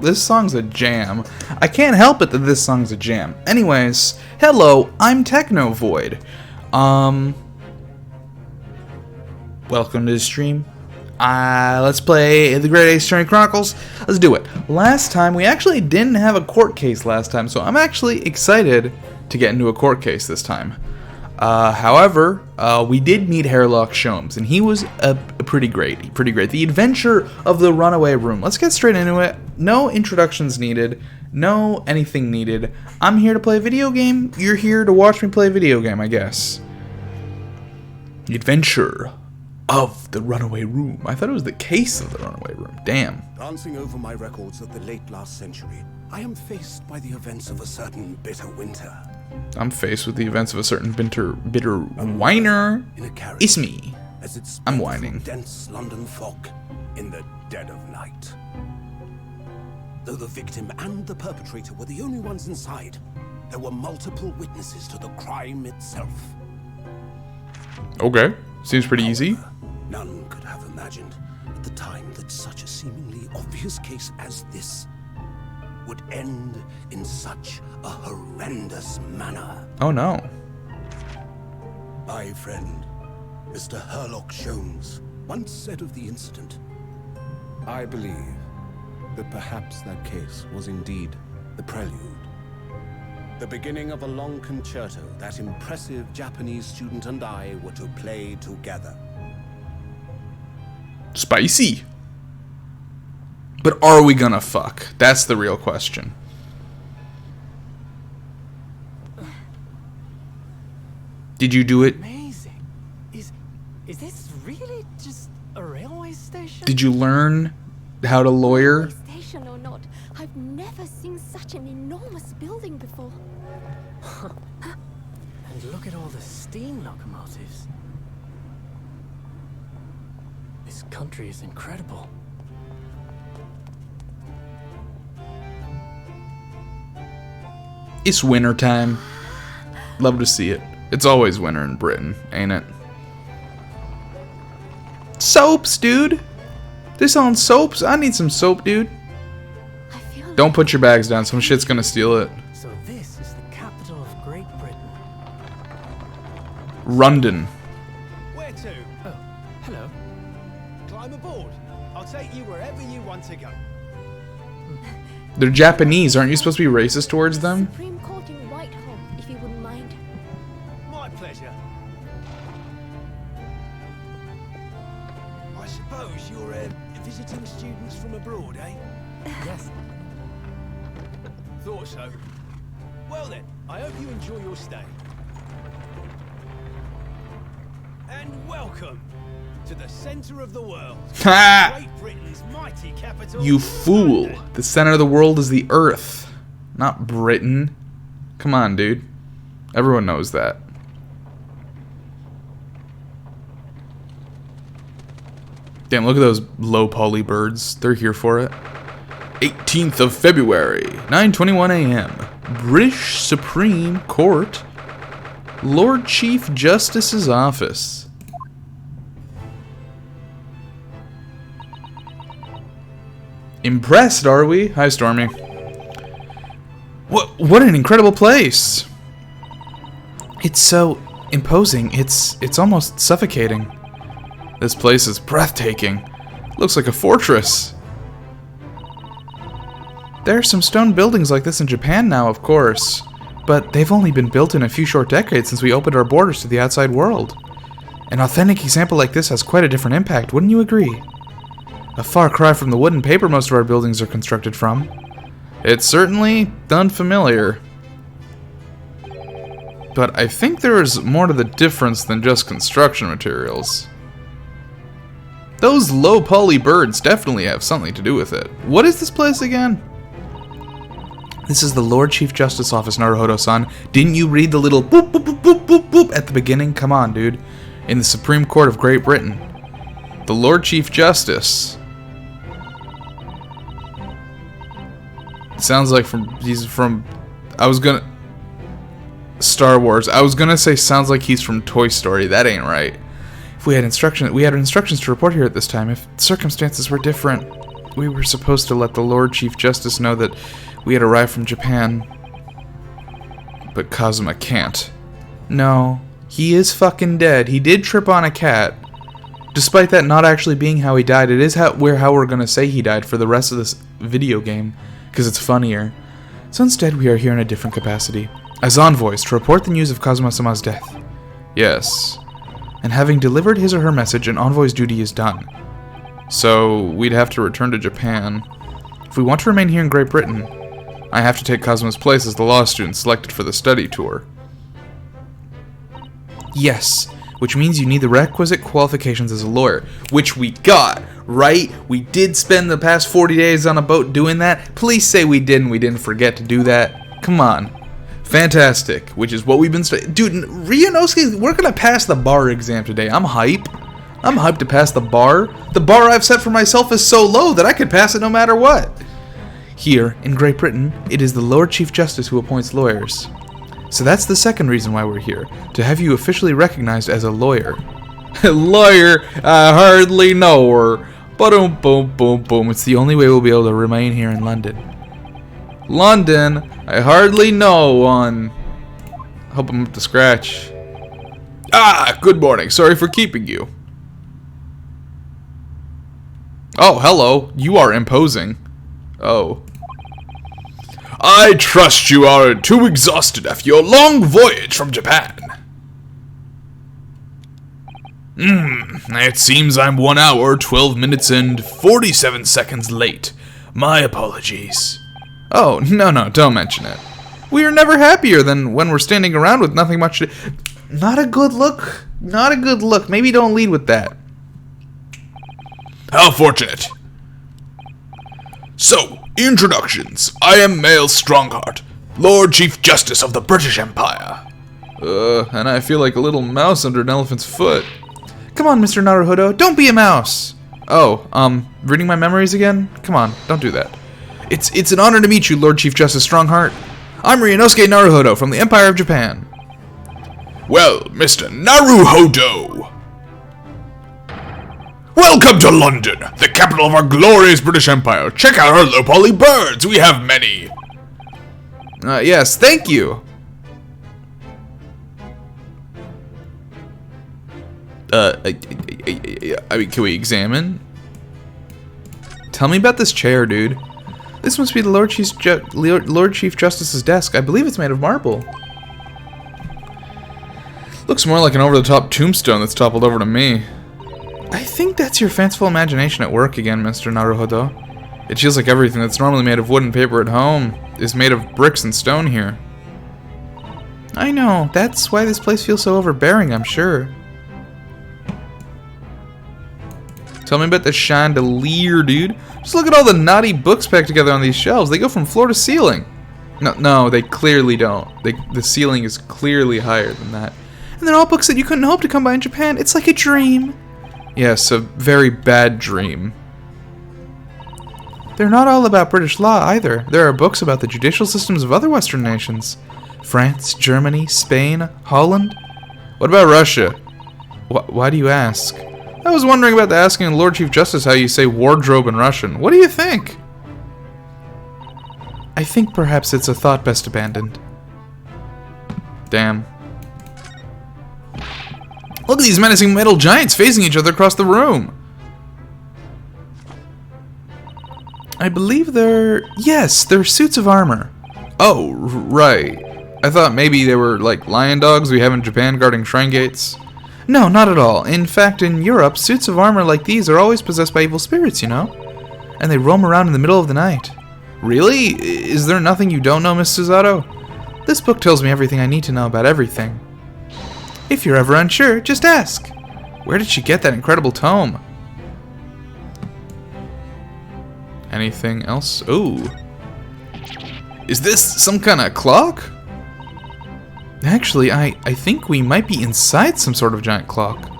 This song's a jam. I can't help it that this song's a jam. Anyways, hello, I'm Technovoid. Welcome to the stream. Let's play the Great Ace Chronicles. Let's do it. Last time, we actually didn't have a court case last time, so I'm actually excited to get into a court case this time. However, we did meet Hairlock Sholmes, and he was pretty great. The Adventure of the Runaway Room. Let's get straight into it. No introductions needed. No anything needed. I'm here to play a video game. You're here to watch me play a video game, I guess. The Adventure of the Runaway Room. I thought it was the case of the Runaway Room. Damn. Glancing over my records of the late last century, I am faced by the events of a certain bitter winter. I'm faced with the events of a certain bitter whiner. It's me. I'm whining. Dense London fog in the dead of night. Though the victim and the perpetrator were the only ones inside, there were multiple witnesses to the crime itself. Okay, seems pretty easy. None could have imagined at the time that such a seemingly obvious case as this would end in such a horrendous manner. Oh no. My friend, Mr. Hairlock Sholmes, once said of the incident, I believe that perhaps that case was indeed the prelude. The beginning of a long concerto that impressive Japanese student and I were to play together. Spicy. But are we gonna fuck? That's the real question. Did you do it? Amazing. Is this really just a railway station? Did you learn how to lawyer? Station or not, I've never seen such an enormous building before. And look at all the steam locomotives. This country is incredible. It's winter time. Love to see it. It's always winter in Britain, ain't it? Soaps, dude. They selling soaps? I need some soap, dude. Don't put your bags down. Some shit's gonna steal it. So this is the capital of Great Britain. London. Where to? Oh, hello. Climb aboard. I'll take you wherever you want to go. They're Japanese. Aren't you supposed to be racist towards them? Supreme Court in Whitehall, if you wouldn't mind. My pleasure. I suppose you're visiting students from abroad, eh? Yes. Thought so. Well then, I hope you enjoy your stay. And welcome to the center of the world. Ha! Great Britain's mighty capital. You fool. London. The center of the world is the Earth, not Britain. Come on, dude. Everyone knows that. Damn, look at those low poly birds. They're here for it. 18th of February, 9:21 a.m. British Supreme Court. Lord Chief Justice's office. Impressed, are we? Hi, Stormy. What an incredible place. It's so imposing. It's almost suffocating. This place is breathtaking. Looks like a fortress. There are some stone buildings like this in Japan now, of course, but they've only been built in a few short decades since we opened our borders to the outside world. An authentic example like this has quite a different impact, wouldn't you agree? A far cry from the wood and paper most of our buildings are constructed from. It's certainly unfamiliar. But I think there is more to the difference than just construction materials. Those low poly birds definitely have something to do with it. What is this place again? This is the Lord Chief Justice Office, Naruhodo-san. Didn't you read the little boop boop boop boop boop boop at the beginning? Come on, dude. In the Supreme Court of Great Britain. The Lord Chief Justice. Sounds like he's from, I was gonna, Star Wars. I was gonna say sounds like he's from Toy Story. That ain't right. If we had instructions to report here at this time. If circumstances were different, we were supposed to let the Lord Chief Justice know that we had arrived from Japan. But Kazuma can't. No, he is fucking dead. He did trip on a cat. Despite that not actually being how he died, it is how we're gonna say he died for the rest of this video game, because it's funnier. So instead, we are here in a different capacity. As envoys to report the news of Kazuma-sama's death. Yes. And having delivered his or her message, an envoy's duty is done. So, we'd have to return to Japan. If we want to remain here in Great Britain, I have to take Kazuma's place as the law student selected for the study tour. Yes, which means you need the requisite qualifications as a lawyer, which we got, right? We did spend the past 40 days on a boat doing that. Please say we didn't forget to do that. Come on. Fantastic, which is what we've been studying. Dude, Ryunosuke, we're gonna pass the bar exam today. I'm hype. I'm hyped to pass the bar. The bar I've set for myself is so low that I could pass it no matter what. Here, in Great Britain, it is the Lord Chief Justice who appoints lawyers. So that's the second reason why we're here, to have you officially recognized as a lawyer. Lawyer? I hardly know her. Boom, boom, boom, boom. It's the only way we'll be able to remain here in London. London? I hardly know one. Hope I'm up to scratch. Ah, good morning. Sorry for keeping you. Oh, hello. You are imposing. Oh. I trust you aren't too exhausted after your long voyage from Japan. It seems I'm 1 hour, 12 minutes, and 47 seconds late. My apologies. Oh, no, don't mention it. We are never happier than when we're standing around with nothing much to... Not a good look. Not a good look. Maybe don't lead with that. How fortunate. So, introductions. I am Male Strongheart, Lord Chief Justice of the British Empire. And I feel like a little mouse under an elephant's foot. Come on, Mr. Naruhodo, don't be a mouse. Oh, reading my memories again? Come on, don't do that. It's an honor to meet you, Lord Chief Justice Strongheart. I'm Ryunosuke Naruhodo from the Empire of Japan. Well, Mr. Naruhodo. Welcome to London, the capital of our glorious British Empire. Check out our low-poly birds. We have many. Yes, thank you. I mean, can we examine? Tell me about this chair, dude. This must be the Lord Chief Justice's desk. I believe it's made of marble. Looks more like an over-the-top tombstone that's toppled over to me. I think that's your fanciful imagination at work again, Mr. Naruhodo. It feels like everything that's normally made of wood and paper at home is made of bricks and stone here. I know. That's why this place feels so overbearing, I'm sure. Tell me about the chandelier, dude. Just look at all the naughty books packed together on these shelves. They go from floor to ceiling. No, they clearly don't. The ceiling is clearly higher than that. And they're all books that you couldn't hope to come by in Japan. It's like a dream. Yes, a very bad dream. They're not all about British law either. There are books about the judicial systems of other Western nations. France, Germany, Spain, Holland. What about Russia? Why do you ask? I was wondering about asking Lord Chief Justice how you say wardrobe in Russian. What do you think? I think perhaps it's a thought best abandoned. Damn. Look at these menacing metal giants facing each other across the room. I believe they're... Yes, they're suits of armor. Oh, right. I thought maybe they were like lion dogs we have in Japan guarding shrine gates. No, not at all. In fact, in Europe, suits of armor like these are always possessed by evil spirits, you know? And they roam around in the middle of the night. Really? Is there nothing you don't know, Miss Susato? This book tells me everything I need to know about everything. If you're ever unsure, just ask. Where did she get that incredible tome? Anything else? Ooh. Is this some kind of clock? Actually, I think we might be inside some sort of giant clock.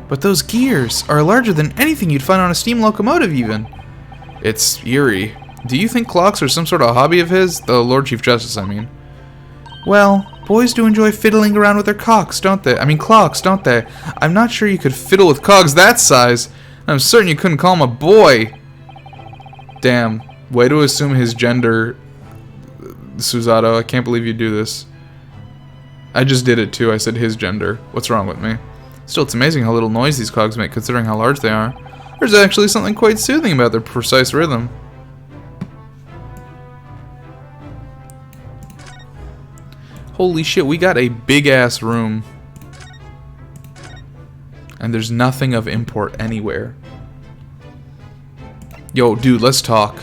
But those gears are larger than anything you'd find on a steam locomotive even. It's eerie. Do you think clocks are some sort of hobby of his? The Lord Chief Justice, I mean. Well, Boys do enjoy fiddling around with their cocks, don't they? I mean clocks, don't they? I'm not sure you could fiddle with cogs that size. I'm certain you couldn't call him a boy. Damn. Way to assume his gender, Susato. I can't believe you do this. I just did it too. I said his gender. What's wrong with me? Still, it's amazing how little noise these cogs make considering how large they are. There's actually something quite soothing about their precise rhythm. Holy shit, we got a big-ass room. And there's nothing of import anywhere. Yo, dude, let's talk.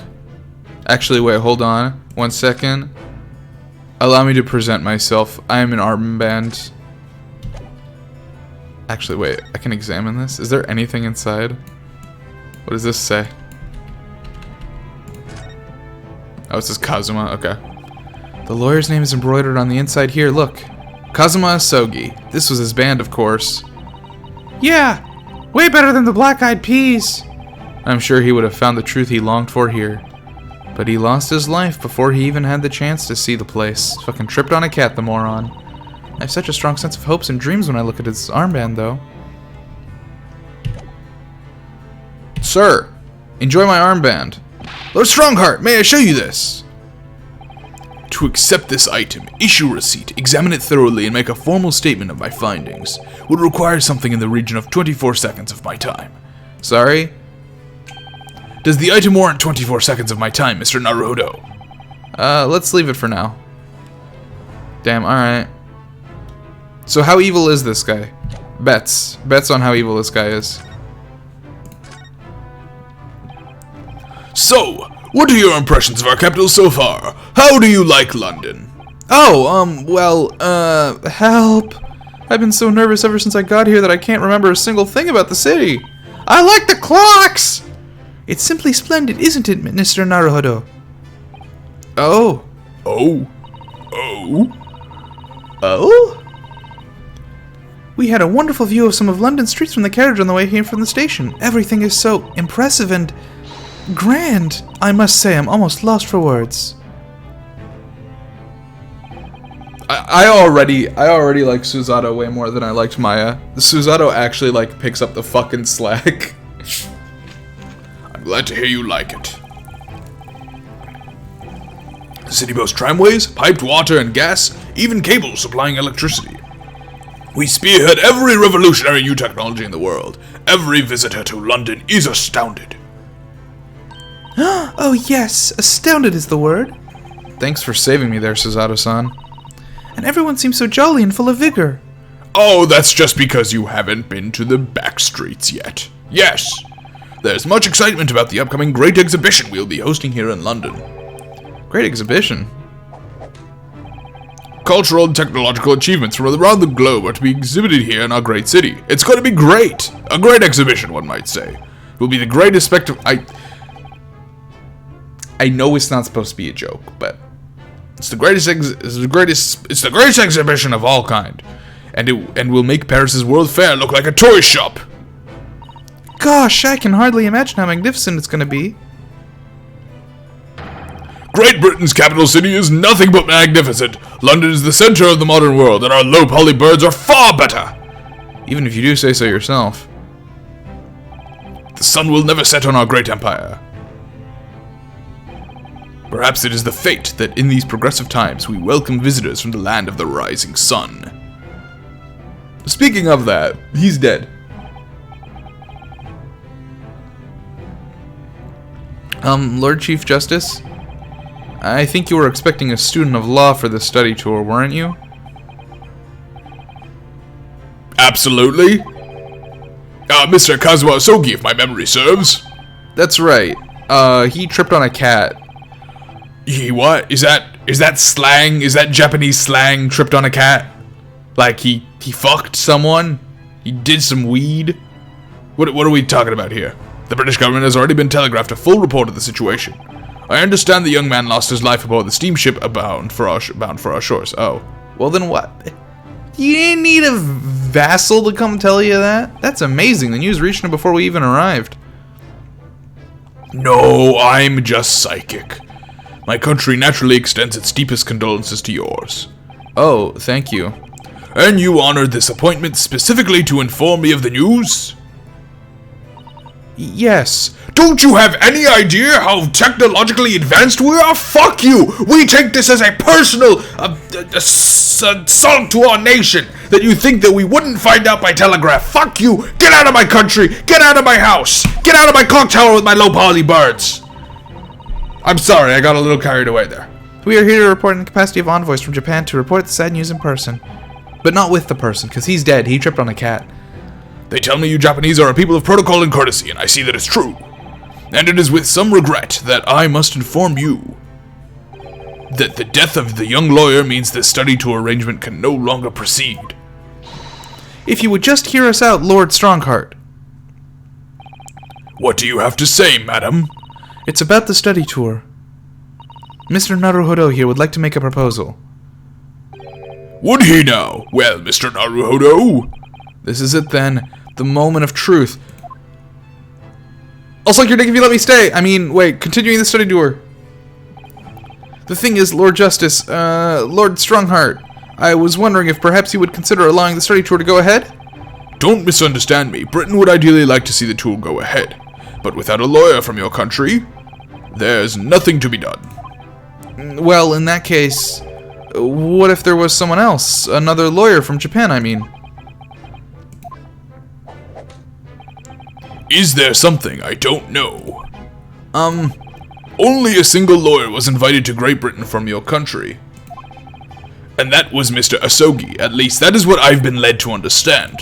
Actually, wait, hold on. 1 second. Allow me to present myself. I am an armband. Actually, wait, I can examine this. Is there anything inside? What does this say? Oh, it says Kazuma. Okay. The lawyer's name is embroidered on the inside here. Look. Kazuma Asogi. This was his band, of course. Yeah! Way better than the Black Eyed Peas! I'm sure he would have found the truth he longed for here. But he lost his life before he even had the chance to see the place. Fucking tripped on a cat, the moron. I have such a strong sense of hopes and dreams when I look at his armband, though. Sir, enjoy my armband. Lord Strongheart, may I show you this? To accept this item, issue a receipt, examine it thoroughly, and make a formal statement of my findings would require something in the region of 24 seconds of my time. Sorry? Does the item warrant 24 seconds of my time, Mr. Naruhodo? Let's leave it for now. Damn, alright. So how evil is this guy? Bets. Bets on how evil this guy is. So, what are your impressions of our capital so far? How do you like London? Oh, help. I've been so nervous ever since I got here that I can't remember a single thing about the city. I like the clocks! It's simply splendid, isn't it, Mr. Naruhodo? Oh. Oh? Oh? Oh? We had a wonderful view of some of London's streets from the carriage on the way here from the station. Everything is so impressive and grand. I must say, I'm almost lost for words. I already like Susato way more than I liked Maya. Susato actually like picks up the fucking slack. I'm glad to hear you like it. The city boasts tramways, piped water and gas, even cables supplying electricity. We spearhead every revolutionary new technology in the world. Every visitor to London is astounded. Oh yes, astounded is the word. Thanks for saving me there, Susato-san. And everyone seems so jolly and full of vigor. Oh, that's just because you haven't been to the back streets yet. Yes, there's much excitement about the upcoming great exhibition we'll be hosting here in London. Great exhibition? Cultural and technological achievements from around the globe are to be exhibited here in our great city. It's going to be great. A great exhibition, one might say. It will be the greatest spectacle. I know it's not supposed to be a joke, but it's the greatest exhibition of all kind, and will make Paris's World Fair look like a toy shop. Gosh, I can hardly imagine how magnificent it's going to be. Great Britain's capital city is nothing but magnificent. London is the center of the modern world, and our low-poly birds are far better. Even if you do say so yourself. The sun will never set on our great empire. Perhaps it is the fate that in these progressive times we welcome visitors from the land of the rising sun. Speaking of that, he's dead. Lord Chief Justice? I think you were expecting a student of law for this study tour, weren't you? Absolutely. Mr. Kazuma Asogi, if my memory serves. That's right. He tripped on a cat. He what? Is that slang? Is that Japanese slang, tripped on a cat? Like he fucked someone? He did some weed? What are we talking about here? The British government has already been telegraphed a full report of the situation. I understand the young man lost his life aboard the steamship bound for our shores. Oh. Well then what? You didn't need a vassal to come tell you that? That's amazing. The news reached him before we even arrived. No, I'm just psychic. My country naturally extends its deepest condolences to yours. Oh, thank you. And you honored this appointment specifically to inform me of the news? Yes. Don't you have any idea how technologically advanced we are? Fuck you! We take this as a personal assault to our nation that you think that we wouldn't find out by telegraph. Fuck you! Get out of my country! Get out of my house! Get out of my clock tower with my low poly birds! I'm sorry, I got a little carried away there. We are here to report in the capacity of envoys from Japan to report the sad news in person. But not with the person, because he's dead. He tripped on a cat. They tell me you Japanese are a people of protocol and courtesy, and I see that it's true. And it is with some regret that I must inform you that the death of the young lawyer means the study tour arrangement can no longer proceed. If you would just hear us out, Lord Strongheart. What do you have to say, madam? It's about the study tour. Mr. Naruhodo here would like to make a proposal. Would he now? Well, Mr. Naruhodo. This is it then. The moment of truth. I'll suck your dick if you let me stay. I mean, wait, continuing the study tour. The thing is, Lord Justice, Lord Strongheart, I was wondering if perhaps you would consider allowing the study tour to go ahead? Don't misunderstand me. Britain would ideally like to see the tour go ahead. But without a lawyer from your country, there's nothing to be done. Well, in that case, what if there was someone else? Another lawyer from Japan, I mean. Is there something I don't know? Only a single lawyer was invited to Great Britain from your country. And that was Mr. Asogi. At least that is what I've been led to understand.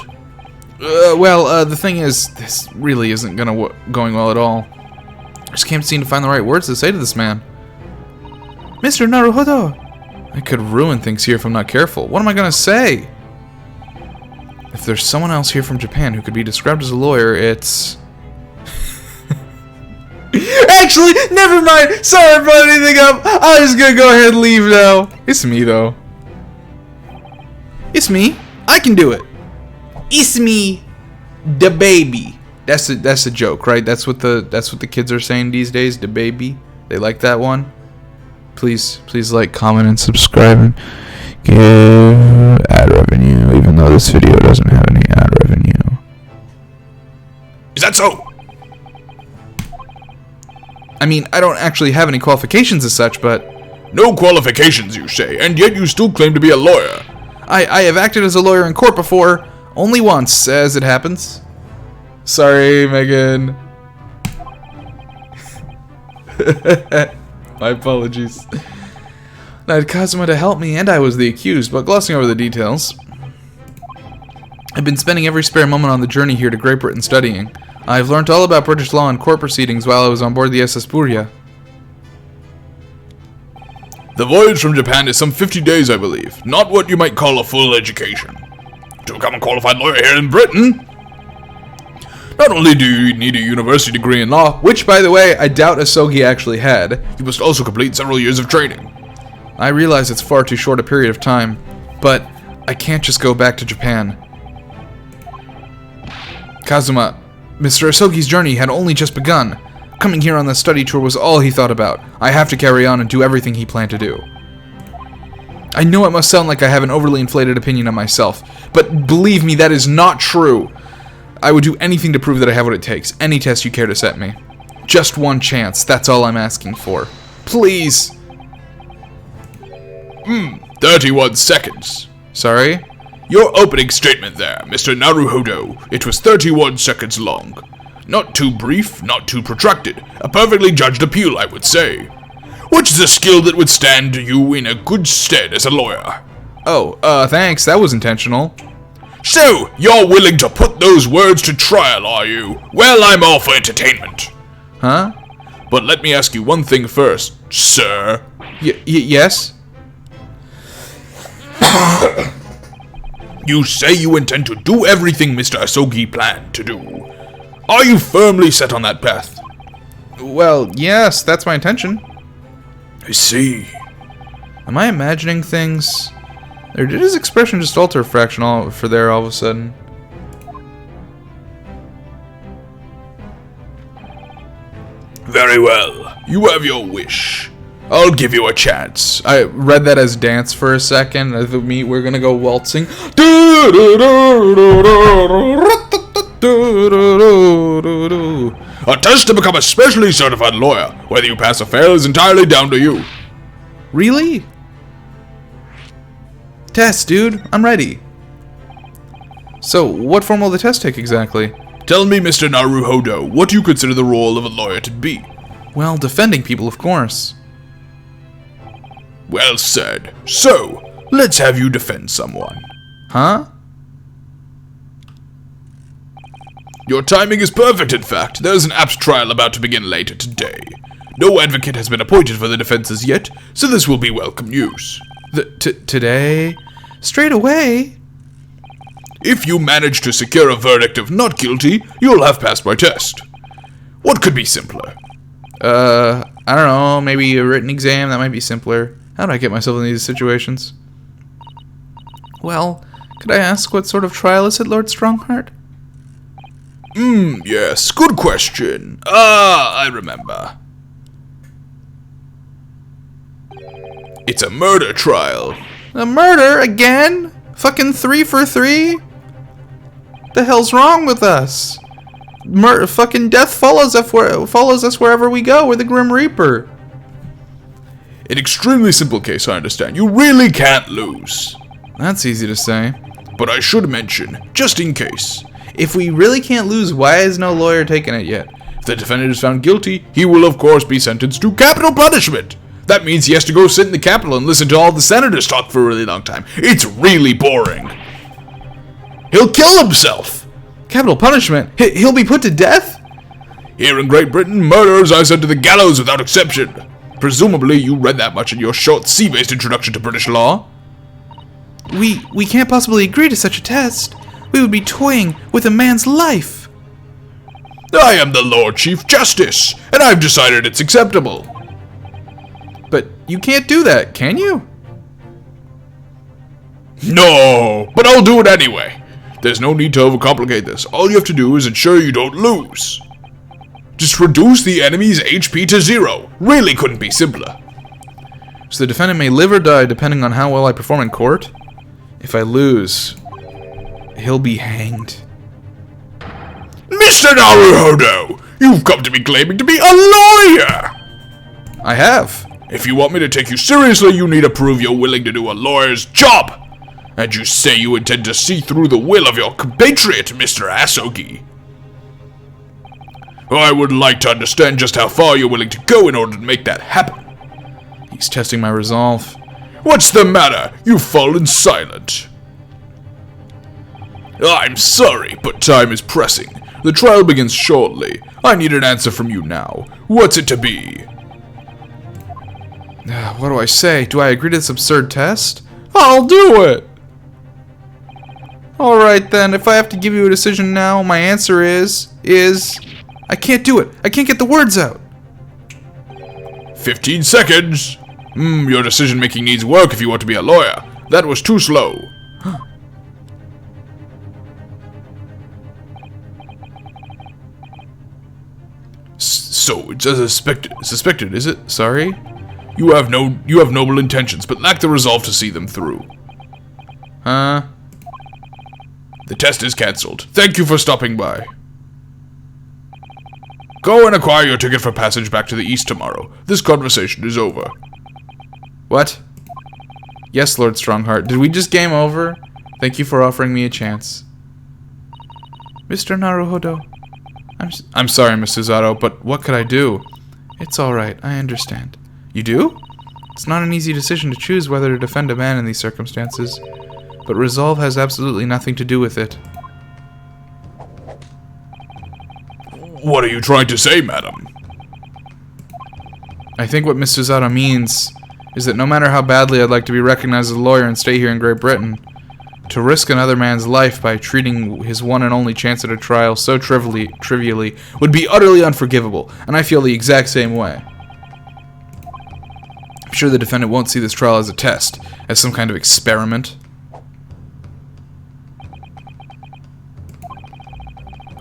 The thing is, this really isn't going well at all. I just can't seem to find the right words to say to this man. Mr. Naruhodo! I could ruin things here if I'm not careful. What am I gonna say? If there's someone else here from Japan who could be described as a lawyer, it's... Actually, never mind! Sorry I brought anything up! I'm just gonna go ahead and leave now. It's me, though. It's me. I can do it. It's me, the baby. That's a joke, right? That's what the kids are saying these days, the baby. They like that one. Please like, comment, and subscribe, and give ad revenue, even though this video doesn't have any ad revenue. Is that so? I mean, I don't actually have any qualifications as such, but... No qualifications, you say, and yet you still claim to be a lawyer. I have acted as a lawyer in court before, only once, as it happens. Sorry, Megan. My apologies. I had Kazuma to help me, and I was the accused, but glossing over the details. I've been spending every spare moment on the journey here to Great Britain studying. I've learnt all about British law and court proceedings while I was on board the SS Burya. The voyage from Japan is some 50 days, I believe. Not what you might call a full education. To become a qualified lawyer here in Britain, not only do you need a university degree in law, which, by the way, I doubt Asogi actually had, you must also complete several years of training. I realize it's far too short a period of time, but I can't just go back to Japan. Kazuma, Mr. Asogi's journey had only just begun. Coming here on the study tour was all he thought about. I have to carry on and do everything he planned to do. I know it must sound like I have an overly inflated opinion of myself, but believe me, that is not true. I would do anything to prove that I have what it takes. Any test you care to set me. Just one chance, that's all I'm asking for. Please! 31 seconds. Sorry? Your opening statement there, Mr. Naruhodo. It was 31 seconds long. Not too brief, not too protracted. A perfectly judged appeal, I would say. Which is a skill that would stand you in a good stead as a lawyer. Oh, thanks. That was intentional. So, you're willing to put those words to trial, are you? Well, I'm all for entertainment. Huh? But let me ask you one thing first, sir. Yes? You say you intend to do everything Mr. Asogi planned to do. Are you firmly set on that path? Well, yes, that's my intention. I see. Am I imagining things? Or did his expression just alter a fraction all of a sudden? Very well. You have your wish. I'll give you a chance. I read that as dance for a second. We're gonna go waltzing. A test to become a specially certified lawyer. Whether you pass or fail is entirely down to you. Really? Test, dude. I'm ready. So, what form will the test take exactly? Tell me, Mr. Naruhodo, what do you consider the role of a lawyer to be? Well, defending people, of course. Well said. So, let's have you defend someone. Huh? Your timing is perfect, in fact. There's an apt trial about to begin later today. No advocate has been appointed for the defense as yet, so this will be welcome news. Today? Straight away? If you manage to secure a verdict of not guilty, you'll have passed my test. What could be simpler? I don't know, maybe a written exam, that might be simpler. How do I get myself in these situations? Well, could I ask what sort of trial is it, Lord Strongheart? Yes, good question. I remember. It's a murder trial. A murder? Again? Fucking 3 for 3? The hell's wrong with us? Fucking death follows us wherever we go. We're the Grim Reaper. An extremely simple case, I understand. You really can't lose. That's easy to say. But I should mention, just in case, if we really can't lose, why is no lawyer taking it yet? if the defendant is found guilty, he will of course be sentenced to capital punishment. That means he has to go sit in the Capitol and listen to all the senators talk for a really long time. It's really boring. He'll kill himself. Capital punishment? He'll be put to death? Here in Great Britain, murderers are sent to the gallows without exception. Presumably, you read that much in your short sea-based introduction to British law. We can't possibly agree to such a test. We would be toying with a man's life. I am the Lord Chief Justice, and I've decided it's acceptable. But you can't do that, can you? No, but I'll do it anyway. There's no need to overcomplicate this. All you have to do is ensure you don't lose. Just reduce the enemy's HP to 0. Really couldn't be simpler. So the defendant may live or die depending on how well I perform in court? If I lose, he'll be hanged. Mr. Naruhodo, you've come to me claiming to be a lawyer! I have. If you want me to take you seriously, you need to prove you're willing to do a lawyer's job. And you say you intend to see through the will of your compatriot, Mr. Asogi. I would like to understand just how far you're willing to go in order to make that happen. He's testing my resolve. What's the matter? You've fallen silent. I'm sorry, but time is pressing. The trial begins shortly. I need an answer from you now. What's it to be? What do I say? Do I agree to this absurd test? I'll do it! Alright then, if I have to give you a decision now, my answer is... I can't do it. I can't get the words out. 15 seconds. Your decision making needs work if you want to be a lawyer. That was too slow. So it's suspected, is it? Sorry? You have noble intentions, but lack the resolve to see them through. Huh? The test is cancelled. Thank you for stopping by. Go and acquire your ticket for passage back to the east tomorrow. This conversation is over. What? Yes, Lord Strongheart. Did we just game over? Thank you for offering me a chance. Mr. Naruhodo. I'm sorry, Miss Suzato, but what could I do? It's alright, I understand. You do? It's not an easy decision to choose whether to defend a man in these circumstances, but resolve has absolutely nothing to do with it. What are you trying to say, madam? I think what Miss Suzato means is that no matter how badly I'd like to be recognized as a lawyer and stay here in Great Britain, to risk another man's life by treating his one and only chance at a trial so trivially would be utterly unforgivable, and I feel the exact same way. I'm sure the defendant won't see this trial as a test, as some kind of experiment.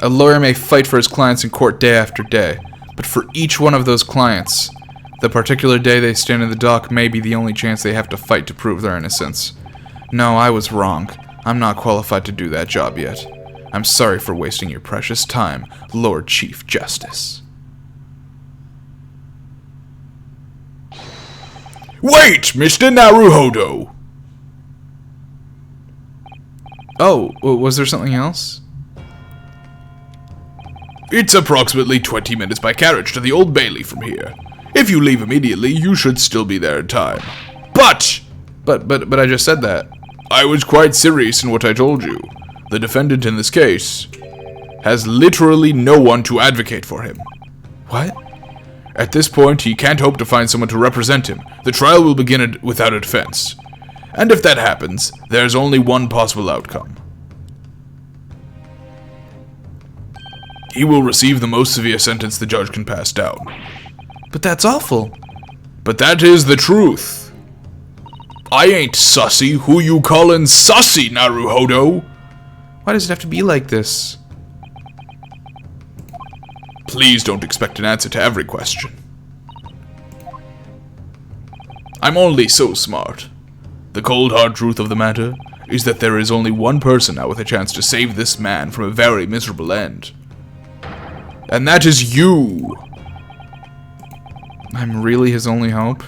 A lawyer may fight for his clients in court day after day, but for each one of those clients, The particular day they stand in the dock may be the only chance they have to fight to prove their innocence. No, I was wrong. I'm not qualified to do that job yet. I'm sorry for wasting your precious time, Lord Chief Justice. Wait, Mr. Naruhodo! Oh, was there something else? It's approximately 20 minutes by carriage to the Old Bailey from here. If you leave immediately, you should still be there in time. But I just said that. I was quite serious in what I told you. The defendant in this case has literally no one to advocate for him. What? At this point, he can't hope to find someone to represent him. The trial will begin without a defense. And if that happens, there's only one possible outcome. He will receive the most severe sentence the judge can pass down. But that's awful. But that is the truth. I ain't sussy. Who you callin' sussy, Naruhodo? Why does it have to be like this? Please don't expect an answer to every question. I'm only so smart. The cold hard truth of the matter is that there is only one person now with a chance to save this man from a very miserable end. And that is you! I'm really his only hope?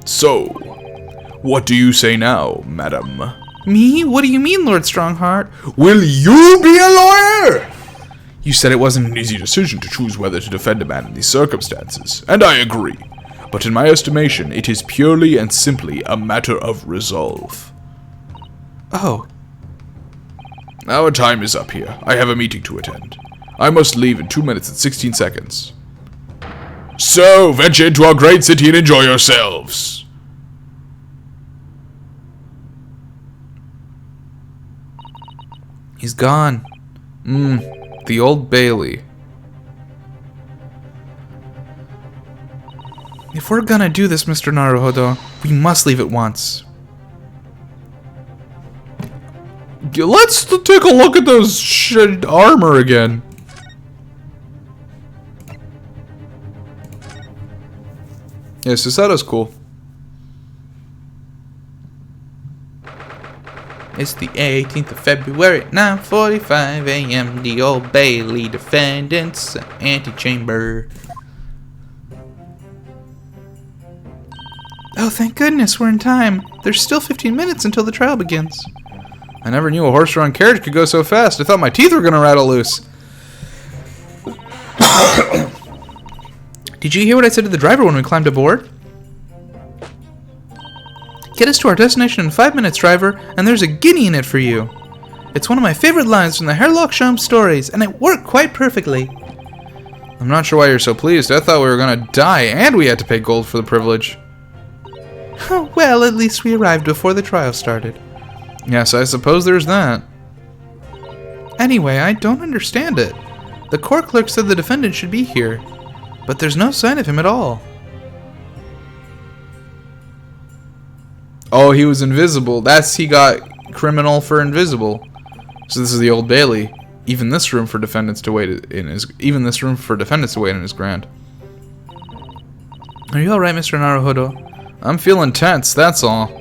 So, what do you say now, madam? Me? What do you mean, Lord Strongheart? Will you be a lawyer? You said it wasn't an easy decision to choose whether to defend a man in these circumstances, and I agree. But in my estimation, it is purely and simply a matter of resolve. Oh. Our time is up here. I have a meeting to attend. I must leave in 2 minutes and 16 seconds. So, venture into our great city and enjoy yourselves. He's gone. The Old Bailey. If we're gonna do this, Mr. Naruhodo, we must leave at once. Let's take a look at those shit armor again. Yeah, Susato's cool. It's the 18th of February, 9:45 a.m. The Old Bailey Defendant's Antechamber. Oh, thank goodness, we're in time. There's still 15 minutes until the trial begins. I never knew a horse-drawn carriage could go so fast. I thought my teeth were gonna rattle loose. Did you hear what I said to the driver when we climbed aboard? Get us to our destination in 5 minutes, driver, and there's a guinea in it for you. It's one of my favorite lines from the Herlock Sholmes stories, and it worked quite perfectly. I'm not sure why you're so pleased. I thought we were gonna die, and we had to pay gold for the privilege. Well, at least we arrived before the trial started. Yes, I suppose there's that. Anyway, I don't understand it. The court clerk said the defendant should be here, but there's no sign of him at all. Oh, he was invisible. He got criminal for invisible. So this is the Old Bailey. Even this room for defendants to wait in is grand. Are you all right, Mr. Naruhodo? I'm feeling tense. That's all.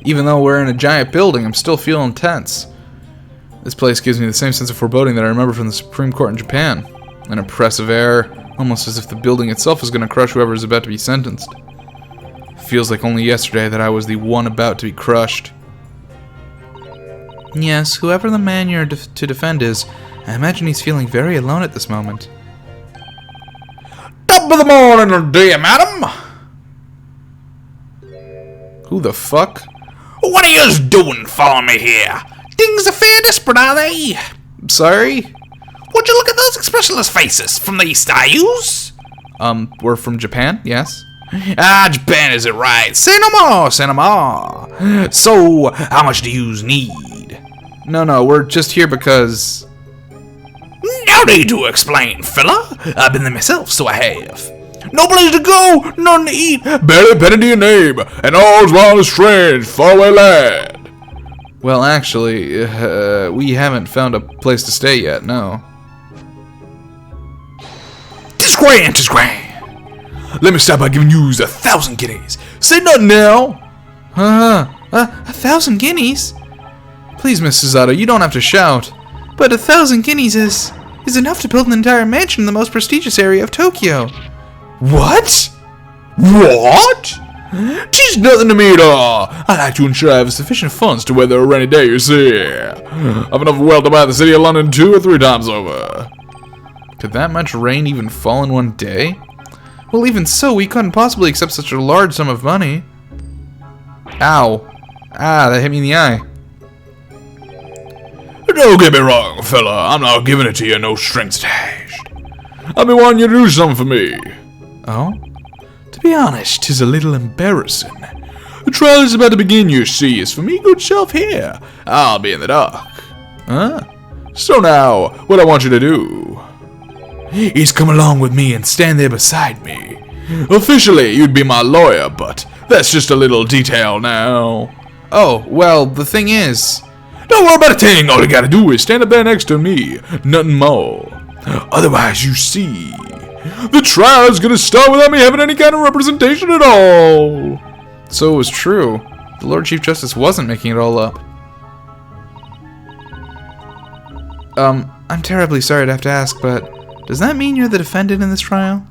Even though we're in a giant building, I'm still feeling tense. This place gives me the same sense of foreboding that I remember from the Supreme Court in Japan. An oppressive air, almost as if the building itself is going to crush whoever is about to be sentenced. Feels like only yesterday that I was the one about to be crushed. Yes, whoever the man you're to defend is, I imagine he's feeling very alone at this moment. Top of the morning, dear madam. Who the fuck? What are yous doing following me here? Things are fair desperate, are they? Sorry? Would you look at those expressionless faces from the East, are yous? We're from Japan, yes? Ah, Japan is it right. Say no more, say no more. So, how much do yous need? No, we're just here because... No need to explain, fella. I've been there myself, so I have. No place to go, none to eat, barely a penny to your name, and all's wild and strange, faraway land. Well, actually, we haven't found a place to stay yet, no. Let me start by giving you 1,000 guineas. Say nothing now. 1,000 guineas? Please, Mrs. Otto, you don't have to shout. But 1,000 guineas is enough to build an entire mansion in the most prestigious area of Tokyo. What? What? 'Tis nothing to me at all. I like to ensure I have sufficient funds to weather a rainy day, you see. I've enough wealth to buy the city of London 2 or 3 times over. Could that much rain even fall in one day? Well, even so, we couldn't possibly accept such a large sum of money. Ow. Ah, that hit me in the eye. Don't get me wrong, fella. I'm not giving it to you, no strings attached. I've been wanting you to do something for me. Oh? To be honest, 'tis a little embarrassing. The trial is about to begin, you see. As for me, good self here, I'll be in the dark. Huh? So now, what I want you to do is come along with me and stand there beside me. Officially, you'd be my lawyer, but that's just a little detail now. Oh, well, the thing is... Don't worry about a thing. All you gotta do is stand up there next to me. Nothing more. Otherwise, you see, the trial's gonna start without me having any kind of representation at all. So it was true. The Lord Chief Justice wasn't making it all up. I'm terribly sorry to have to ask, but does that mean you're the defendant in this trial?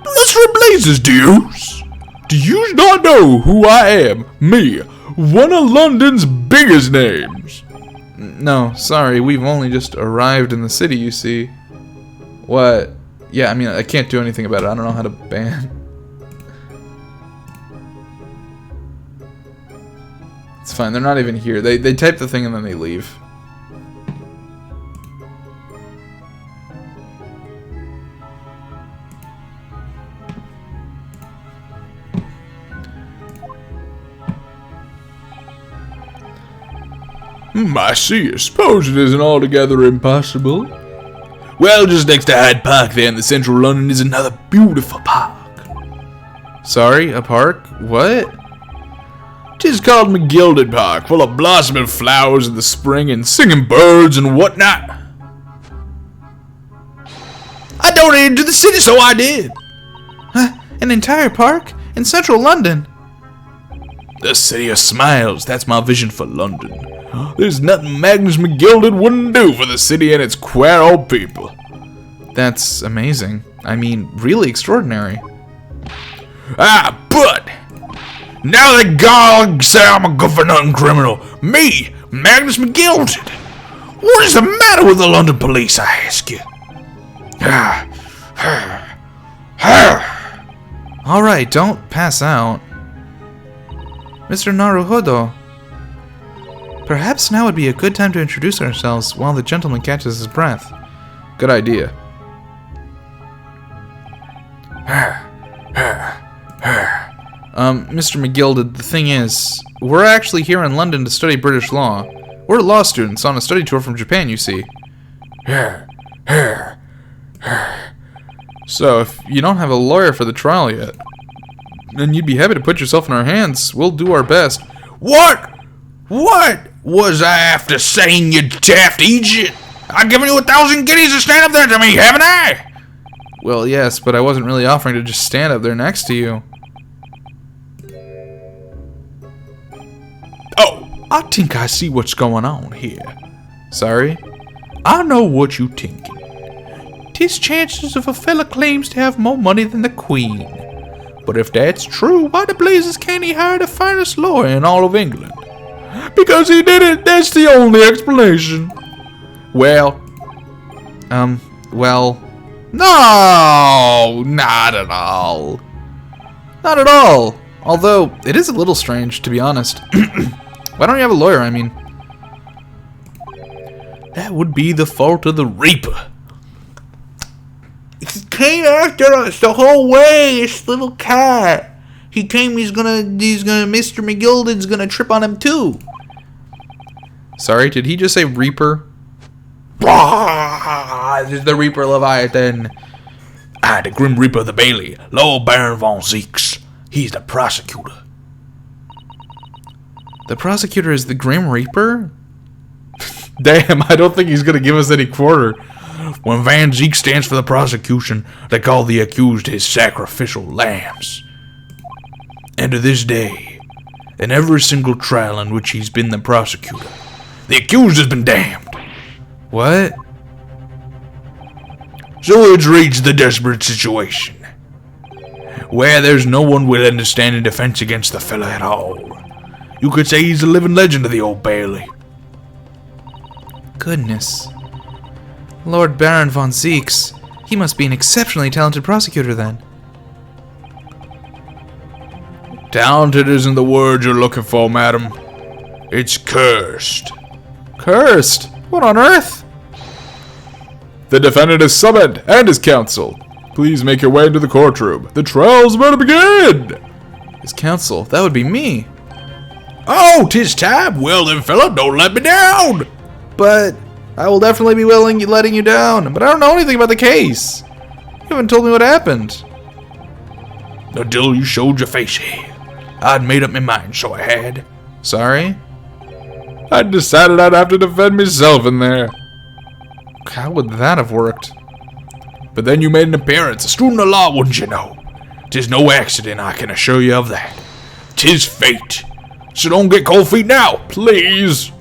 Bless for blazes, deuce! Do you not know who I am? Me, one of London's biggest names. No, sorry, we've only just arrived in the city, you see. What? Yeah, I mean, I can't do anything about it. I don't know how to ban. It's fine, they're not even here. They type the thing and then they leave. I see. I suppose it isn't altogether impossible. Well, just next to Hyde Park there in the central London is another beautiful park. Sorry, a park? What? 'Tis called McGilded Park, full of blossoming flowers in the spring and singing birds and whatnot. I donated to the city, so I did. An entire park? In central London? The city of smiles, that's my vision for London. There's nothing Magnus McGilded wouldn't do for the city and its queer old people. That's amazing. I mean, really extraordinary. But now they gonna say I'm a good-for-nothing criminal. Me, Magnus McGilded. What is the matter with the London police, I ask you? Alright, don't pass out. Mr. Naruhodo, perhaps now would be a good time to introduce ourselves while the gentleman catches his breath. Good idea. Mr. McGilded, the thing is, we're actually here in London to study British law. We're law students on a study tour from Japan, you see. So, if you don't have a lawyer for the trial yet, then you'd be happy to put yourself in our hands. We'll do our best. What? What was I after saying, you daft Egypt? I've given you 1,000 guineas to stand up there to me, haven't I? Well, yes, but I wasn't really offering to just stand up there next to you. Oh, I think I see what's going on here. Sorry? I know what you thinking. 'Tis chances of a fella claims to have more money than the Queen. But if that's true, why the blazes can't he hire the finest lawyer in all of England? Because he did it, that's the only explanation. Well, no, not at all. Not at all. Although, it is a little strange, to be honest. Why don't you have a lawyer, I mean? That would be the fault of the Reaper. He came after us the whole way, this little cat. He came, Mr. McGilded's gonna trip on him too. Sorry, did he just say Reaper? This is the Reaper Leviathan. The Grim Reaper of the Bailey, Lord Baron von Zeeks. He's the prosecutor. The prosecutor is the Grim Reaper? Damn, I don't think he's gonna give us any quarter. When Van Zeke stands for the prosecution, they call the accused his sacrificial lambs. And to this day, in every single trial in which he's been the prosecutor, the accused has been damned. What? So it's reached the desperate situation where there's no one willing to stand in defense against the fella at all. You could say he's a living legend of the Old Bailey. Goodness. Lord Baron von Zeeks. He must be an exceptionally talented prosecutor then. Talented isn't the word you're looking for, madam. It's cursed. Cursed? What on earth? The defendant is summoned and his counsel. Please make your way into the courtroom. The trial's about to begin. His counsel? That would be me. Oh, 'tis time. Well then, fella, don't let me down. But I will definitely be letting you down. But I don't know anything about the case. You haven't told me what happened. Until you showed your face here. I'd made up my mind, so I had. Sorry? I decided I'd have to defend myself in there. How would that have worked? But then you made an appearance, a student of law, wouldn't you know? 'Tis no accident, I can assure you of that. 'Tis fate. So don't get cold feet now, please.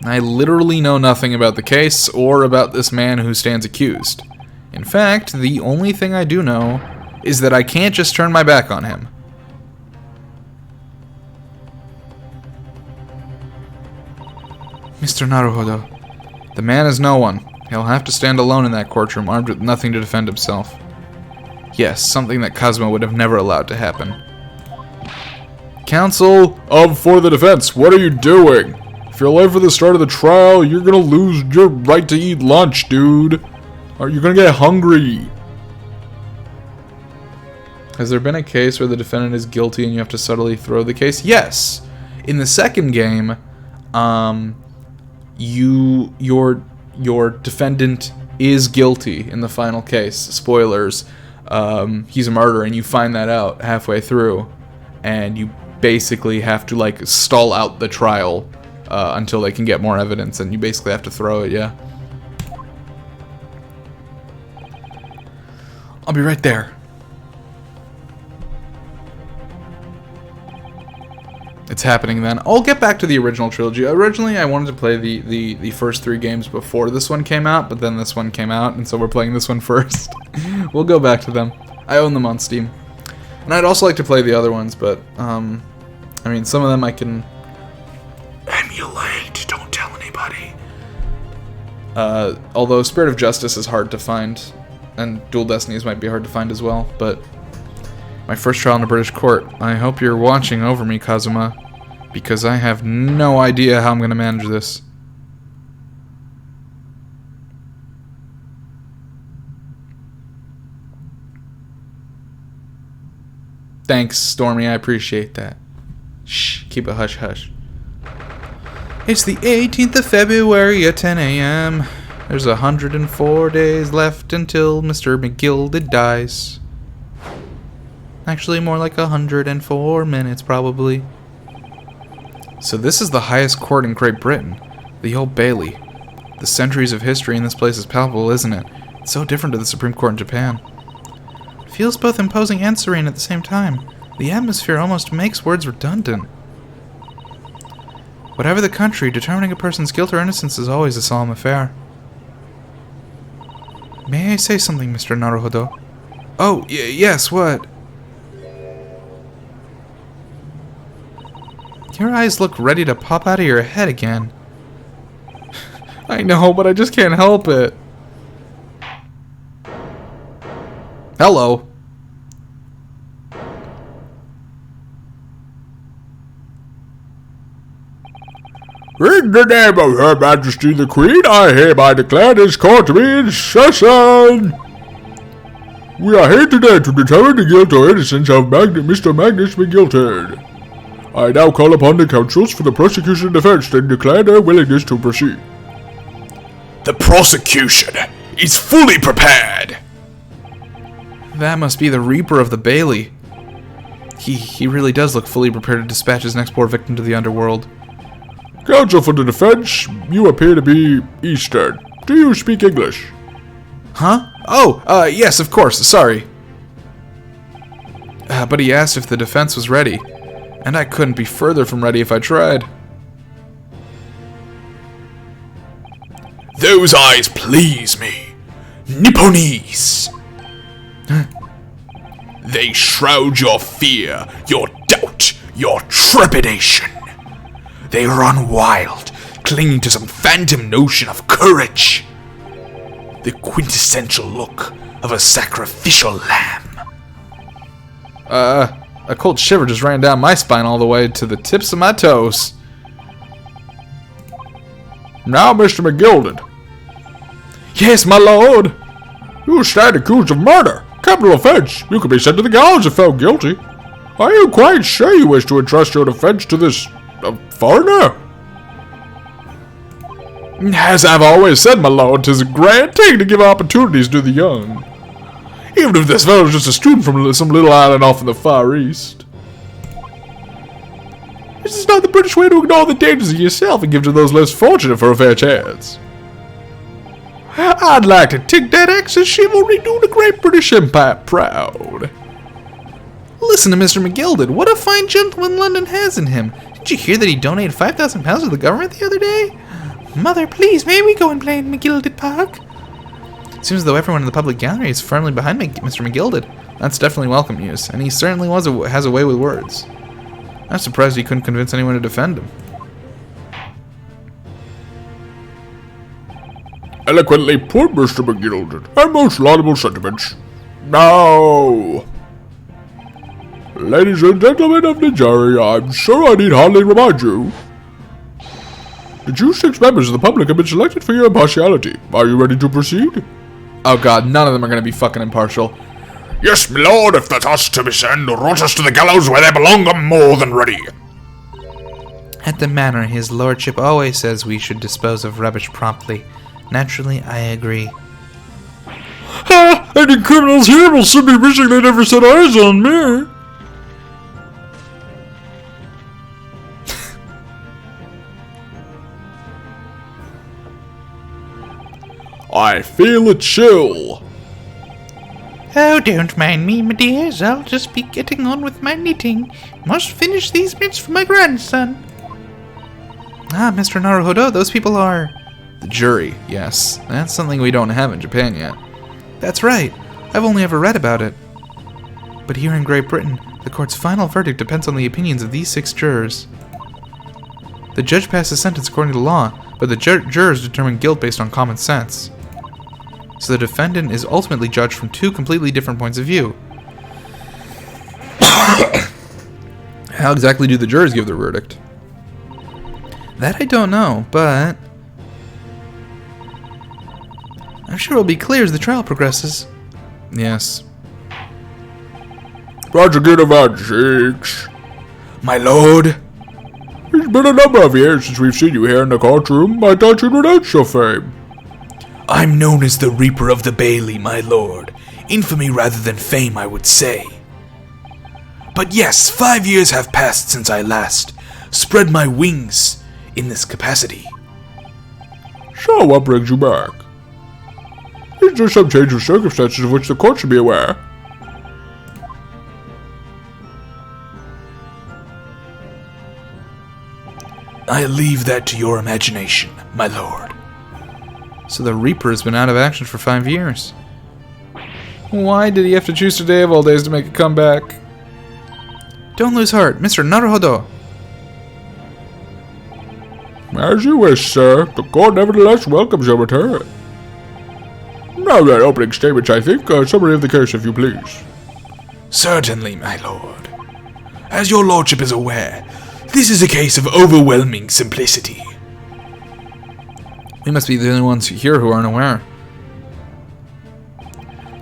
I literally know nothing about the case or about this man who stands accused. In fact, the only thing I do know is that I can't just turn my back on him. Mr. Naruhodo, the man is no one. He'll have to stand alone in that courtroom, armed with nothing to defend himself. Yes, something that Kazuma would have never allowed to happen. Counsel! For the defense, what are you doing? If you're late for the start of the trial, you're gonna lose your right to eat lunch, dude. Or you're gonna get hungry. Has there been a case where the defendant is guilty and you have to subtly throw the case? Yes. In the second game, your defendant is guilty in the final case. Spoilers. He's a murderer, and you find that out halfway through, and you basically have to like stall out the trial until they can get more evidence, and you basically have to throw it. Yeah. I'll be right there. It's happening then. I'll get back to the original trilogy. Originally, I wanted to play the first 3 games before this one came out, but then this one came out, and so we're playing this one first. We'll go back to them. I own them on Steam. And I'd also like to play the other ones, but, I mean, some of them I can emulate. Don't tell anybody. Although Spirit of Justice is hard to find, and Dual Destinies might be hard to find as well, but my first trial in a British court. I hope you're watching over me, Kazuma, because I have no idea how I'm going to manage this. Thanks, Stormy, I appreciate that. Shh, keep it hush-hush. It's the 18th of February at 10 a.m. There's 104 days left until Mr. McGilded dies. Actually, more like 104 minutes, probably. So this is the highest court in Great Britain. The Old Bailey. The centuries of history in this place is palpable, isn't it? It's so different to the Supreme Court in Japan. It feels both imposing and serene at the same time. The atmosphere almost makes words redundant. Whatever the country, determining a person's guilt or innocence is always a solemn affair. May I say something, Mr. Naruhodo? Oh, yes, what? Your eyes look ready to pop out of your head again. I know, but I just can't help it. Hello. In the name of Her Majesty the Queen, I hereby declare this court to be in session. We are here today to determine the guilt or innocence of Mr. Magnus McGilted. I now call upon the counsels for the prosecution and defense to declare their willingness to proceed. The prosecution is fully prepared. That must be the Reaper of the Bailey. He really does look fully prepared to dispatch his next poor victim to the underworld. Counsel for the defense, you appear to be Eastern. Do you speak English? Huh? Oh, yes, of course, sorry. But he asked if the defense was ready, and I couldn't be further from ready if I tried. Those eyes please me. Nipponese. They shroud your fear, your doubt, your trepidation. They run wild, clinging to some phantom notion of courage. The quintessential look of a sacrificial lamb. A cold shiver just ran down my spine all the way to the tips of my toes. Now, Mr. McGilded. Yes, my lord. You stand accused of murder. Capital offense. You could be sent to the gallows if found guilty. Are you quite sure you wish to entrust your defense to this foreigner? As I've always said, my lord, 'tis a grand thing to give opportunities to the young. Even if this fellow's just a student from some little island off in the Far East. This is not the British way to ignore the dangers of yourself and give to those less fortunate for a fair chance. I'd like to take that axe of chivalry do the great British Empire proud. Listen to Mr. McGilded. What a fine gentleman London has in him. Did you hear that he donated £5,000 to the government the other day? Mother, please, may we go and play in McGilded Park? Seems as though everyone in the public gallery is firmly behind Mr. McGilded. That's definitely welcome news, and he certainly has a way with words. I'm surprised he couldn't convince anyone to defend him. Eloquently put, Mr. McGilded, and most laudable sentiments. Now, ladies and gentlemen of the jury, I'm sure I need hardly remind you that you 6 members of the public have been selected for your impartiality. Are you ready to proceed? Oh god, none of them are going to be fucking impartial. Yes, my lord, if the task to be sent rot us to the gallows where they belong, I'm more than ready. At the manor, his lordship always says we should dispose of rubbish promptly. Naturally, I agree. Ha! Any criminals here will soon be wishing they never set eyes on me. I feel a chill. Oh, don't mind me, my dears. I'll just be getting on with my knitting. Must finish these mitts for my grandson. Ah, Mr. Naruhodo, those people are... The jury, yes. That's something we don't have in Japan yet. That's right. I've only ever read about it. But here in Great Britain, the court's final verdict depends on the opinions of these 6 jurors. The judge passes sentence according to law, but the jurors determine guilt based on common sense. So the defendant is ultimately judged from 2 completely different points of view. How exactly do the jurors give their verdict? That I don't know, but I'm sure it'll be clear as the trial progresses. Yes. Project Advance 6. My lord. It's been a number of years since we've seen you here in the courtroom. I thought you'd renounce your fame. I'm known as the Reaper of the Bailey, my lord. Infamy rather than fame, I would say. But yes, 5 years have passed since I last spread my wings in this capacity. So what brings you back? Is there some change of circumstances of which the court should be aware? I leave that to your imagination, my lord. So the Reaper has been out of action for 5 years. Why did he have to choose today of all days to make a comeback? Don't lose heart, Mr. Naruhodo. As you wish, sir. The court nevertheless welcomes your return. Now then, opening statements, I think. A summary of the case, if you please. Certainly, my lord. As your lordship is aware, this is a case of overwhelming simplicity. We must be the only ones here who aren't aware.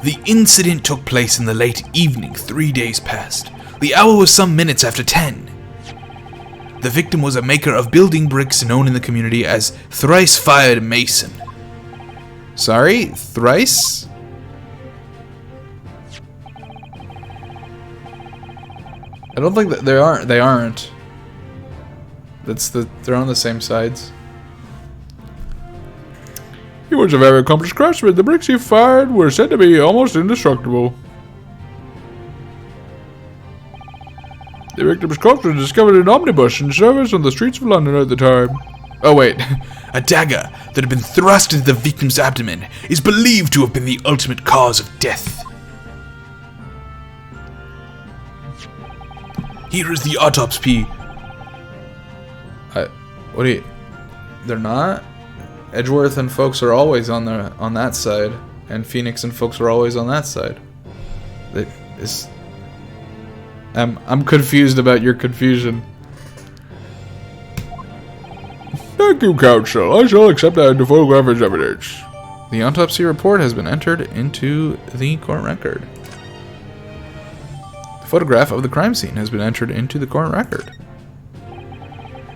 The incident took place in the late evening, 3 days past. The hour was some minutes after 10. The victim was a maker of building bricks known in the community as Thrice-Fired Mason. Sorry? Thrice? I don't think that they aren't. They're on the same sides. He was a very accomplished craftsman. The bricks he fired were said to be almost indestructible. The victim's corpse was discovered in an omnibus in service on the streets of London at the time. Oh wait, A dagger that had been thrust into the victim's abdomen is believed to have been the ultimate cause of death. Here is the autopsy. what do you? They're not. Edgeworth and folks are always on that side, and Phoenix and folks are always on that side. I'm confused about your confusion. Thank you, counsel. I shall accept that into photograph as evidence. The autopsy report has been entered into the court record. The photograph of the crime scene has been entered into the court record.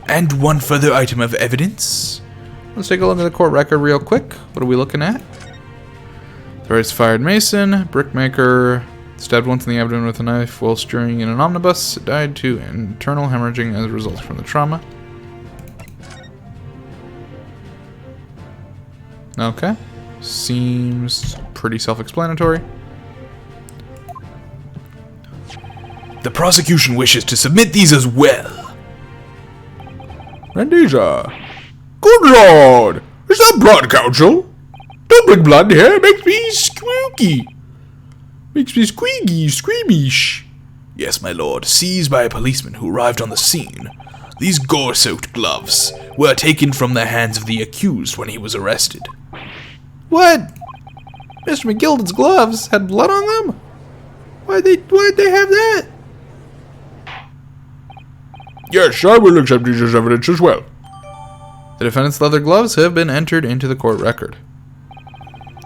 And one further item of evidence. Let's take a look at the court record real quick. What are we looking at? Thrice fired mason, brickmaker, stabbed once in the abdomen with a knife while steering in an omnibus, died to internal hemorrhaging as a result from the trauma. Okay. Seems pretty self-explanatory. The prosecution wishes to submit these as well. And these are... Good lord! Is that blood, counsel? Don't bring blood here, it makes me squeaky. Makes me squeaky, squeamish. Yes, my lord, seized by a policeman who arrived on the scene. These gore-soaked gloves were taken from the hands of the accused when he was arrested. What? Mr. McGilden's gloves had blood on them? Why'd they have that? Yes, I will accept these as evidence as well. The defendant's leather gloves have been entered into the court record.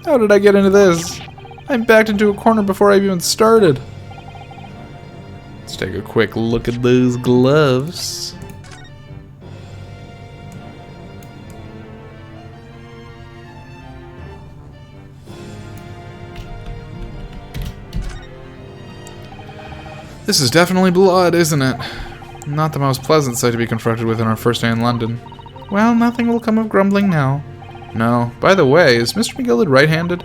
How did I get into this? I'm backed into a corner before I've even started. Let's take a quick look at those gloves. This is definitely blood, isn't it? Not the most pleasant sight to be confronted with in our first day in London. Well, nothing will come of grumbling now. No. By the way, is Mr. McGilded right-handed?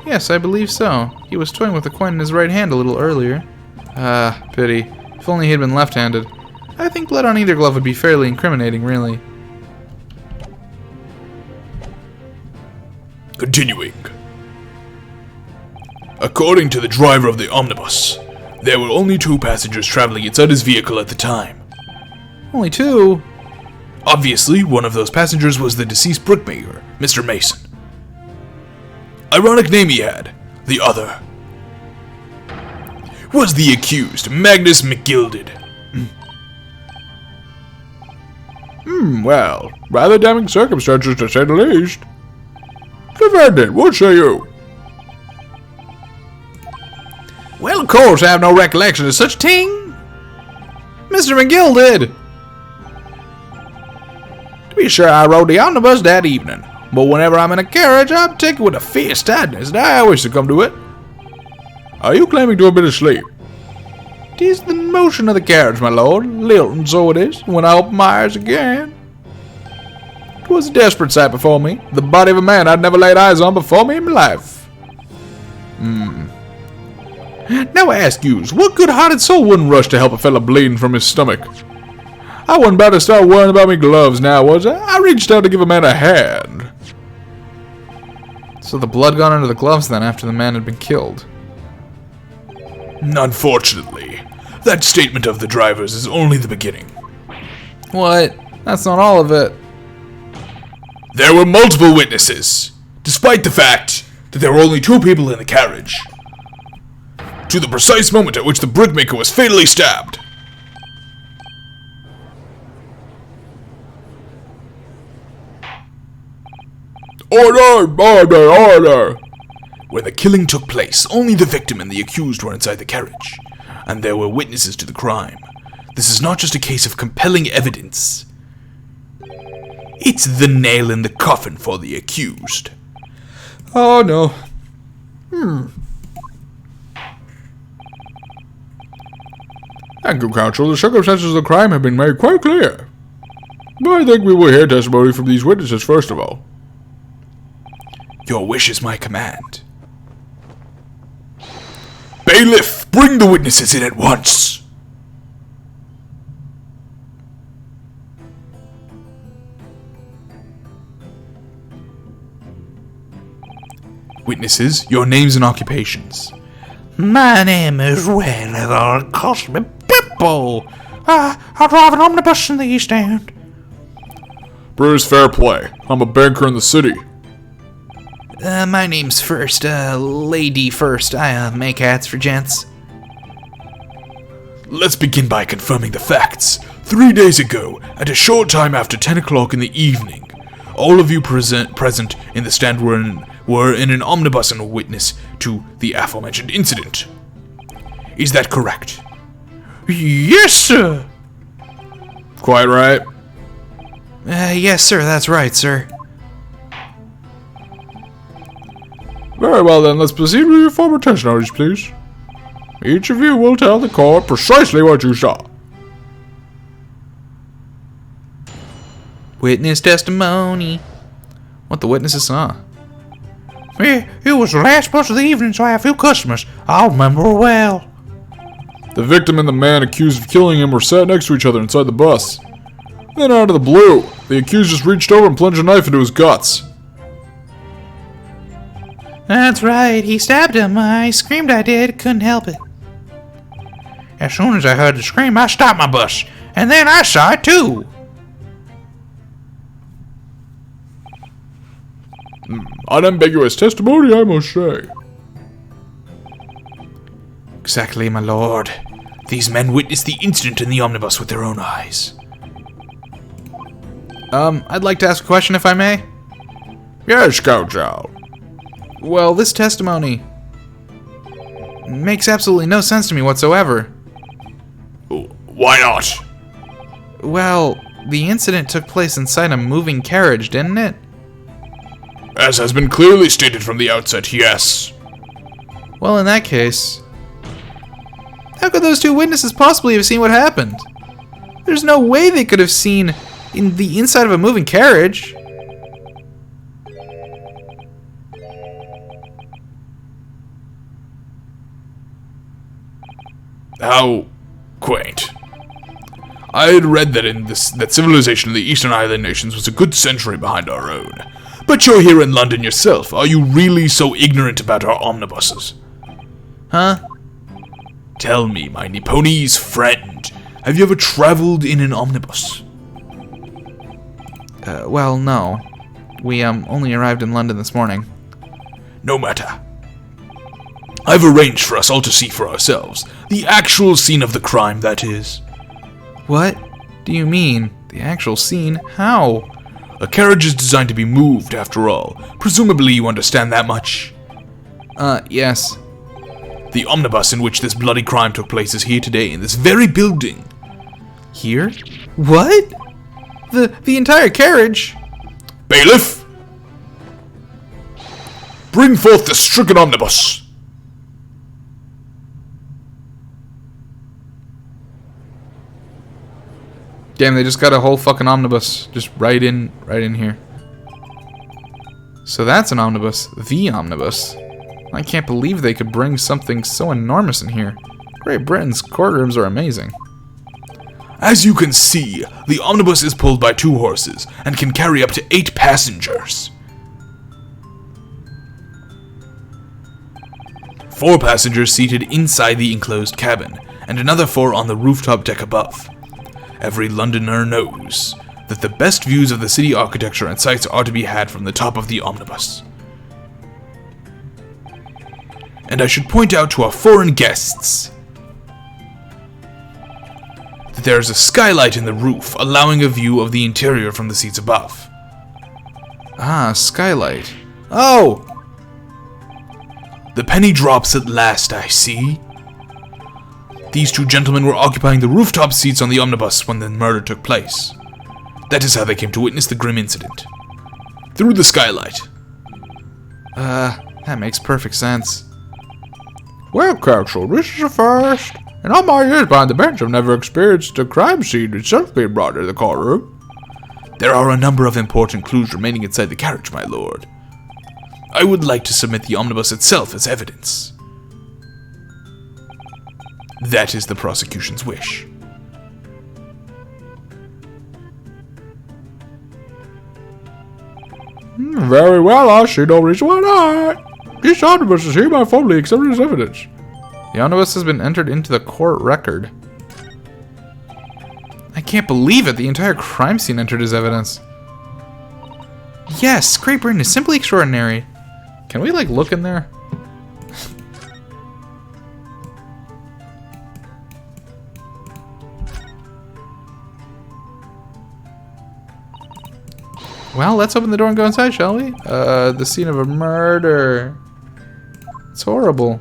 Yes, I believe so. He was toying with the coin in his right hand a little earlier. Ah, pity. If only he had been left-handed. I think blood on either glove would be fairly incriminating, really. Continuing. According to the driver of the omnibus, there were only 2 passengers traveling inside his vehicle at the time. Only 2? Obviously, one of those passengers was the deceased brickmaker, Mr. Mason. Ironic name he had. The other was the accused, Magnus McGilded. Well, rather damning circumstances to say the least. Defendant, what say you? Well, of course, I have no recollection of such ting. Mr. McGilded! To be sure, I rode the omnibus that evening, but whenever I'm in a carriage, I take it with a fierce tidiness, and I always succumb to it. Are you claiming to have been asleep? 'Tis the motion of the carriage, my lord, lilting so it is, when I open my eyes again. 'Twas a desperate sight before me, the body of a man I'd never laid eyes on before me in my life. Now I ask yous, what good-hearted soul wouldn't rush to help a fella bleeding from his stomach? I wasn't about to start worrying about me gloves now, was I? I reached out to give a man a hand. So the blood got under the gloves then after the man had been killed? Unfortunately, that statement of the driver's is only the beginning. What? That's not all of it. There were multiple witnesses, despite the fact that there were only 2 people in the carriage, to the precise moment at which the brickmaker was fatally stabbed. Order! Order! Order! When the killing took place, only the victim and the accused were inside the carriage, and there were witnesses to the crime. This is not just a case of compelling evidence. It's the nail in the coffin for the accused. Oh no. Thank you, counsel. The circumstances of the crime have been made quite clear. I think we will hear testimony from these witnesses first of all. Your wish is my command. Bailiff, bring the witnesses in at once. Witnesses, your names and occupations. My name is Whenever Cosmic People. I drive an omnibus in the East End. Bruce, fair play. I'm a banker in the city. My name's First, Lady First. I, make hats for gents. Let's begin by confirming the facts. 3 days ago, at a short time after 10 o'clock in the evening, all of you present in the stand were in an omnibus and a witness to the aforementioned incident. Is that correct? Yes, sir. Quite right. Yes, sir, that's right, sir. Very well then, let's proceed with your former testimonies, please. Each of you will tell the court precisely what you saw. Witness testimony. What the witnesses saw. It was the last bus of the evening, so I had a few customers. I remember well. The victim and the man accused of killing him were sat next to each other inside the bus. Then out of the blue, the accused just reached over and plunged a knife into his guts. That's right, he stabbed him. I screamed I did, couldn't help it. As soon as I heard the scream, I stopped my bus. And then I saw it too. Unambiguous testimony, I must say. Exactly, my lord. These men witnessed the incident in the omnibus with their own eyes. I'd like to ask a question, if I may. Yes, Scout. Well, this testimony makes absolutely no sense to me whatsoever. Why not? Well, the incident took place inside a moving carriage, didn't it? As has been clearly stated from the outset, yes. Well, in that case, how could those two witnesses possibly have seen what happened? There's no way they could have seen in the inside of a moving carriage. How quaint. I had read that civilization in the Eastern Island nations was a good century behind our own. But you're here in London yourself. Are you really so ignorant about our omnibuses? Huh? Tell me, my Nipponese friend, have you ever traveled in an omnibus? Well, no. We, only arrived in London this morning. No matter. I've arranged for us all to see for ourselves. The actual scene of the crime, that is. What do you mean? The actual scene? How? A carriage is designed to be moved, after all. Presumably you understand that much? Yes. The omnibus in which this bloody crime took place is here today, in this very building. Here? What? The entire carriage? Bailiff! Bring forth the stricken omnibus! Damn, they just got a whole fucking omnibus just right in here. So that's an omnibus. The omnibus. I can't believe they could bring something so enormous in here. Great Britain's courtrooms are amazing. As you can see, the omnibus is pulled by 2 horses and can carry up to 8 passengers. 4 passengers seated inside the enclosed cabin, and another 4 on the rooftop deck above. Every Londoner knows that the best views of the city architecture and sights are to be had from the top of the omnibus. And I should point out to our foreign guests that there is a skylight in the roof, allowing a view of the interior from the seats above. Ah, skylight. Oh! The penny drops at last, I see. These 2 gentlemen were occupying the rooftop seats on the omnibus when the murder took place. That is how they came to witness the grim incident. Through the skylight. That makes perfect sense. Well, counsel, this is a first. In all my years behind the bench, I've never experienced a crime scene itself being brought to the courtroom. There are a number of important clues remaining inside the carriage, my lord. I would like to submit the omnibus itself as evidence. That is the prosecution's wish. Very well, I see no reason why not. This omnibus is hereby formally accepted as evidence. The omnibus has been entered into the court record. I can't believe it. The entire crime scene entered as evidence. Yes, Great Britain is simply extraordinary. Can we, like, look in there? Well, let's open the door and go inside, shall we? The scene of a murder. It's horrible.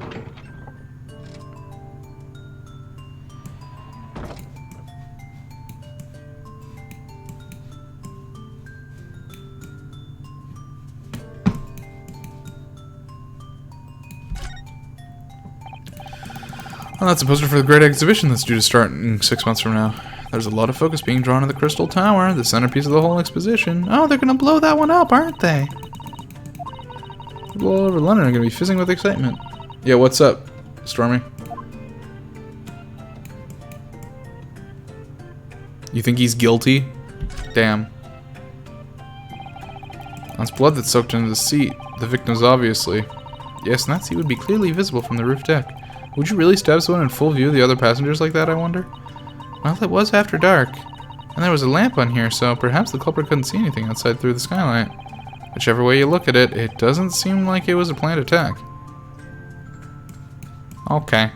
Well, that's a poster for the great exhibition that's due to start in 6 months from now. There's a lot of focus being drawn on the Crystal Tower, the centerpiece of the whole exposition. Oh, they're gonna blow that one up, aren't they? People all over London are gonna be fizzing with excitement. Yeah, what's up, Stormy? You think he's guilty? Damn. That's blood that's soaked into the seat. The victim's obviously. Yes, and that seat would be clearly visible from the roof deck. Would you really stab someone in full view of the other passengers like that, I wonder? Well, it was after dark. And there was a lamp on here, so perhaps the culprit couldn't see anything outside through the skylight. Whichever way you look at it, it doesn't seem like it was a planned attack. Okay.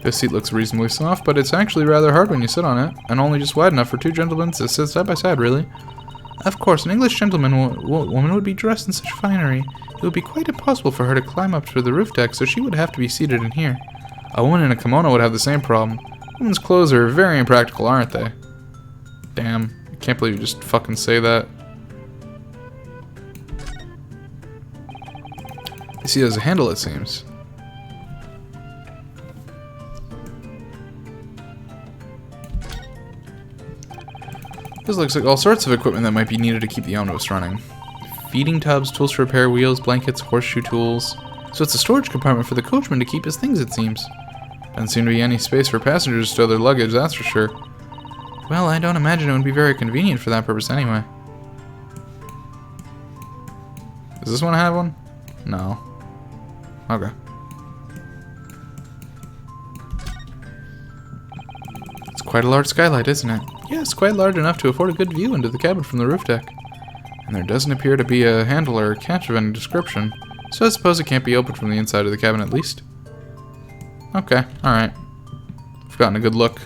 This seat looks reasonably soft, but it's actually rather hard when you sit on it, and only just wide enough for two gentlemen to sit side by side, really. Of course, an English gentleman woman would be dressed in such finery. It would be quite impossible for her to climb up to the roof deck, so she would have to be seated in here. A woman in a kimono would have the same problem. Women's clothes are very impractical, aren't they? Damn, I can't believe you just fucking say that. You see, there's a handle, it seems. This looks like all sorts of equipment that might be needed to keep the omnibus running. Feeding tubs, tools to repair wheels, blankets, horseshoe tools. So it's a storage compartment for the coachman to keep his things, it seems. Doesn't seem to be any space for passengers to stow their luggage, that's for sure. Well, I don't imagine it would be very convenient for that purpose anyway. Does this one have one? No. Okay. It's quite a large skylight, isn't it? Yes, quite large enough to afford a good view into the cabin from the roof deck. And there doesn't appear to be a handle or a catch of any description, so I suppose it can't be opened from the inside of the cabin at least. Okay, alright. I've gotten a good look.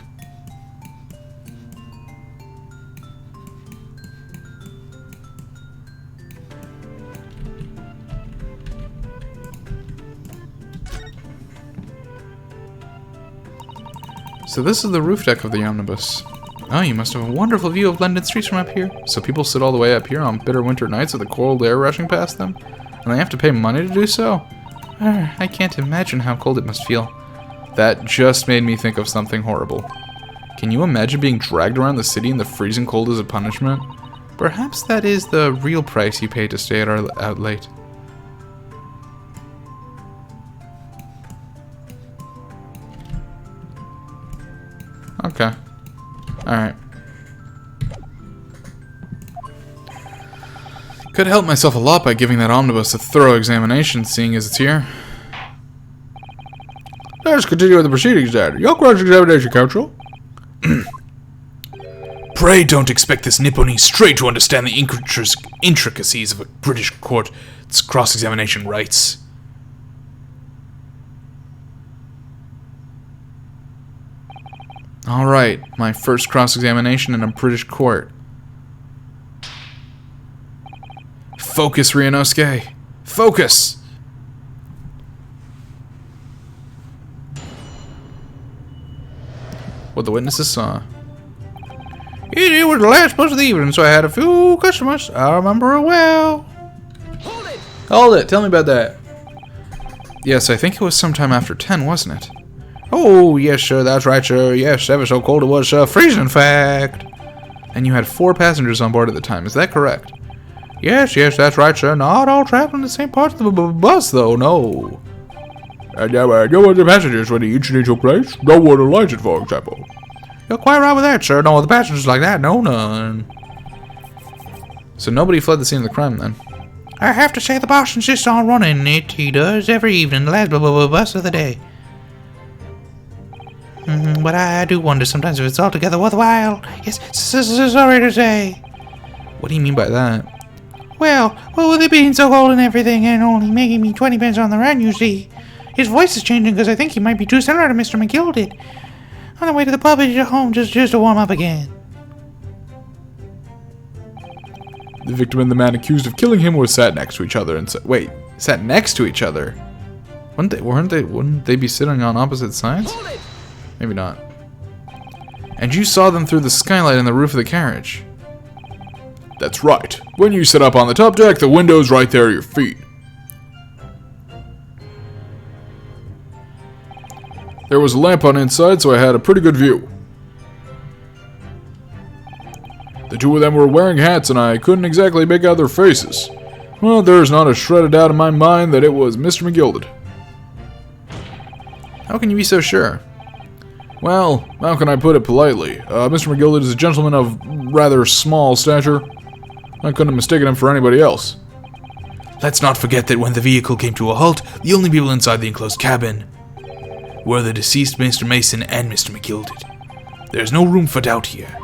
So this is the roof deck of the omnibus. Oh, you must have a wonderful view of London streets from up here. So people sit all the way up here on bitter winter nights with the cold air rushing past them? And they have to pay money to do so? I can't imagine how cold it must feel. That just made me think of something horrible. Can you imagine being dragged around the city in the freezing cold as a punishment? Perhaps that is the real price you pay to stay out late. Okay. Alright. Could help myself a lot by giving that omnibus a thorough examination, seeing as it's here. Let's continue with the proceedings, then. Your cross-examination, counsel. Pray don't expect this Nipponese straight to understand the intricacies of a British court's cross-examination rights. Alright, my first cross-examination in a British court. Focus, Ryunosuke. Focus! What the witnesses saw. It was the last bus of the evening, so I had a few customers. I remember it well. Hold it! Hold it, tell me about that. Yes, I think it was sometime after 10, wasn't it? Oh, yes, sir, that's right, sir. Yes, ever so cold it was, sir. Freezing, in fact. And you had 4 passengers on board at the time, is that correct? Yes, that's right, sir. Not all traveling the same parts of the bus, though, no. And no other passengers when the incident took place? No one alighted, for example. You're quite right with that, sir. No other passengers like that, no, none. So nobody fled the scene of the crime, then? I have to say the boss insists on running it. He does every evening, the last bus of the day. But I do wonder sometimes if it's altogether worthwhile. Yes, sorry to say. What do you mean by that? Well, with it being so cold and everything, and only making me 20 pence on the run, you see. His voice is changing because I think he might be too similar to Mr. McGilded. On the way to the pub and home just to warm up again. The victim and the man accused of killing him were sat next to each other and said, Wait, sat next to each other? Wouldn't they be sitting on opposite sides? Maybe not. And you saw them through the skylight in the roof of the carriage. That's right. When you sit up on the top deck, the window's right there at your feet. There was a lamp on inside, so I had a pretty good view. The 2 of them were wearing hats, and I couldn't exactly make out their faces. Well, there's not a shred of doubt in my mind that it was Mr. McGilded. How can you be so sure? Well, how can I put it politely? Mr. McGilded is a gentleman of rather small stature. I couldn't have mistaken him for anybody else. Let's not forget that when the vehicle came to a halt, the only people inside the enclosed cabin were the deceased Mr. Mason and Mr. McGilded. There's no room for doubt here.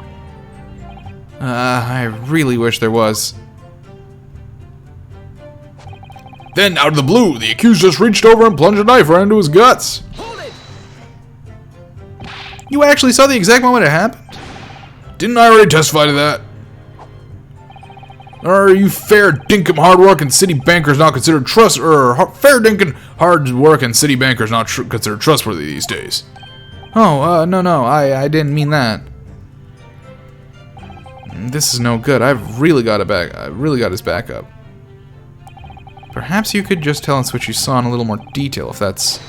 I really wish there was. Then, out of the blue, the accused just reached over and plunged a knife right into his guts. You actually saw the exact moment it happened? Didn't I already testify to that? Are you fair dinkum hard working city bankers not considered fair dinkum hard working city bankers not considered trustworthy these days? Oh, no, I didn't mean that. This is no good. I've really got his back up. Perhaps you could just tell us what you saw in a little more detail, if that's...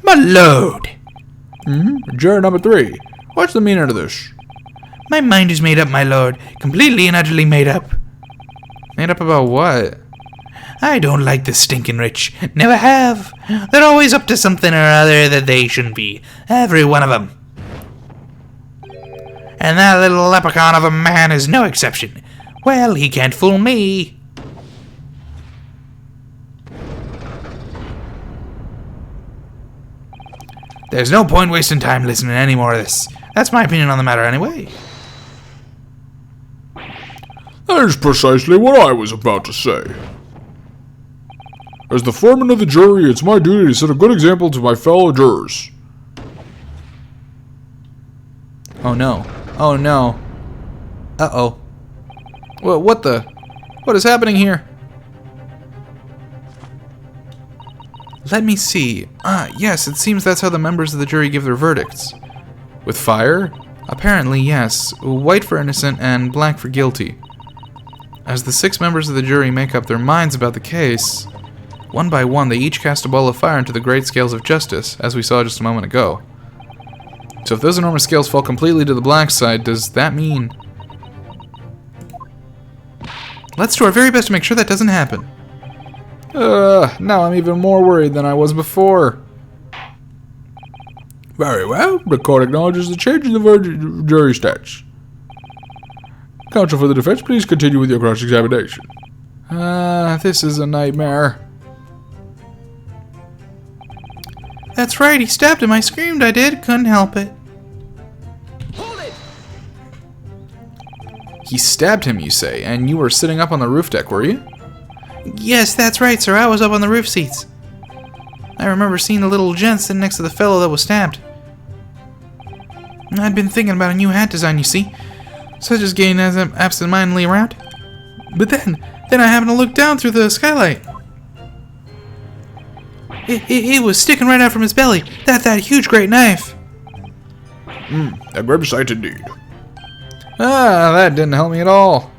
My lord! Juror number 3. What's the meaning of this? My mind is made up, my lord. Completely and utterly made up. Made up about what? I don't like the stinking rich. Never have. They're always up to something or other that they shouldn't be. Every one of them. And that little leprechaun of a man is no exception. Well, he can't fool me. There's no point wasting time listening to any more of this. That's my opinion on the matter anyway. That is precisely what I was about to say. As the foreman of the jury, it's my duty to set a good example to my fellow jurors. Oh no. Oh no. Uh-oh. Well, what is happening here? Let me see. Yes, it seems that's how the members of the jury give their verdicts. With fire? Apparently, yes. White for innocent and black for guilty. As the 6 members of the jury make up their minds about the case, one by one they each cast a ball of fire into the great scales of justice, as we saw just a moment ago. So if those enormous scales fall completely to the black side, does that mean... Let's do our very best to make sure that doesn't happen. Now I'm even more worried than I was before. Very well. The court acknowledges the change in the jury stats. Counsel for the defense, please continue with your cross-examination. This is a nightmare. That's right, he stabbed him. I screamed, I did. Couldn't help it. He stabbed him, you say, and you were sitting up on the roof deck, were you? Yes, that's right, sir. I was up on the roof seats. I remember seeing the little gent sitting next to the fellow that was stabbed. I'd been thinking about a new hat design, you see, so I just gazed absentmindedly around. But then I happened to look down through the skylight. It was sticking right out from his belly. That huge great knife. A grim sight indeed. That didn't help me at all.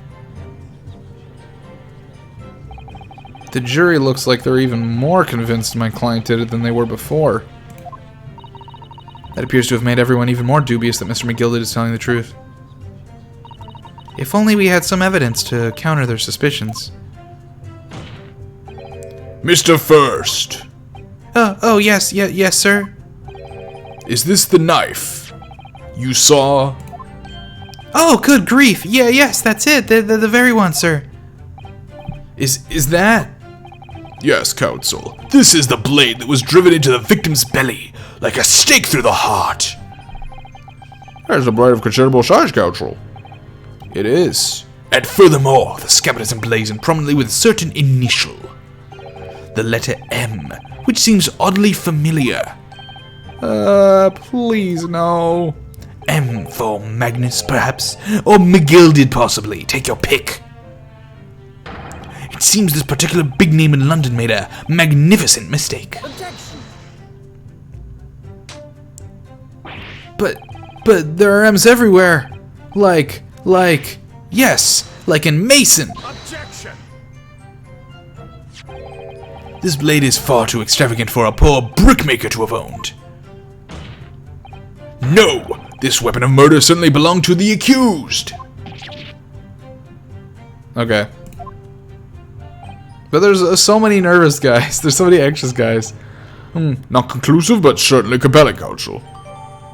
The jury looks like they're even more convinced my client did it than they were before. That appears to have made everyone even more dubious that Mr. McGilded is telling the truth. If only we had some evidence to counter their suspicions. Mr. First, Oh, yes, yes, sir. is this the knife you saw? Oh, good grief. Yes, that's it. The very one, sir. Is that? Yes, Counsel. This is the blade that was driven into the victim's belly, like a stake through the heart. There's a blade of considerable size, Counsel. It is. And furthermore, the scabbard is emblazoned prominently with a certain initial. The letter M, which seems oddly familiar. Please, no. M for Magnus, perhaps? Or McGilded, possibly. Take your pick. It seems this particular big name in London made a magnificent mistake. But there are M's everywhere. Yes, like in Mason. Objection! This blade is far too extravagant for a poor brickmaker to have owned. No! This weapon of murder certainly belonged to the accused! Okay. But there's so many nervous guys. There's so many anxious guys. Not conclusive, but certainly compelling, Counsel.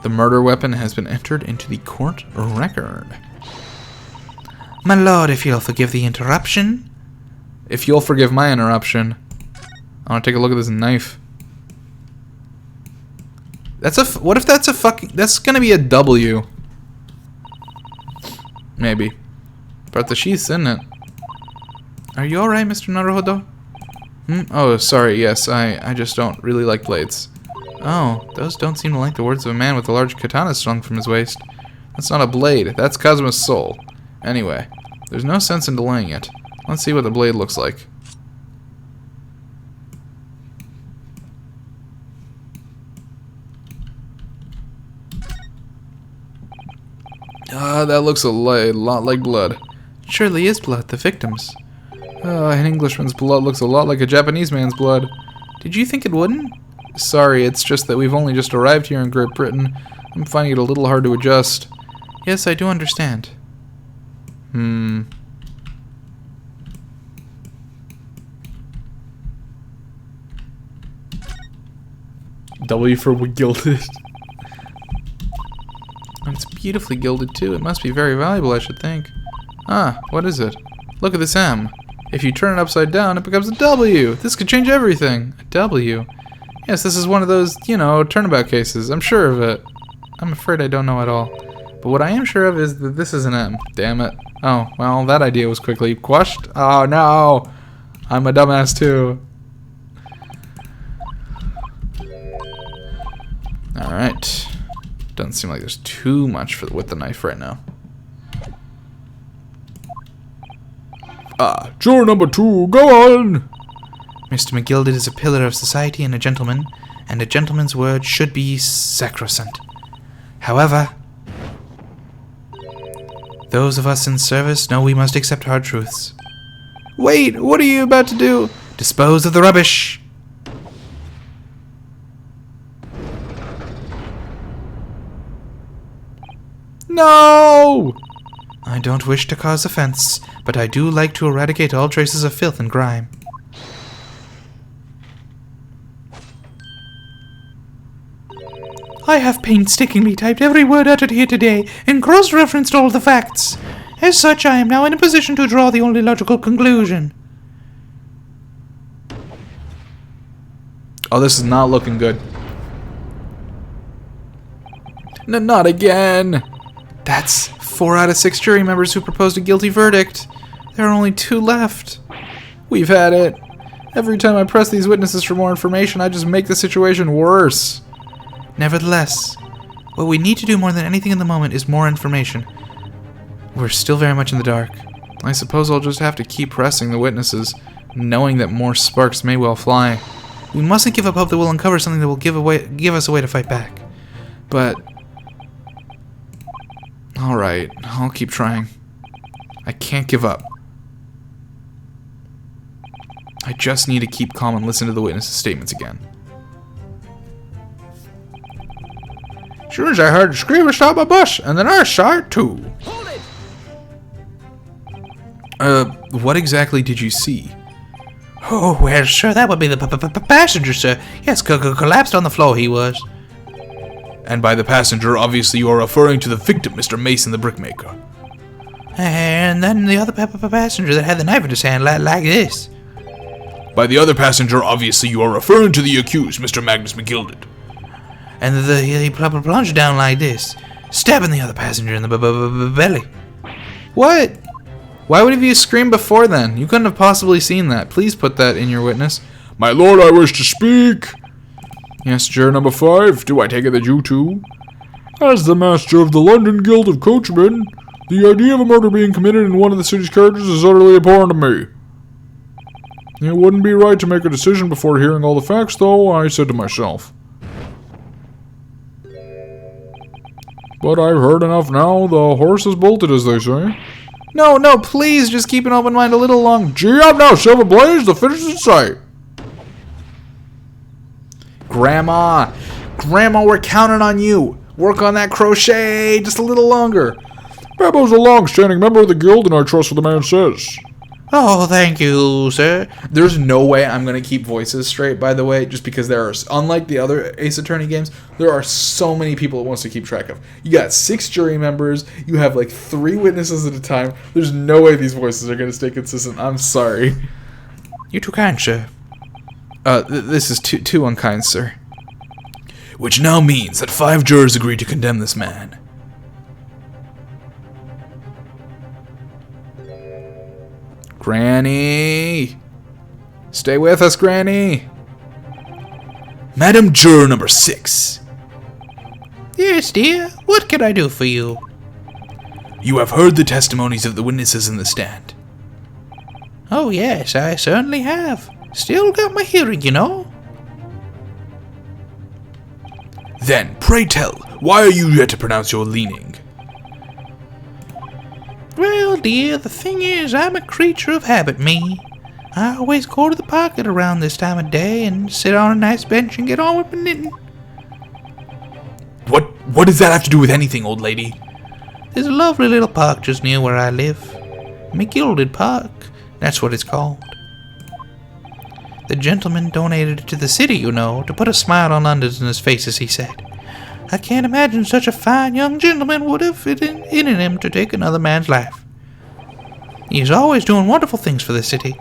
The murder weapon has been entered into the court record. My lord, if you'll forgive the interruption. If you'll forgive my interruption, I want to take a look at this knife. What if that's a fucking... That's gonna be a W. Maybe. But the sheath's in it. Are you alright, Mr. Naruhodo? Oh, sorry, yes, I just don't really like blades. Oh, those don't seem to like the words of a man with a large katana strung from his waist. That's not a blade, that's Cosmo's soul. Anyway, there's no sense in delaying it. Let's see what the blade looks like. That looks a lot like blood. It surely is blood, the victim's. An Englishman's blood looks a lot like a Japanese man's blood. Did you think it wouldn't? Sorry, it's just that we've only just arrived here in Great Britain. I'm finding it a little hard to adjust. Yes, I do understand. W for gilded. And it's beautifully gilded too. It must be very valuable, I should think. Ah, what is it? Look at this M. If you turn it upside down, it becomes a W. This could change everything. A W. Yes, this is one of those, you know, turnabout cases. I'm sure of it. I'm afraid I don't know at all. But what I am sure of is that this is an M. Damn it. Oh, well, that idea was quickly quashed. Oh, no. I'm a dumbass, too. Alright. Doesn't seem like there's too much with the knife right now. Juror number 2, go on! Mr. McGilded is a pillar of society and a gentleman's word should be sacrosanct. However, those of us in service know we must accept hard truths. Wait, what are you about to do? Dispose of the rubbish! No! I don't wish to cause offense, but I do like to eradicate all traces of filth and grime. I have painstakingly typed every word uttered here today and cross-referenced all the facts. As such, I am now in a position to draw the only logical conclusion. Oh, this is not looking good. No, not again! That's 4 out of 6 jury members who proposed a guilty verdict. There are only 2 left. We've had it. Every time I press these witnesses for more information, I just make the situation worse. Nevertheless, what we need to do more than anything in the moment is more information. We're still very much in the dark. I suppose I'll just have to keep pressing the witnesses, knowing that more sparks may well fly. We mustn't give up hope that we'll uncover something that will give us a way to fight back. But... alright, I'll keep trying. I can't give up. I just need to keep calm and listen to the witnesses' statements again. Soon as I heard the scream, I stopped my bus, and then I saw it too. Hold it! What exactly did you see? Oh, well, sir, that would be the passenger, sir. Yes, collapsed on the floor he was. And by the passenger, obviously you are referring to the victim, Mr. Mason the brickmaker. And then the other passenger that had the knife in his hand like this. By the other passenger, obviously you are referring to the accused, Mr. Magnus McGilded. And he plunged down like this, stabbing the other passenger in the belly. What? Why would you scream before then? You couldn't have possibly seen that. Please put that in your witness. My lord, I wish to speak. Yes, juror number 5. Do I take it that you too? As the master of the London Guild of Coachmen, the idea of a murder being committed in one of the city's carriages is utterly abhorrent to me. It wouldn't be right to make a decision before hearing all the facts, though, I said to myself. But I've heard enough now. The horse is bolted, as they say. No, please, just keep an open mind a little long. Gee up now, Silver Blaze, the finish is in sight. Grandma, we're counting on you. Work on that crochet just a little longer. Babbo's a long-standing member of the guild, and I trust what the man says. Oh, thank you, sir. There's no way I'm going to keep voices straight, by the way, just because there are, unlike the other Ace Attorney games, there are so many people it wants to keep track of. You got 6 jury members, you have like 3 witnesses at a time. There's no way these voices are going to stay consistent. I'm sorry. You're too kind, sir. This is too unkind, sir. Which now means that 5 jurors agreed to condemn this man. Granny! Stay with us, Granny! Madam Juror number 6. Yes, dear. What can I do for you? You have heard the testimonies of the witnesses in the stand. Oh, yes, I certainly have. Still got my hearing, you know. Then, pray tell, why are you yet to pronounce your leaning? Well, dear, the thing is, I'm a creature of habit, me. I always go to the pocket around this time of day and sit on a nice bench and get on with my knitting. What does that have to do with anything, old lady? There's a lovely little park just near where I live. McGilded Park, that's what it's called. The gentleman donated it to the city, you know, to put a smile on Londoners' faces, he said. I can't imagine such a fine young gentleman would have it in him to take another man's life. He's always doing wonderful things for the city.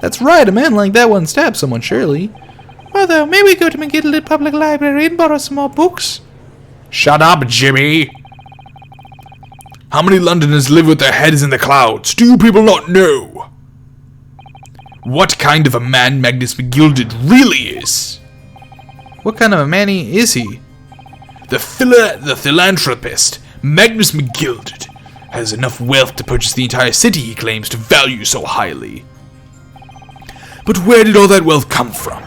That's right, a man like that wouldn't stab someone, surely. Mother, may we go to McGilded Public Library and borrow some more books? Shut up, Jimmy! How many Londoners live with their heads in the clouds? Do you people not know? What kind of a man Magnus McGilded really is? What kind of a man is he? The philanthropist, Magnus McGilded, has enough wealth to purchase the entire city he claims to value so highly. But where did all that wealth come from?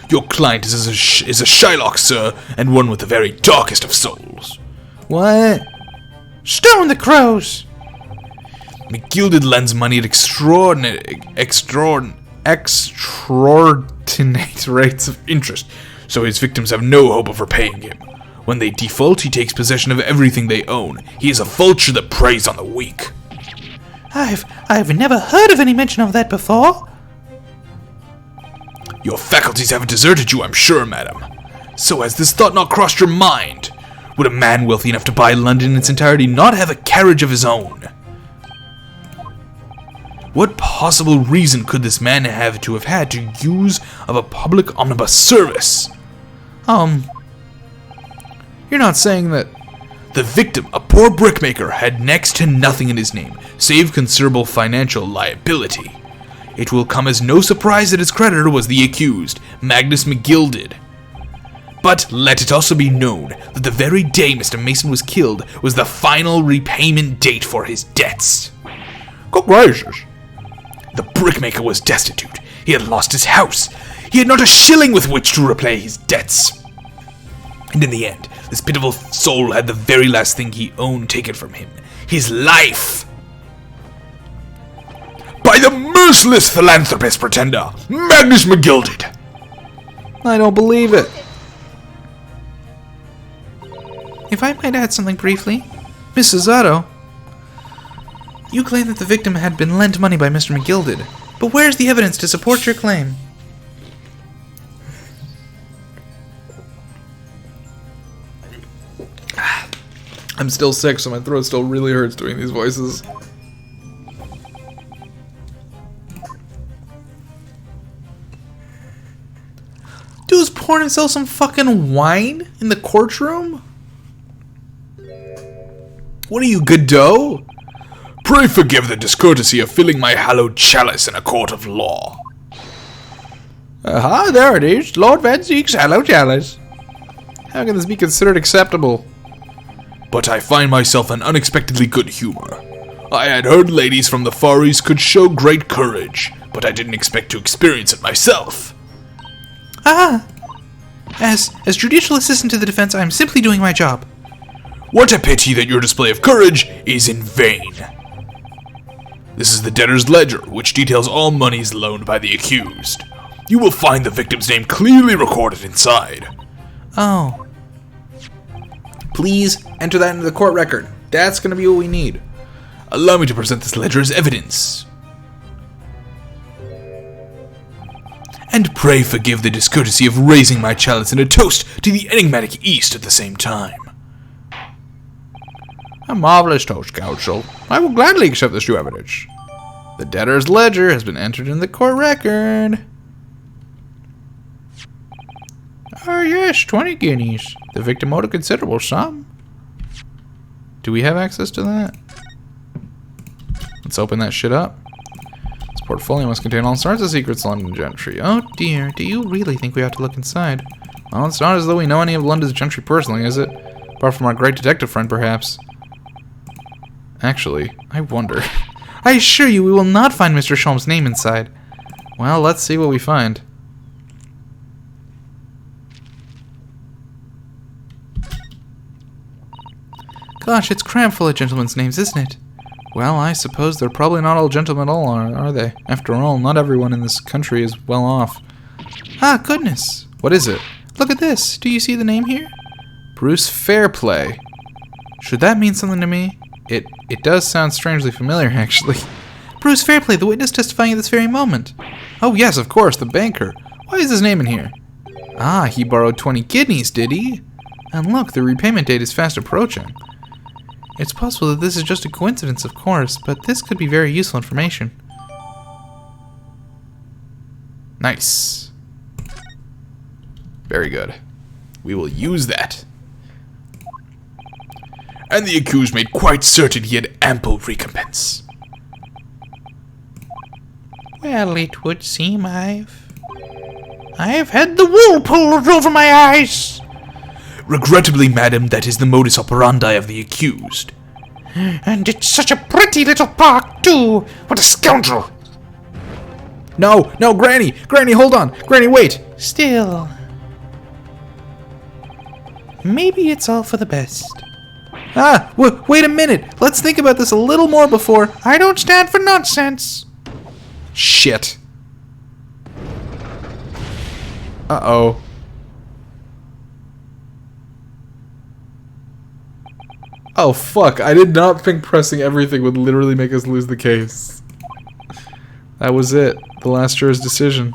Your client is a Shylock, sir, and one with the very darkest of souls. What? Stone the crows! McGilded lends money at extraordinate rates of interest, so his victims have no hope of repaying him. When they default, he takes possession of everything they own. He is a vulture that preys on the weak. I've never heard of any mention of that before. Your faculties haven't deserted you, I'm sure, madam. So has this thought not crossed your mind? Would a man wealthy enough to buy London in its entirety not have a carriage of his own? What possible reason could this man have had to use of a public omnibus service? You're not saying that the victim, a poor brickmaker, had next to nothing in his name, save considerable financial liability. It will come as no surprise that his creditor was the accused, Magnus McGilded. But let it also be known that the very day Mr. Mason was killed was the final repayment date for his debts. Good gracious! The brickmaker was destitute. He had lost his house. He had not a shilling with which to repay his debts. And in the end, this pitiful soul had the very last thing he owned taken from him, his life. By the merciless philanthropist pretender, Magnus McGilded. I don't believe it. If I might add something briefly, Miss Susato, you claim that the victim had been lent money by Mr. McGilded, but where's the evidence to support your claim? I'm still sick, so my throat still really hurts doing these voices. Dude's pouring himself some fucking wine in the courtroom? What are you, Godot? Pray forgive the discourtesy of filling my hallowed chalice in a court of law. Aha, there it is. Lord Van Zeek's hallowed chalice. How can this be considered acceptable? But I find myself in unexpectedly good humor. I had heard ladies from the Far East could show great courage, but I didn't expect to experience it myself. Ah! As judicial assistant to the defense, I am simply doing my job. What a pity that your display of courage is in vain. This is the debtor's ledger, which details all monies loaned by the accused. You will find the victim's name clearly recorded inside. Oh. Please enter that into the court record. That's going to be what we need. Allow me to present this ledger as evidence. And pray forgive the discourtesy of raising my chalice in a toast to the enigmatic East at the same time. A marvelous toast, counsel. I will gladly accept this new evidence. The debtor's ledger has been entered in the court record. Oh yes, 20 guineas. The victim owed a considerable sum. Do we have access to that? Let's open that shit up. This portfolio must contain all sorts of secrets, London gentry. Oh dear, do you really think we ought to look inside? Well, it's not as though we know any of London's gentry personally, is it? Apart from our great detective friend, perhaps. Actually, I wonder. I assure you we will not find Mr. Sholm's name inside. Well, let's see what we find. Gosh, it's crammed full of gentlemen's names, isn't it? Well, I suppose they're probably not all gentlemen at all, are they? After all, not everyone in this country is well off. Ah, goodness! What is it? Look at this! Do you see the name here? Bruce Fairplay. Should that mean something to me? It does sound strangely familiar, actually. Bruce Fairplay, the witness testifying at this very moment. Oh yes, of course, the banker. Why is his name in here? Ah, he borrowed 20 kidneys, did he? And look, the repayment date is fast approaching. It's possible that this is just a coincidence, of course, but this could be very useful information. Nice. Very good. We will use that. And the accused made quite certain he had ample recompense. Well, it would seem I've had the wool pulled over my eyes. Regrettably, madam, that is the modus operandi of the accused. And it's such a pretty little park, too. What a scoundrel. No, no, Granny! Granny, hold on! Granny, wait! Still. Maybe it's all for the best. Ah, wait a minute! Let's think about this a little more before... I don't stand for nonsense. Shit. Uh-oh. Oh, fuck. I did not think pressing everything would literally make us lose the case. That was it. The last juror's decision.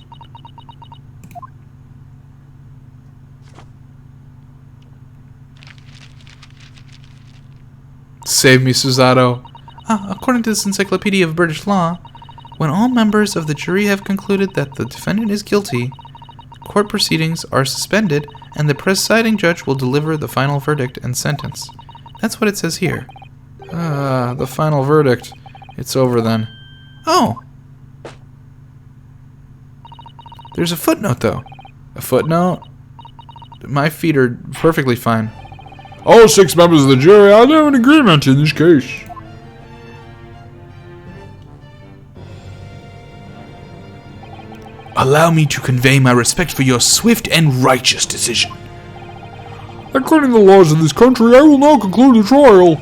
Save me, Susato. According to this Encyclopedia of British Law, when all members of the jury have concluded that the defendant is guilty, court proceedings are suspended and the presiding judge will deliver the final verdict and sentence. That's what it says here. The final verdict. It's over then. Oh! There's a footnote, though. A footnote? My feet are perfectly fine. All 6 members of the jury are now in agreement in this case. Allow me to convey my respect for your swift and righteous decision. According to the laws of this country, I will now conclude the trial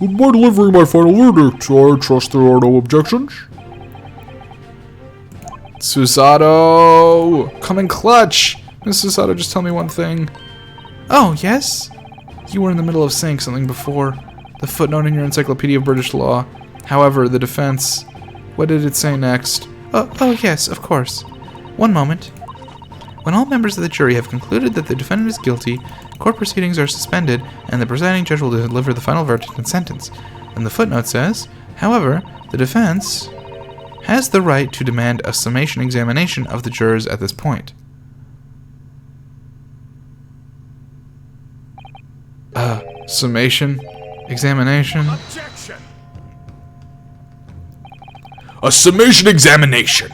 by delivering my final verdict. I trust there are no objections. Susato! Come in clutch! Miss Susato, just tell me one thing. Oh, yes? you were in the middle of saying something before. The footnote in your Encyclopedia of British Law. However, the defense... What did it say next? Oh, yes, of course. One moment. When all members of the jury have concluded that the defendant is guilty, court proceedings are suspended, and the presiding judge will deliver the final verdict and sentence. And the footnote says, however, the defense has the right to demand a summation examination of the jurors at this point. Summation? Examination? Objection! A summation examination.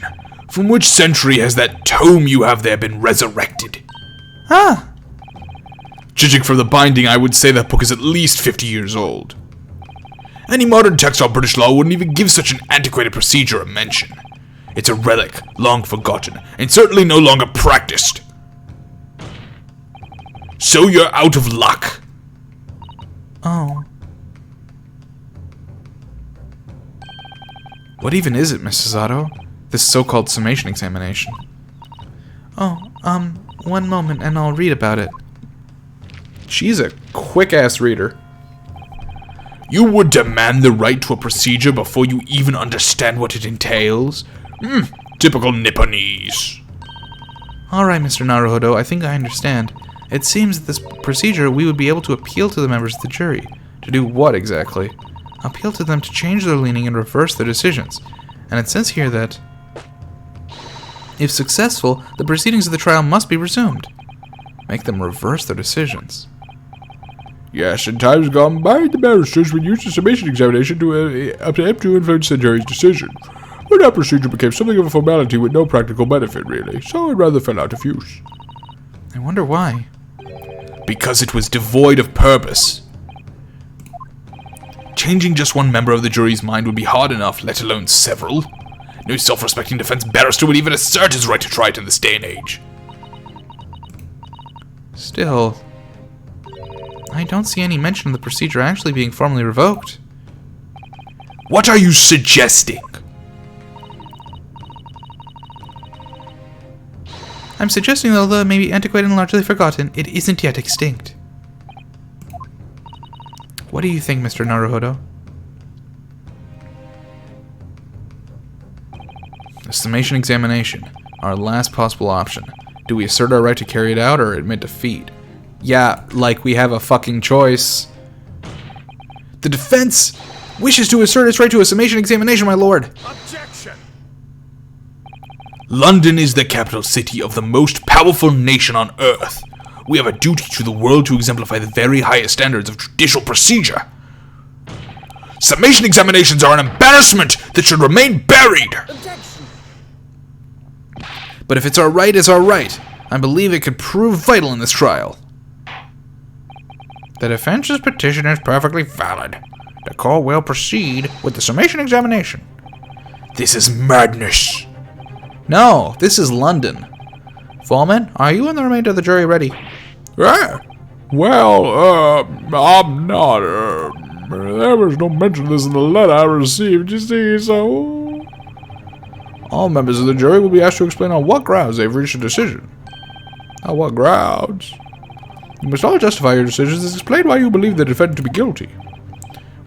From which century has that tome you have there been resurrected? Ah! Judging from the binding, I would say that book is at least 50 years old. Any modern text on British law wouldn't even give such an antiquated procedure a mention. It's a relic, long forgotten, and certainly no longer practiced. So you're out of luck. Oh. What even is it, Mrs. Otto? This so-called summation examination. Oh, one moment and I'll read about it. She's a quick-ass reader. You would demand the right to a procedure before you even understand what it entails? Typical Nipponese. Alright, Mr. Naruhodo, I think I understand. It seems that this procedure we would be able to appeal to the members of the jury. To do what exactly? Appeal to them to change their leaning and reverse their decisions. And it says here that, if successful, the proceedings of the trial must be resumed. Make them reverse their decisions. Yes, in times gone by, the barristers would use the summation examination to attempt to influence the jury's decision. But that procedure became something of a formality with no practical benefit, really, so it rather fell out of use. I wonder why. Because it was devoid of purpose. Changing just one member of the jury's mind would be hard enough, let alone several. No self-respecting defense barrister would even assert his right to try it in this day and age. Still, I don't see any mention of the procedure actually being formally revoked. What are you suggesting? I'm suggesting that although it may be antiquated and largely forgotten, it isn't yet extinct. What do you think, Mr. Naruhodo? A summation examination. Our last possible option. Do we assert our right to carry it out or admit defeat? Yeah, like we have a fucking choice. The defense wishes to assert its right to a summation examination, my lord. Objection! London is the capital city of the most powerful nation on earth. We have a duty to the world to exemplify the very highest standards of judicial procedure. Summation examinations are an embarrassment that should remain buried. Objection! But if it's our right, it's our right. I believe it could prove vital in this trial. The defense's petition is perfectly valid. The court will proceed with the summation examination. This is madness. No, this is London. Foreman, are you and the remainder of the jury ready? Well, I'm not, there was no mention of this in the letter I received, you see, so... All members of the jury will be asked to explain on what grounds they've reached a decision. On what grounds? You must all justify your decisions and explain why you believe the defendant to be guilty.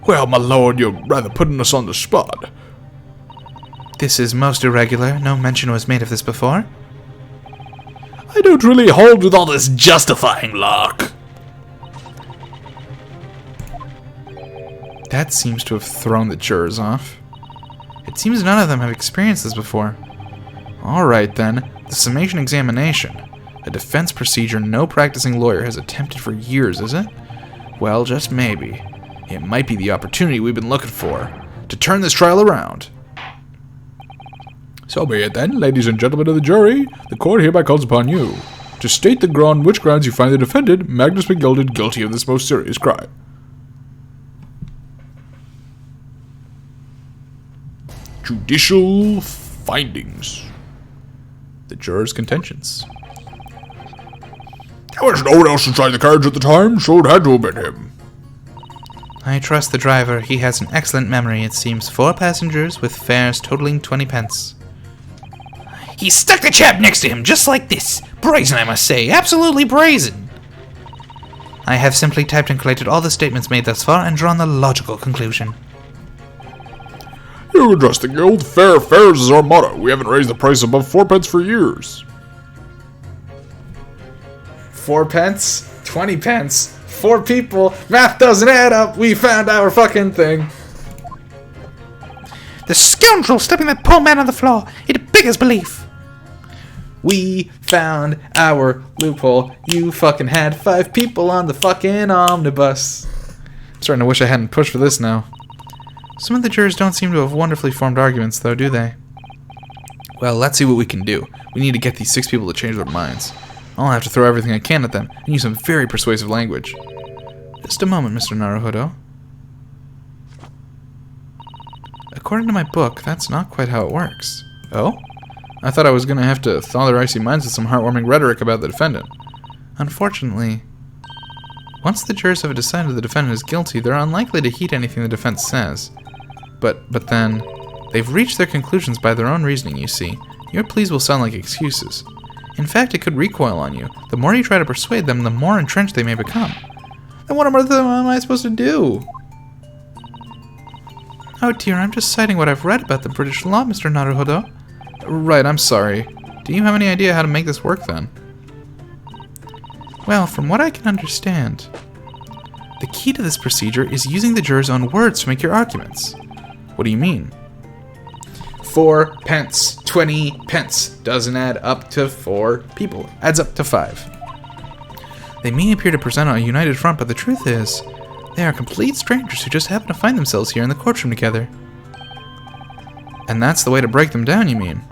Well, my lord, you're rather putting us on the spot. This is most irregular. No mention was made of this before. I don't really hold with all this justifying lark. That seems to have thrown the jurors off. It seems none of them have experienced this before. Alright then, the summation examination. A defense procedure no practicing lawyer has attempted for years, is it? Well, just maybe. It might be the opportunity we've been looking for, to turn this trial around. So be it then, ladies and gentlemen of the jury, the court hereby calls upon you to state on which grounds you find the defendant, Magnus McGilded, guilty of this most serious crime. Judicial findings. The jurors' contentions. There was no one else inside the carriage at the time, so it had to have been him. I trust the driver. He has an excellent memory, it seems. 4 passengers with fares totaling 20 pence. He stuck the chap next to him just like this. Brazen, I must say. Absolutely brazen. I have simply typed and collated all the statements made thus far and drawn the logical conclusion. You address the guild. Fares is our motto. We haven't raised the price above 4 pence for years. 4 pence? 20 pence? 4 people? Math doesn't add up! We found our fucking thing! The scoundrel stepping that poor man on the floor! It beggars belief! We found our loophole. You fucking had 5 people on the fucking omnibus. I'm starting to wish I hadn't pushed for this now. Some of the jurors don't seem to have wonderfully formed arguments, though, do they? Well, let's see what we can do. We need to get these 6 people to change their minds. I'll have to throw everything I can at them and use some very persuasive language. Just a moment, Mr. Naruhodo. According to my book, that's not quite how it works. Oh? I thought I was going to have to thaw their icy minds with some heartwarming rhetoric about the defendant. Unfortunately, once the jurors have decided the defendant is guilty, they're unlikely to heed anything the defense says. But then, they've reached their conclusions by their own reasoning, you see. Your pleas will sound like excuses. In fact, it could recoil on you. The more you try to persuade them, the more entrenched they may become. Then what am I supposed to do? Oh dear, I'm just citing what I've read about the British law, Mr. Naruhodo. Right, I'm sorry. Do you have any idea how to make this work, then? Well, from what I can understand, the key to this procedure is using the jurors' own words to make your arguments. What do you mean? 4 pence, 20 pence. Doesn't add up to 4 people. Adds up to 5. They may appear to present a united front, but the truth is, they are complete strangers who just happen to find themselves here in the courtroom together. And that's the way to break them down, you mean?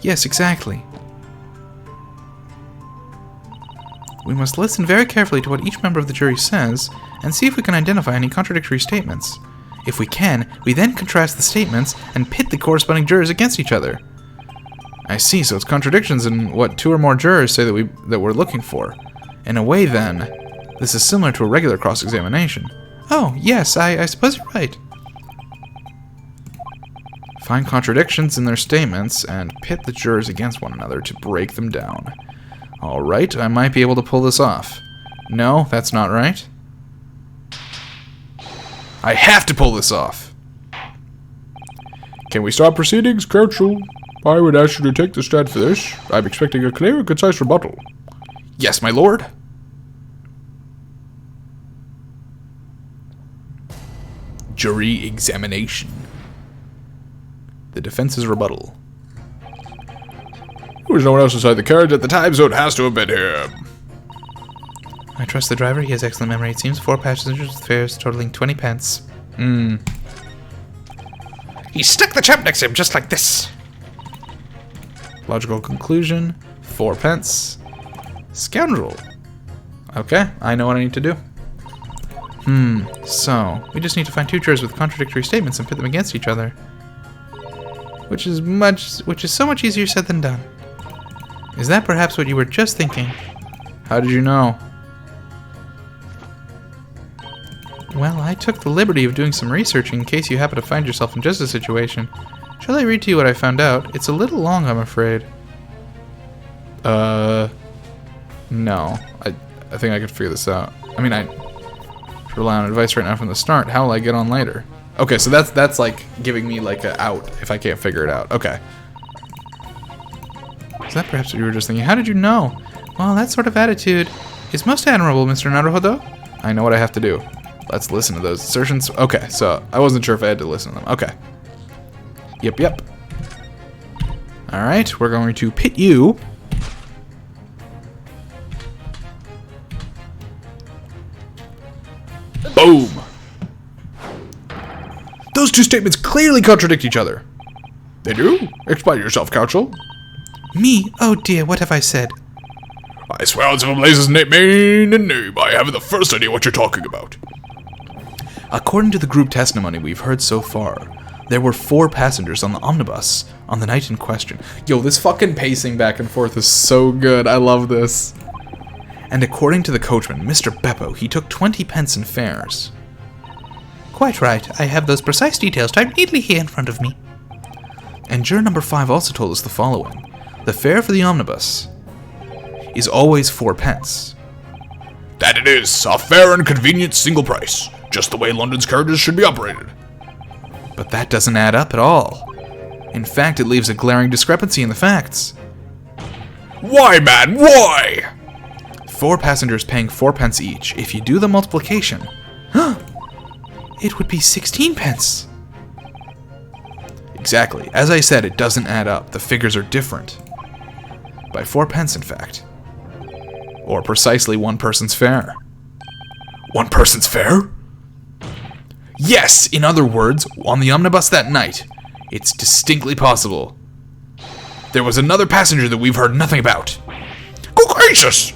Yes, exactly. We must listen very carefully to what each member of the jury says, and see if we can identify any contradictory statements. If we can, we then contrast the statements and pit the corresponding jurors against each other. I see, so it's contradictions in what 2 or more jurors say that we're looking for. In a way, then, this is similar to a regular cross-examination. Oh, yes, I suppose you're right. Find contradictions in their statements and pit the jurors against one another to break them down. Alright, I might be able to pull this off. No, that's not right. I have to pull this off! Can we stop proceedings, Counsel? I would ask you to take the stand for this. I'm expecting a clear and concise rebuttal. Yes, my lord. Jury examination. The defense's rebuttal. There was no one else inside the carriage at the time, so it has to have been him. I trust the driver. He has excellent memory. It seems 4 passengers with fares totaling 20 pence. He stuck the chap next to him just like this. Logical conclusion. 4 pence. Scoundrel. Okay, I know what I need to do. So, we just need to find 2 jurors with contradictory statements and pit them against each other. Which is so much easier said than done. Is that perhaps what you were just thinking? How did you know? Well, I took the liberty of doing some research in case you happen to find yourself in just a situation. Shall I read to you what I found out? It's a little long, I'm afraid. No. I think I could figure this out. I mean, I should rely on advice right now from the start. How will I get on later? Okay, so that's like giving me like a out if I can't figure it out. Okay. Is that perhaps what you were just thinking? How did you know? Well, that sort of attitude is most admirable, Mr. Naruhodo. I know what I have to do. Let's listen to those assertions. Okay, so I wasn't sure if I had to listen to them. Okay. Yep. Alright, we're going to pit you. Boom! Those 2 statements clearly contradict each other. They do? Explain yourself, Counsel. Me? Oh dear, what have I said? I swear on Silver Blaze's name and name, I haven't the first idea what you're talking about. According to the group testimony we've heard so far, there were 4 passengers on the omnibus on the night in question. Yo, this fucking pacing back and forth is so good. I love this. And according to the coachman, Mr. Beppo, he took 20 pence in fares. Quite right. I have those precise details typed neatly here in front of me. And juror number 5 also told us the following. The fare for the omnibus is always 4 pence. And it is a fair and convenient single price, just the way London's carriages should be operated. But that doesn't add up at all. In fact, it leaves a glaring discrepancy in the facts. Why, man, why? 4 passengers paying 4 pence each. If you do the multiplication, it would be 16 pence. Exactly. As I said, it doesn't add up. The figures are different. By 4 pence, in fact. Or precisely 1 person's fare. 1 person's fare? Yes, in other words, on the omnibus that night, it's distinctly possible there was another passenger that we've heard nothing about. Good gracious!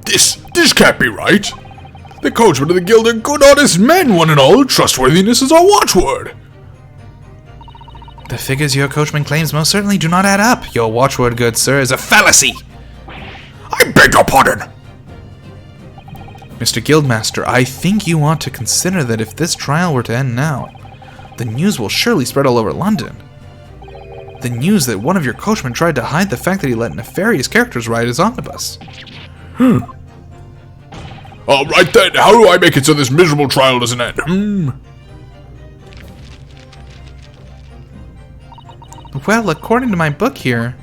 This can't be right. The coachmen of the guild are good, honest men, one and all. Trustworthiness is our watchword. The figures your coachman claims most certainly do not add up. Your watchword, good sir, is a fallacy. I beg your pardon. Mr. Guildmaster, I think you ought to consider that if this trial were to end now, the news will surely spread all over London. The news that one of your coachmen tried to hide the fact that he let nefarious characters ride his omnibus. Alright then, how do I make it so this miserable trial doesn't end? Well, according to my book here,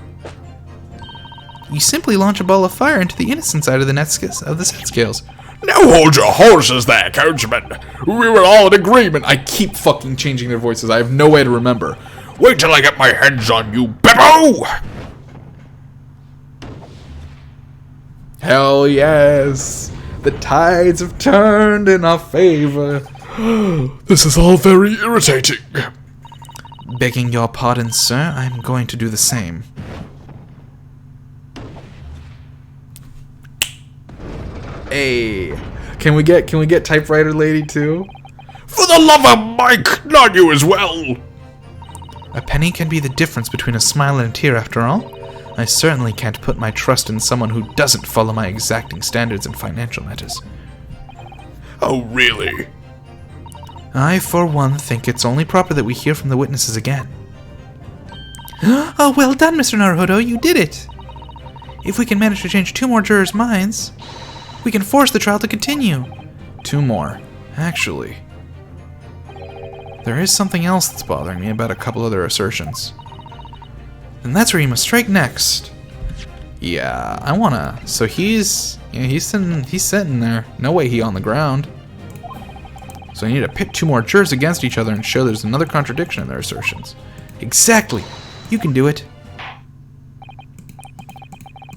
you simply launch a ball of fire into the innocent side of the set scales. Now hold your horses there, coachman. We were all in agreement. I keep fucking changing their voices. I have no way to remember. Wait till I get my hands on you, Beppo! Hell yes. The tides have turned in our favor. This is all very irritating. Begging your pardon, sir, I'm going to do the same. Hey, can we get typewriter lady too? For the love of Mike, not you as well. A penny can be the difference between a smile and a tear, after all. I certainly can't put my trust in someone who doesn't follow my exacting standards in financial matters. Oh, really? I, for one, think it's only proper that we hear from the witnesses again. Oh, well done, Mr. Naruhodo, you did it! If we can manage to change 2 more jurors' minds, we can force the trial to continue. 2 more, actually. There is something else that's bothering me about a couple other assertions. And that's where you must strike next. Yeah, I wanna. So he's sitting there. No way he on the ground. So I need to pit 2 more jurors against each other and show there's another contradiction in their assertions. Exactly. You can do it.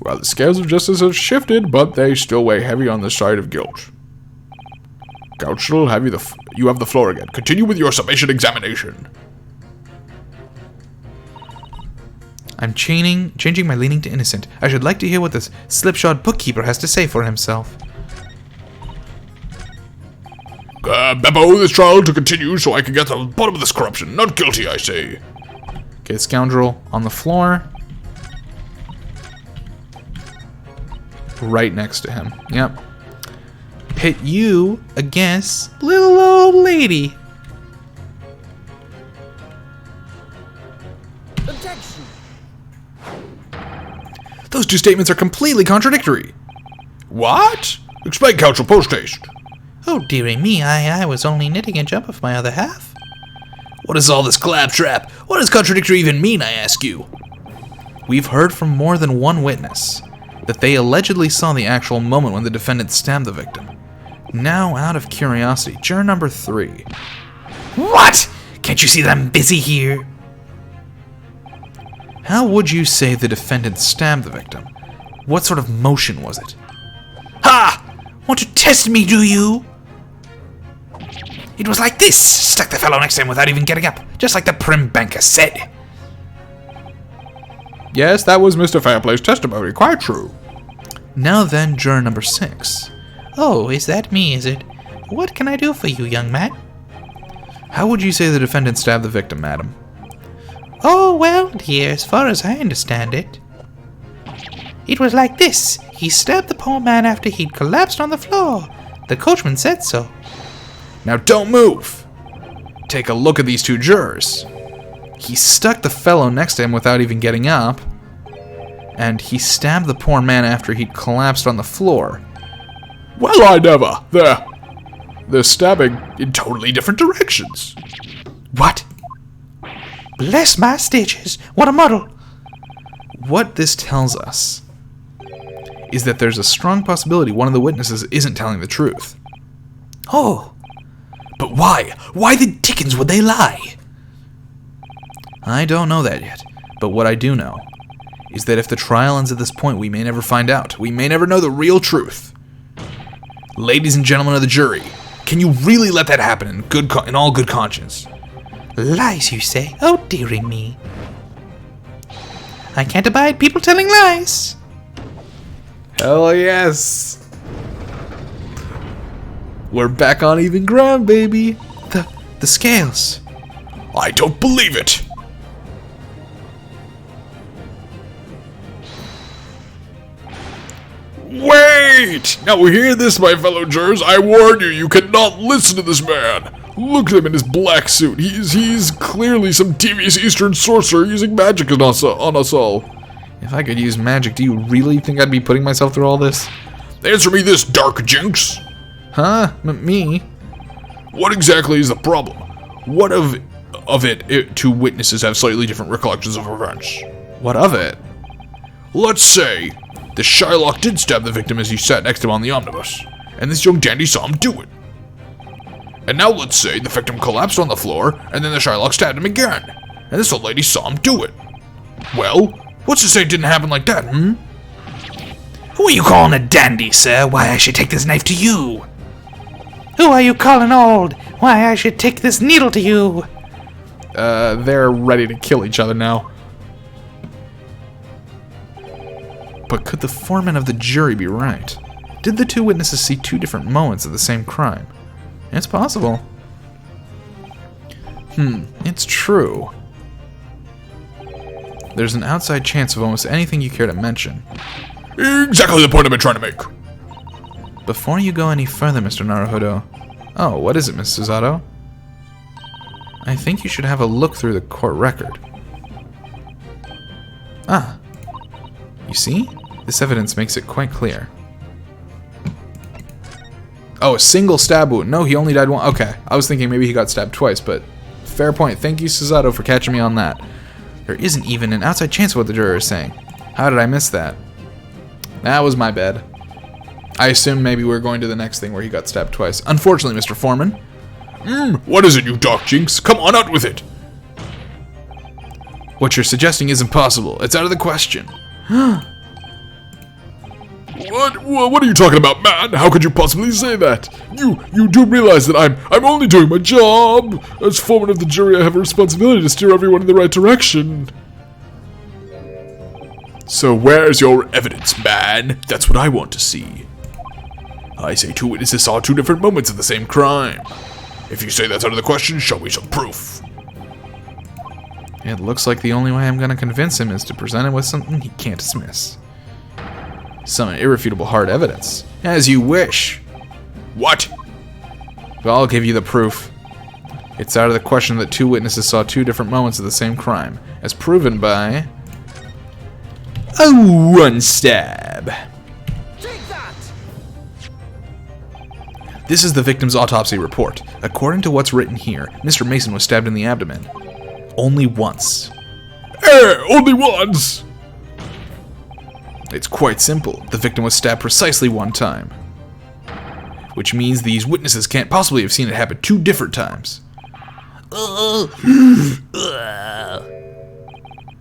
Well, the scales of justice have shifted, but they still weigh heavy on the side of guilt. Counsel, you have the floor again. Continue with your summation examination. I'm changing my leaning to innocent. I should like to hear what this slipshod bookkeeper has to say for himself. Beppo, this trial to continue so I can get to the bottom of this corruption. Not guilty, I say. Okay, scoundrel on the floor. Right next to him. Yep. Pit you against little old lady. Objection. Those 2 statements are completely contradictory. What? Explain, counsel, post-haste. Oh, dearie me, I was only knitting a jump of my other half. What is all this claptrap? What does contradictory even mean, I ask you? We've heard from more than one witness that they allegedly saw the actual moment when the defendant stabbed the victim. Now, out of curiosity, juror number 3. What? Can't you see that I'm busy here? How would you say the defendant stabbed the victim? What sort of motion was it? Ha! Want to test me, do you? It was like this. Stuck the fellow next to him without even getting up, just like the prim banker said. Yes, that was Mr. Fairplay's testimony. Quite true. Now then, juror number 6. Oh, is that me, is it? What can I do for you, young man? How would you say the defendant stabbed the victim, madam? Oh, well, dear, as far as I understand it, it was like this. He stabbed the poor man after he'd collapsed on the floor. The coachman said so. Now don't move! Take a look at these 2 jurors. He stuck the fellow next to him without even getting up, and he stabbed the poor man after he'd collapsed on the floor. Well, I never. They're stabbing in totally different directions. What? Bless my stitches. What a muddle. What this tells us is that there's a strong possibility one of the witnesses isn't telling the truth. Oh. But why? Why the dickens would they lie? I don't know that yet, but what I do know is that if the trial ends at this point, we may never find out. We may never know the real truth. Ladies and gentlemen of the jury, can you really let that happen in all good conscience? Lies, you say? Oh, dearie me. I can't abide people telling lies. Hell yes. We're back on even ground, baby. The scales. I don't believe it. Wait! Now hear this, my fellow jurors. I warn you, you cannot listen to this man. Look at him in his black suit. He's clearly some devious Eastern sorcerer using magic on us all. If I could use magic, do you really think I'd be putting myself through all this? Answer me this, Dark Jinx. Huh? Me? What exactly is the problem? What of it two witnesses have slightly different recollections of events? What of it? Let's say the Shylock did stab the victim as he sat next to him on the omnibus, and this young dandy saw him do it. And now let's say the victim collapsed on the floor, and then the Shylock stabbed him again, and this old lady saw him do it. Well, what's to say it didn't happen like that, Who are you calling a dandy, sir? Why I should take this knife to you? Who are you calling old? Why I should take this needle to you? They're ready to kill each other now. But could the foreman of the jury be right? Did the two witnesses see two different moments of the same crime? It's possible. It's true. There's an outside chance of almost anything you care to mention. Exactly the point I've been trying to make. Before you go any further, Mr. Naruhodo. Oh, what is it, Miss Susato? I think you should have a look through the court record. Ah. You see? This evidence makes it quite clear. Oh, a single stab wound. No, he only died one. Okay, I was thinking maybe he got stabbed twice, but fair point. Thank you, Susato, for catching me on that. There isn't even an outside chance of what the juror is saying. How did I miss that? That was my bad. I assume maybe we're going to the next thing where he got stabbed twice. Unfortunately, Mr. Foreman. What is it, you Dark Jinx? Come on, out with it. What you're suggesting isn't possible. It's out of the question. What are you talking about, man? How could you possibly say that? You do realize that I'm only doing my job. As foreman of the jury, I have a responsibility to steer everyone in the right direction. So where's your evidence, man? That's what I want to see. I say two witnesses saw two different moments of the same crime. If you say that's out of the question, show me some proof. It looks like the only way I'm going to convince him is to present him with something he can't dismiss. Some irrefutable hard evidence. As you wish. What? Well, I'll give you the proof. It's out of the question that two witnesses saw two different moments of the same crime, as proven by a one stab. Take that! This is the victim's autopsy report. According to what's written here, Mr. Mason was stabbed in the abdomen. Only once. Only once! It's quite simple. The victim was stabbed precisely one time. Which means these witnesses can't possibly have seen it happen two different times.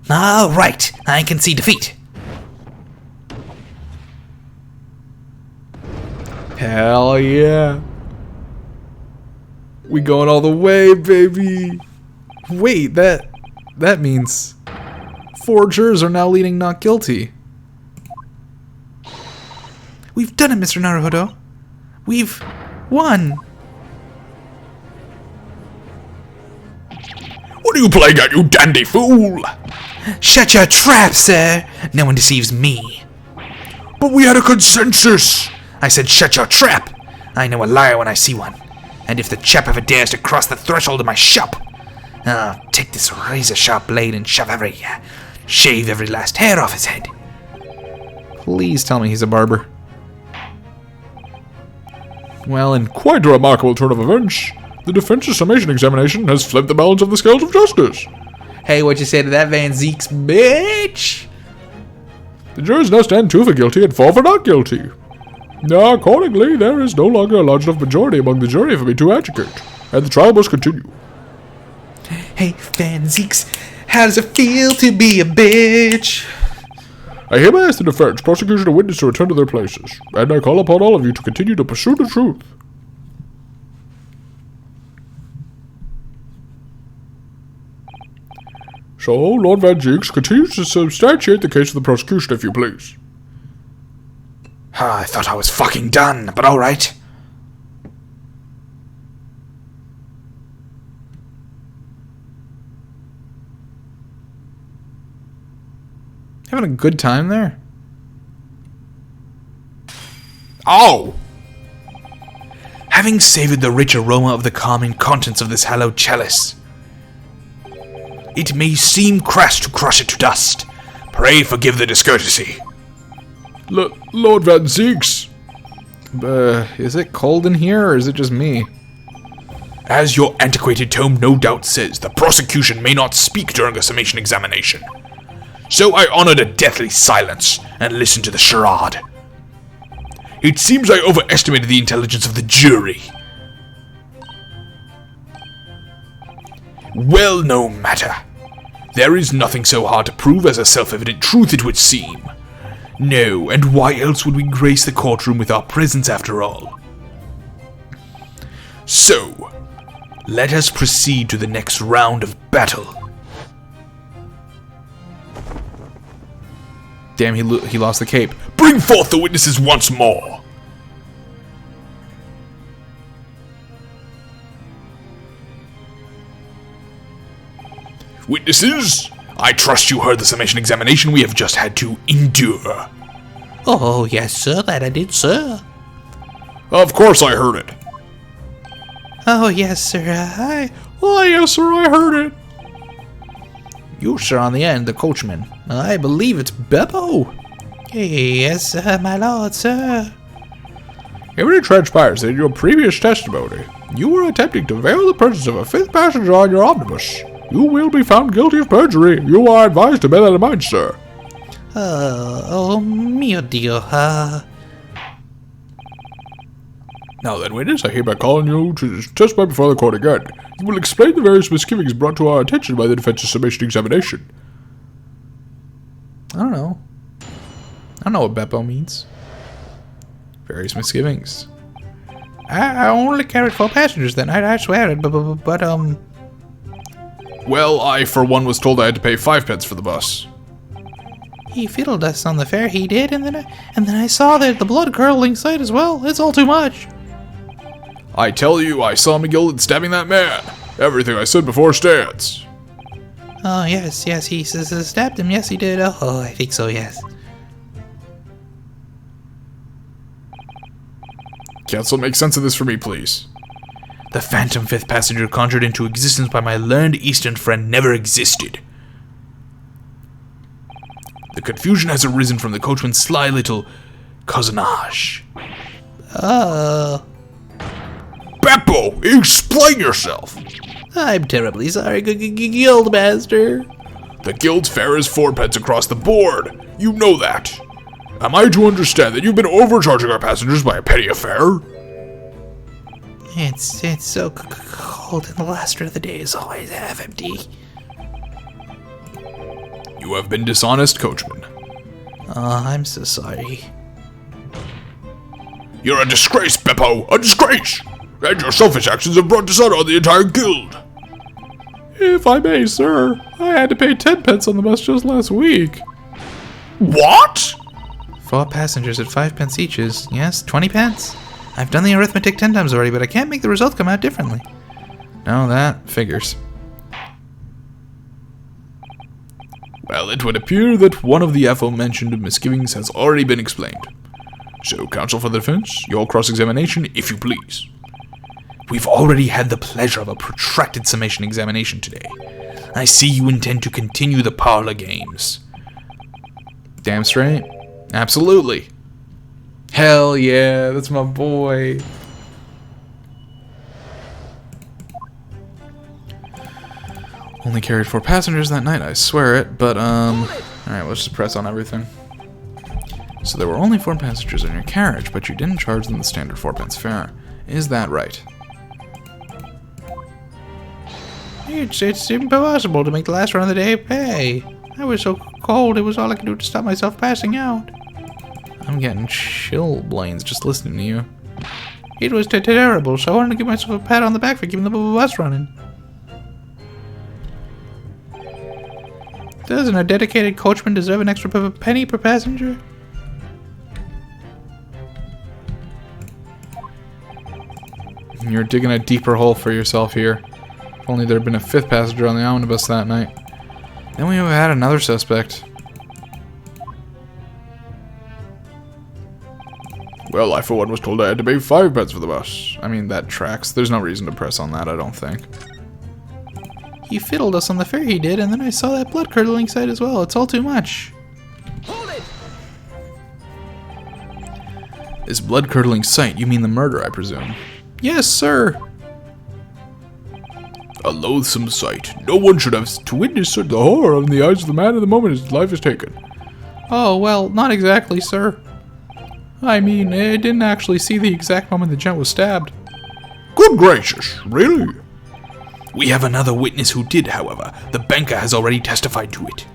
Right. I can see defeat. Hell yeah. We going all the way, baby. Wait, that means 4 jurors are now leaning not guilty. We've done it, Mr. Naruhodo. We've won. What are you playing at, you dandy fool? Shut your trap, sir. No one deceives me. But we had a consensus. I said shut your trap. I know a liar when I see one. And if the chap ever dares to cross the threshold of my shop, I'll take this razor-sharp blade and shave every last hair off his head. Please tell me he's a barber. Well, and Quite a remarkable turn of events. The defense's summation examination has flipped the balance of the scales of justice. hey, what'd you say to that, Van Zeeks, bitch? The jurors now stand 2 for guilty and 4 for not guilty. Now, accordingly, there is no longer a large enough majority among the jury for me to adjudicate, and the trial must continue. Hey, Van Zeeks, how does it feel to be a bitch? I hereby ask the defense, prosecution, and witness to return to their places, and I call upon all of you to continue to pursue the truth. So, Lord Van Zeeks continues to substantiate the case of the prosecution, if you please. I thought I was fucking done, but alright. Having a good time there? Oh! Having savored the rich aroma of the calming contents of this hallowed chalice, it may seem crass to crush it to dust. Pray forgive the discourtesy. Lord Van Zeeks! Is it cold in here, or is it just me? As your antiquated tome no doubt says, the prosecution may not speak during a summation examination. So I honored a deathly silence and listened to the charade. It seems I overestimated the intelligence of the jury. Well, no matter. There is nothing so hard to prove as a self-evident truth, it would seem. No, and why else would we grace the courtroom with our presence after all? So, let us proceed to the next round of battle. Damn, he lost the cape. Bring forth the witnesses once more. Witnesses, I trust you heard the summation examination we have just had to endure. Oh, yes, sir, that I did, sir. Of course I heard it. Oh, yes, sir, Oh, yes, sir, I heard it. You, sir, on the end, the coachman. I believe it's Beppo. Yes, my lord, sir. It transpires that in your previous testimony, you were attempting to veil the presence of a 5th passenger on your omnibus. You will be found guilty of perjury. You are advised to bear that in mind, sir. Oh, mio Dio, Now then, witness, I hereby call on you to testify before the court again. You will explain the various misgivings brought to our attention by the defense's summation examination. I don't know. I don't know what Beppo means. Various misgivings. I only carried 4 passengers then, I swear it, but Well, I for one was told I had to pay 5 pence for the bus. he fiddled us on the fare, he did, and then I saw the blood curdling sight as well. It's all too much. I tell you, I saw McGilden stabbing that man. Everything I said before stands. Oh, yes, he stabbed him, yes, he did. Oh, I think so, yes. Counsel, make sense of this for me, please. The phantom 5th passenger conjured into existence by my learned Eastern friend never existed. The confusion has arisen from the coachman's sly little cousinage. Beppo, explain yourself! I'm terribly sorry, Guildmaster. The guild's fare is 4 pence across the board. You know that. Am I to understand that you've been overcharging our passengers by a penny a fare? It's so cold, and the last of the day is always half empty. You have been dishonest, coachman. Oh, I'm so sorry. You're a disgrace, Beppo! A disgrace! And your selfish actions have brought dishonor on the entire guild! If I may, sir, I had to pay 10 pence on the bus just last week. What? 4 passengers at 5 pence each is, yes, 20 pence. I've done the arithmetic 10 times already, but I can't make the result come out differently. No, that figures. Well, it would appear that one of the aforementioned misgivings has already been explained. So, counsel for the defense, your cross-examination, if you please. We've already had the pleasure of a protracted summation examination today. I see you intend to continue the parlor games. Damn straight. Absolutely. Hell yeah, that's my boy. Only carried 4 passengers that night, I swear it, but, alright, let's just press on everything. So there were only 4 passengers in your carriage, but you didn't charge them the standard 4p fare. Is that right? It's impossible to make the last run of the day pay. I was so cold, it was all I could do to stop myself passing out. I'm getting chilblains just listening to you. It was terrible, so I wanted to give myself a pat on the back for keeping the bus running. Doesn't a dedicated coachman deserve an extra penny per passenger? You're digging a deeper hole for yourself here. If only there had been a 5th passenger on the omnibus that night. Then we would have had another suspect. Well, I for one was told I had to pay 5p for the bus. I mean, that tracks. There's no reason to press on that, I don't think. He fiddled us on the fare, he did, and then I saw that blood-curdling sight as well. It's all too much. Hold it! This blood-curdling sight, you mean the murder, I presume? Yes, sir. A loathsome sight. No one should have to witness the horror in the eyes of the man at the moment his life is taken. Oh, well, not exactly, sir. I mean, I didn't actually see the exact moment the gent was stabbed. Good gracious, really? We have another witness who did, however. The banker has already testified to it.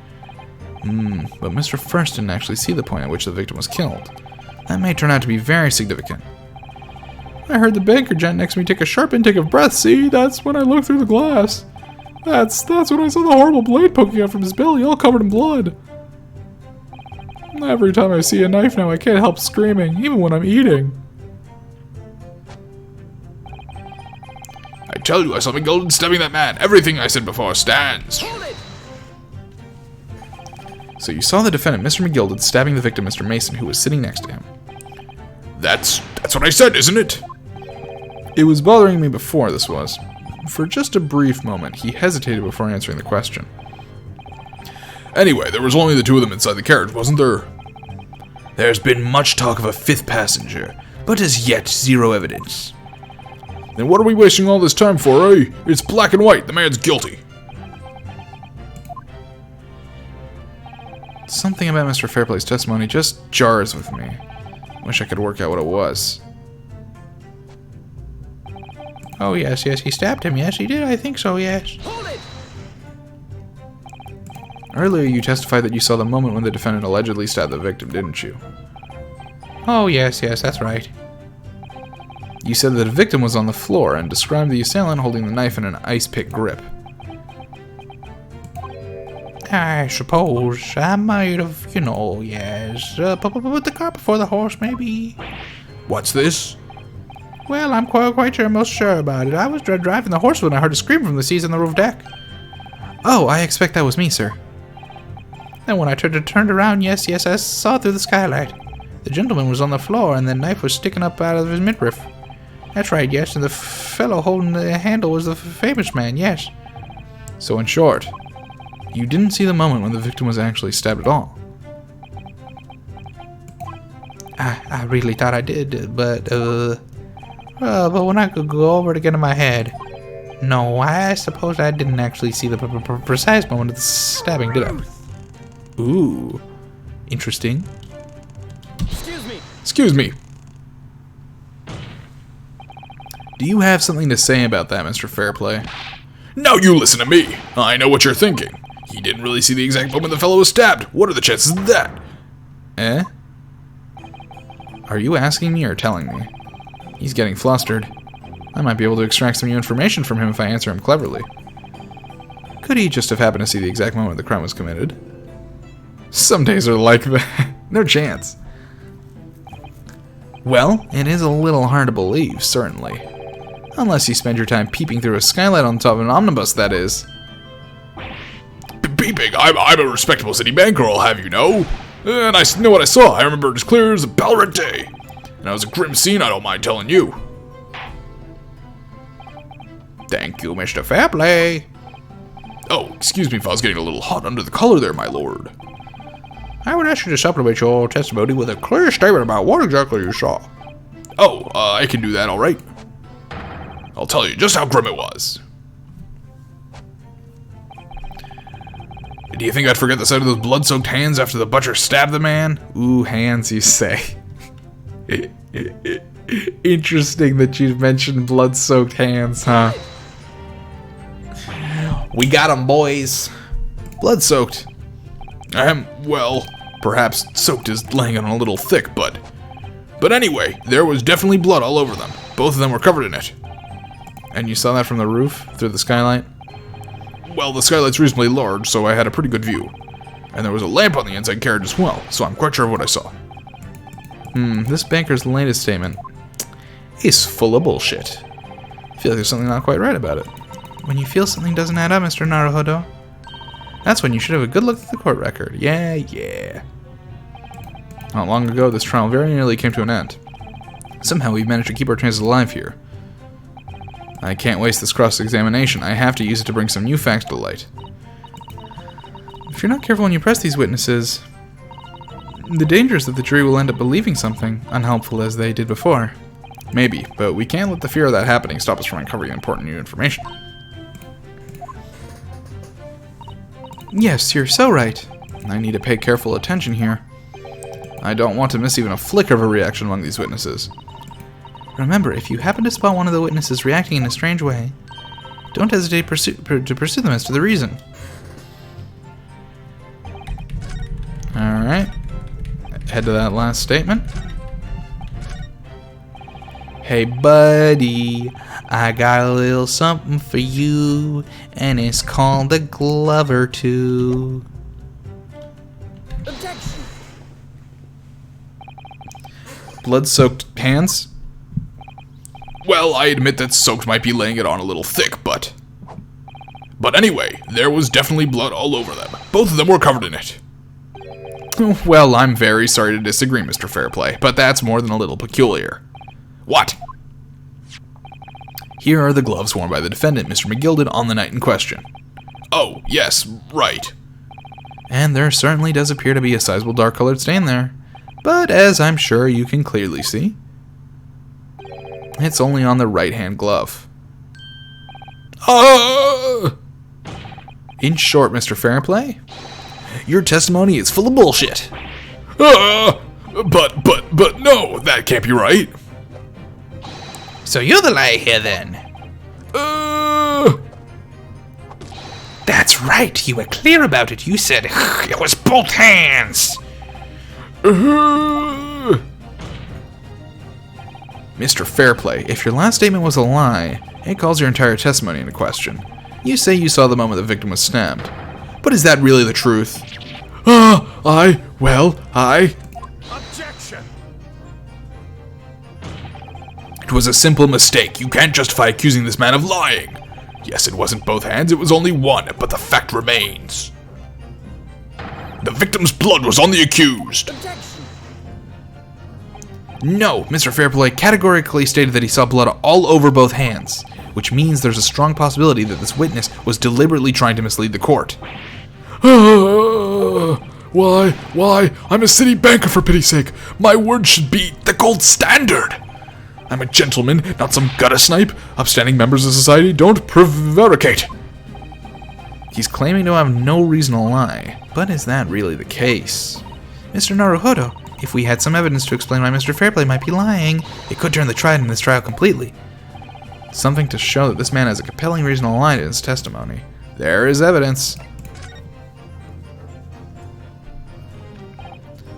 But Mr. First didn't actually see the point at which the victim was killed. That may turn out to be very significant. I heard the banker gent next to me take a sharp intake of breath. See, that's when I looked through the glass. That's when I saw the horrible blade poking out from his belly, all covered in blood. Every time I see a knife now, I can't help screaming, even when I'm eating. I tell you, I saw McGilden stabbing that man. Everything I said before stands. So you saw the defendant, Mr. McGilded, stabbing the victim, Mr. Mason, who was sitting next to him. That's what I said, isn't it? It was bothering me before, this was. For just a brief moment, he hesitated before answering the question. Anyway, there was only the 2 of them inside the carriage, wasn't there? There's been much talk of a 5th passenger, but as yet 0 evidence. Then what are we wasting all this time for, eh? It's black and white. The man's guilty. Something about Mr. Fairplay's testimony just jars with me. Wish I could work out what it was. Oh, yes, he stabbed him. Yes, he did. I think so, yes. Earlier, you testified that you saw the moment when the defendant allegedly stabbed the victim, didn't you? Oh, yes, that's right. You said that the victim was on the floor and described the assailant holding the knife in an ice pick grip. I suppose I might have, yes. Put the cart before the horse, maybe. What's this? Well, I'm quite sure, most sure about it. I was driving the horse when I heard a scream from the seats on the roof deck. Oh, I expect that was me, sir. And when I turned around, yes, I saw through the skylight. The gentleman was on the floor, and the knife was sticking up out of his midriff. That's right, yes, and the fellow holding the handle was the famous man, yes. So in short, you didn't see the moment when the victim was actually stabbed at all. I really thought I did, but when I could go over it again in my head. No, I suppose I didn't actually see the precise moment of the stabbing, did I? Ooh, interesting. Excuse me. Do you have something to say about that, Mr. Fairplay? Now you listen to me. I know what you're thinking. He didn't really see the exact moment the fellow was stabbed. What are the chances of that? Eh? Are you asking me or telling me? He's getting flustered. I might be able to extract some new information from him if I answer him cleverly. Could he just have happened to see the exact moment the crime was committed? Some days are like that. No chance. Well, it is a little hard to believe, certainly. Unless you spend your time peeping through a skylight on top of an omnibus, that is. Peeping? I'm a respectable city banker, I'll have you know. And I know what I saw. I remember it as clear as a Balrat day. And it was a grim scene, I don't mind telling you. Thank you, Mr. Fairplay. Oh, excuse me if I was getting a little hot under the collar there, my lord. I would ask you to supplement your testimony with a clear statement about what exactly you saw. Oh, I can do that, all right. I'll tell you just how grim it was. Do you think I'd forget the sight of those blood-soaked hands after the butcher stabbed the man? Ooh, hands, you say. Interesting that you mentioned blood-soaked hands, huh? We got 'em, boys. Blood-soaked. Well, perhaps soaked is laying on a little thick, but anyway, there was definitely blood all over them. Both of them were covered in it. And you saw that from the roof, through the skylight? Well, the skylight's reasonably large, so I had a pretty good view. And there was a lamp on the inside carriage as well, so I'm quite sure of what I saw. This banker's latest statement is full of bullshit. I feel like there's something not quite right about it. When you feel something doesn't add up, Mr. Naruhodo, that's when you should have a good look at the court record. Yeah. Not long ago, this trial very nearly came to an end. Somehow we've managed to keep our chances alive here. I can't waste this cross-examination. I have to use it to bring some new facts to light. If you're not careful when you press these witnesses, the danger is that the jury will end up believing something, unhelpful as they did before. Maybe, but we can't let the fear of that happening stop us from uncovering important new information. Yes, you're so right. I need to pay careful attention here. I don't want to miss even a flicker of a reaction among these witnesses. Remember, if you happen to spot one of the witnesses reacting in a strange way, don't hesitate to pursue them as to the reason. Alright. Head to that last statement. Hey buddy, I got a little something for you, and it's called the Glover 2. Objection! Blood-soaked hands? Well, I admit that soaked might be laying it on a little thick, but anyway, there was definitely blood all over them. Both of them were covered in it. Well, I'm very sorry to disagree, Mr. Fairplay, but that's more than a little peculiar. What? Here are the gloves worn by the defendant, Mr. McGilded, on the night in question. Oh, yes, right. And there certainly does appear to be a sizable dark-colored stain there. But as I'm sure you can clearly see, it's only on the right-hand glove. In short, Mr. Fairplay, your testimony is full of bullshit. But no, that can't be right. So you're the liar here, then? That's right, you were clear about it. You said it was both hands. Mr. Fairplay, if your last statement was a lie, it calls your entire testimony into question. You say you saw the moment the victim was stabbed. But is that really the truth? Objection! It was a simple mistake. You can't justify accusing this man of lying. Yes, it wasn't both hands, it was only one, but the fact remains. The victim's blood was on the accused. Objection! No, Mr. Fairplay categorically stated that he saw blood all over both hands, which means there's a strong possibility that this witness was deliberately trying to mislead the court. Why? I'm a city banker, for pity's sake. My word should be the gold standard. I'm a gentleman, not some gutter snipe. Upstanding members of society don't prevaricate. He's claiming to have no reason to lie, but is that really the case? Mr. Naruhodo, if we had some evidence to explain why Mr. Fairplay might be lying, it could turn the tide in this trial completely. Something to show that this man has a compelling reason to lie in his testimony. There is evidence.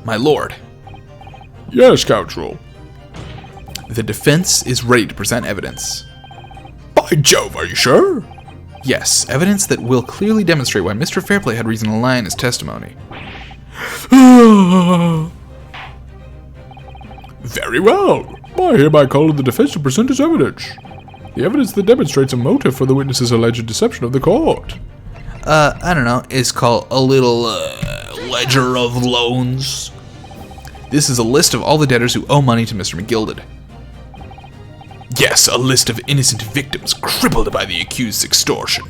My lord. Yes, Counsel. The defense is ready to present evidence. By Jove, are you sure? Yes, evidence that will clearly demonstrate why Mr. Fairplay had reason to lie in his testimony. Very well. I hereby call on the defense to present its evidence. The evidence that demonstrates a motive for the witness's alleged deception of the court. I don't know, it's called a little, ledger of loans. This is a list of all the debtors who owe money to Mr. McGilded. Yes, a list of innocent victims crippled by the accused's extortion.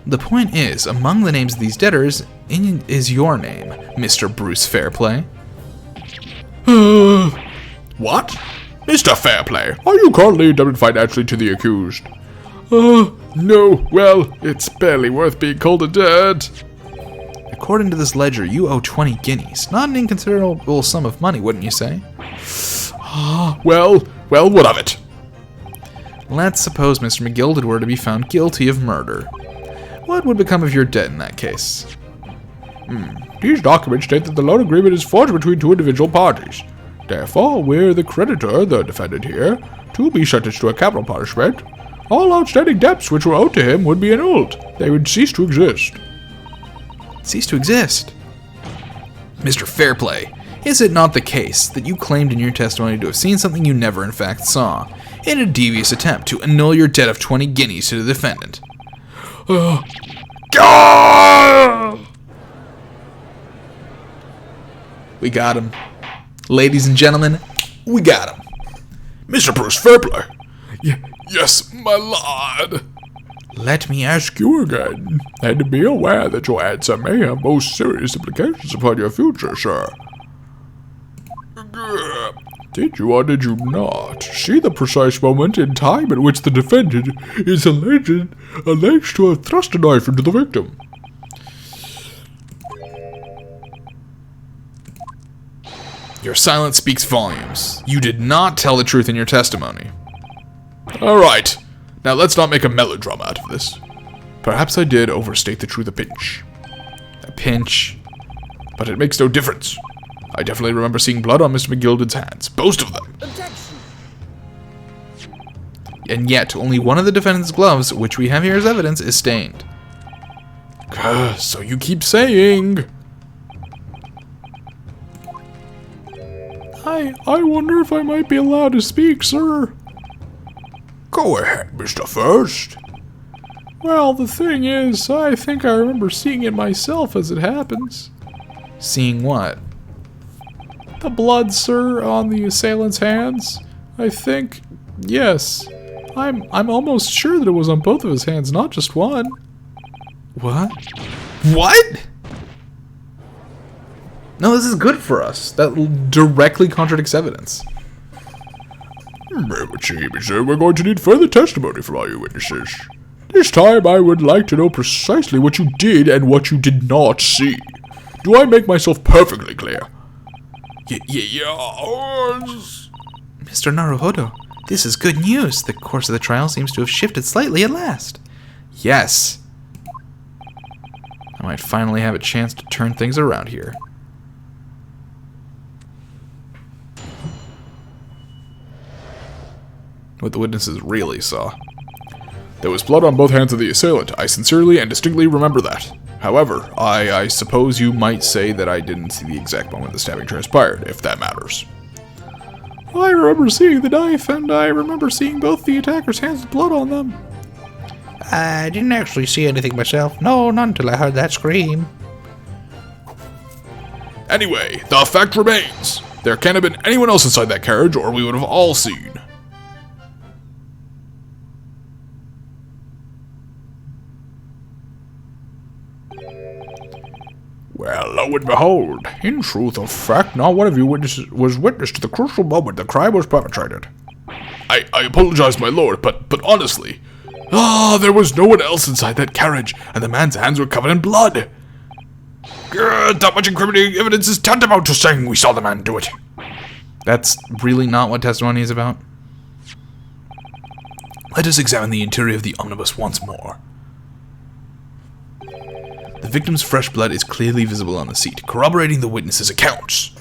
The point is, among the names of these debtors is your name, Mr. Bruce Fairplay? What? Mr. Fairplay, are you currently indebted financially to the accused? No. Well, it's barely worth being called a debt. According to this ledger, you owe 20 guineas. Not an inconsiderable sum of money, wouldn't you say? Well, what of it? Let's suppose Mr. McGilded were to be found guilty of murder. What would become of your debt in that case? These documents state that the loan agreement is forged between two individual parties. Therefore, we're the creditor, the defendant here, to be sentenced to a capital punishment. All outstanding debts which were owed to him would be annulled. They would cease to exist. Cease to exist? Mr. Fairplay, is it not the case that you claimed in your testimony to have seen something you never in fact saw, in a devious attempt to annul your debt of 20 guineas to the defendant? We got him. Ladies and gentlemen, we got him. Mr. Bruce Fairplay. Yes, my lord. Let me ask You again, and be aware that your answer may have most serious implications upon your future, sir. Did you or did you not see the precise moment in time at which the defendant is alleged to have thrust a knife into the victim? Your silence speaks volumes. You did not tell the truth in your testimony. Alright, now let's not make a melodrama out of this. Perhaps I did overstate the truth a pinch. A pinch. But it makes no difference. I definitely remember seeing blood on Mr. McGilded's hands. Both of them. Objection. And yet, only one of the defendant's gloves, which we have here as evidence, is stained. So you keep saying. I wonder if I might be allowed to speak, sir. Go ahead, Mr. First. Well, the thing is, I think I remember seeing it myself as it happens. Seeing what? The blood, sir, on the assailant's hands. I think, yes. I'm almost sure that it was on both of his hands, not just one. What? What? No, this is good for us. That directly contradicts evidence. Sir, we're going to need further testimony from all your witnesses. This time I would like to know precisely what you did and what you did not see. Do I make myself perfectly clear? Yes. Mr. Naruhodo, this is good news. The course of the trial seems to have shifted slightly at last. Yes. I might finally have a chance to turn things around here. What the witnesses really saw. There was blood on both hands of the assailant. I sincerely and distinctly remember that. However, I suppose you might say that I didn't see the exact moment the stabbing transpired, if that matters. I remember seeing the knife, and I remember seeing both the attacker's hands with blood on them. I didn't actually see anything myself. No, not until I heard that scream. Anyway, the fact remains. There can't have been anyone else inside that carriage, or we would have all seen. Well, lo and behold, in truth of fact, not one of you was witness to the crucial moment the crime was perpetrated. I apologize, my lord, but honestly, there was no one else inside that carriage, and the man's hands were covered in blood. That much incriminating evidence is tantamount to saying we saw the man do it. That's really not what testimony is about. Let us examine the interior of the omnibus once more. The victim's fresh blood is clearly visible on the seat, corroborating the witness's accounts.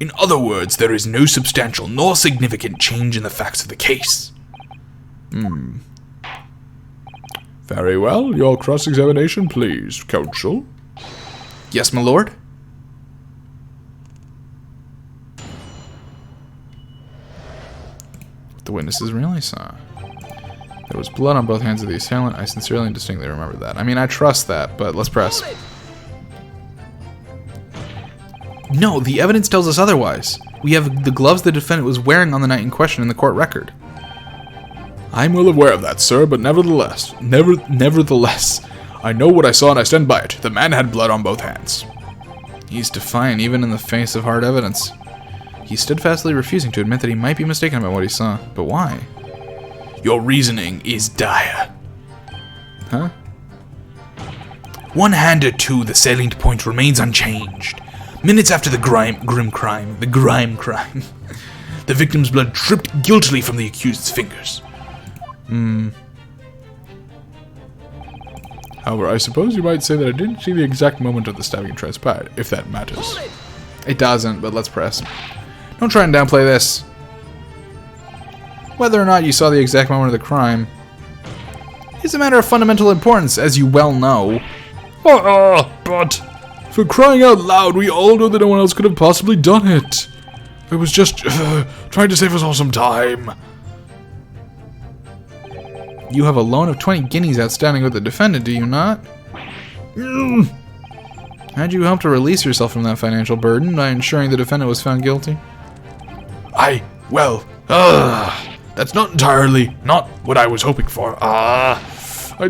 In other words, there is no substantial nor significant change in the facts of the case. Very well, your cross-examination, please, counsel. Yes, my lord? What the witnesses really saw. There was blood on both hands of the assailant. I sincerely and distinctly remember that. I mean, I trust that, but let's press. No, the evidence tells us otherwise. We have the gloves the defendant was wearing on the night in question in the court record. I'm well aware of that, sir, but nevertheless, I know what I saw and I stand by it. The man had blood on both hands. He's defiant even in the face of hard evidence. He's steadfastly refusing to admit that he might be mistaken about what he saw. But why? Your reasoning is dire. Huh? One hand or two, the salient point remains unchanged. Minutes after the grime crime, the victim's blood dripped guiltily from the accused's fingers. However, I suppose you might say that I didn't see the exact moment of the stabbing transpired, if that matters. It doesn't, but let's press. Don't try and downplay this. Whether or not you saw the exact moment of the crime is a matter of fundamental importance, as you well know. But for crying out loud, we all know that no one else could have possibly done it. I was just trying to save us all some time. You have a loan of 20 guineas outstanding with the defendant, do you not? How'd you hope to release yourself from that financial burden by ensuring the defendant was found guilty? That's not entirely not what I was hoping for. I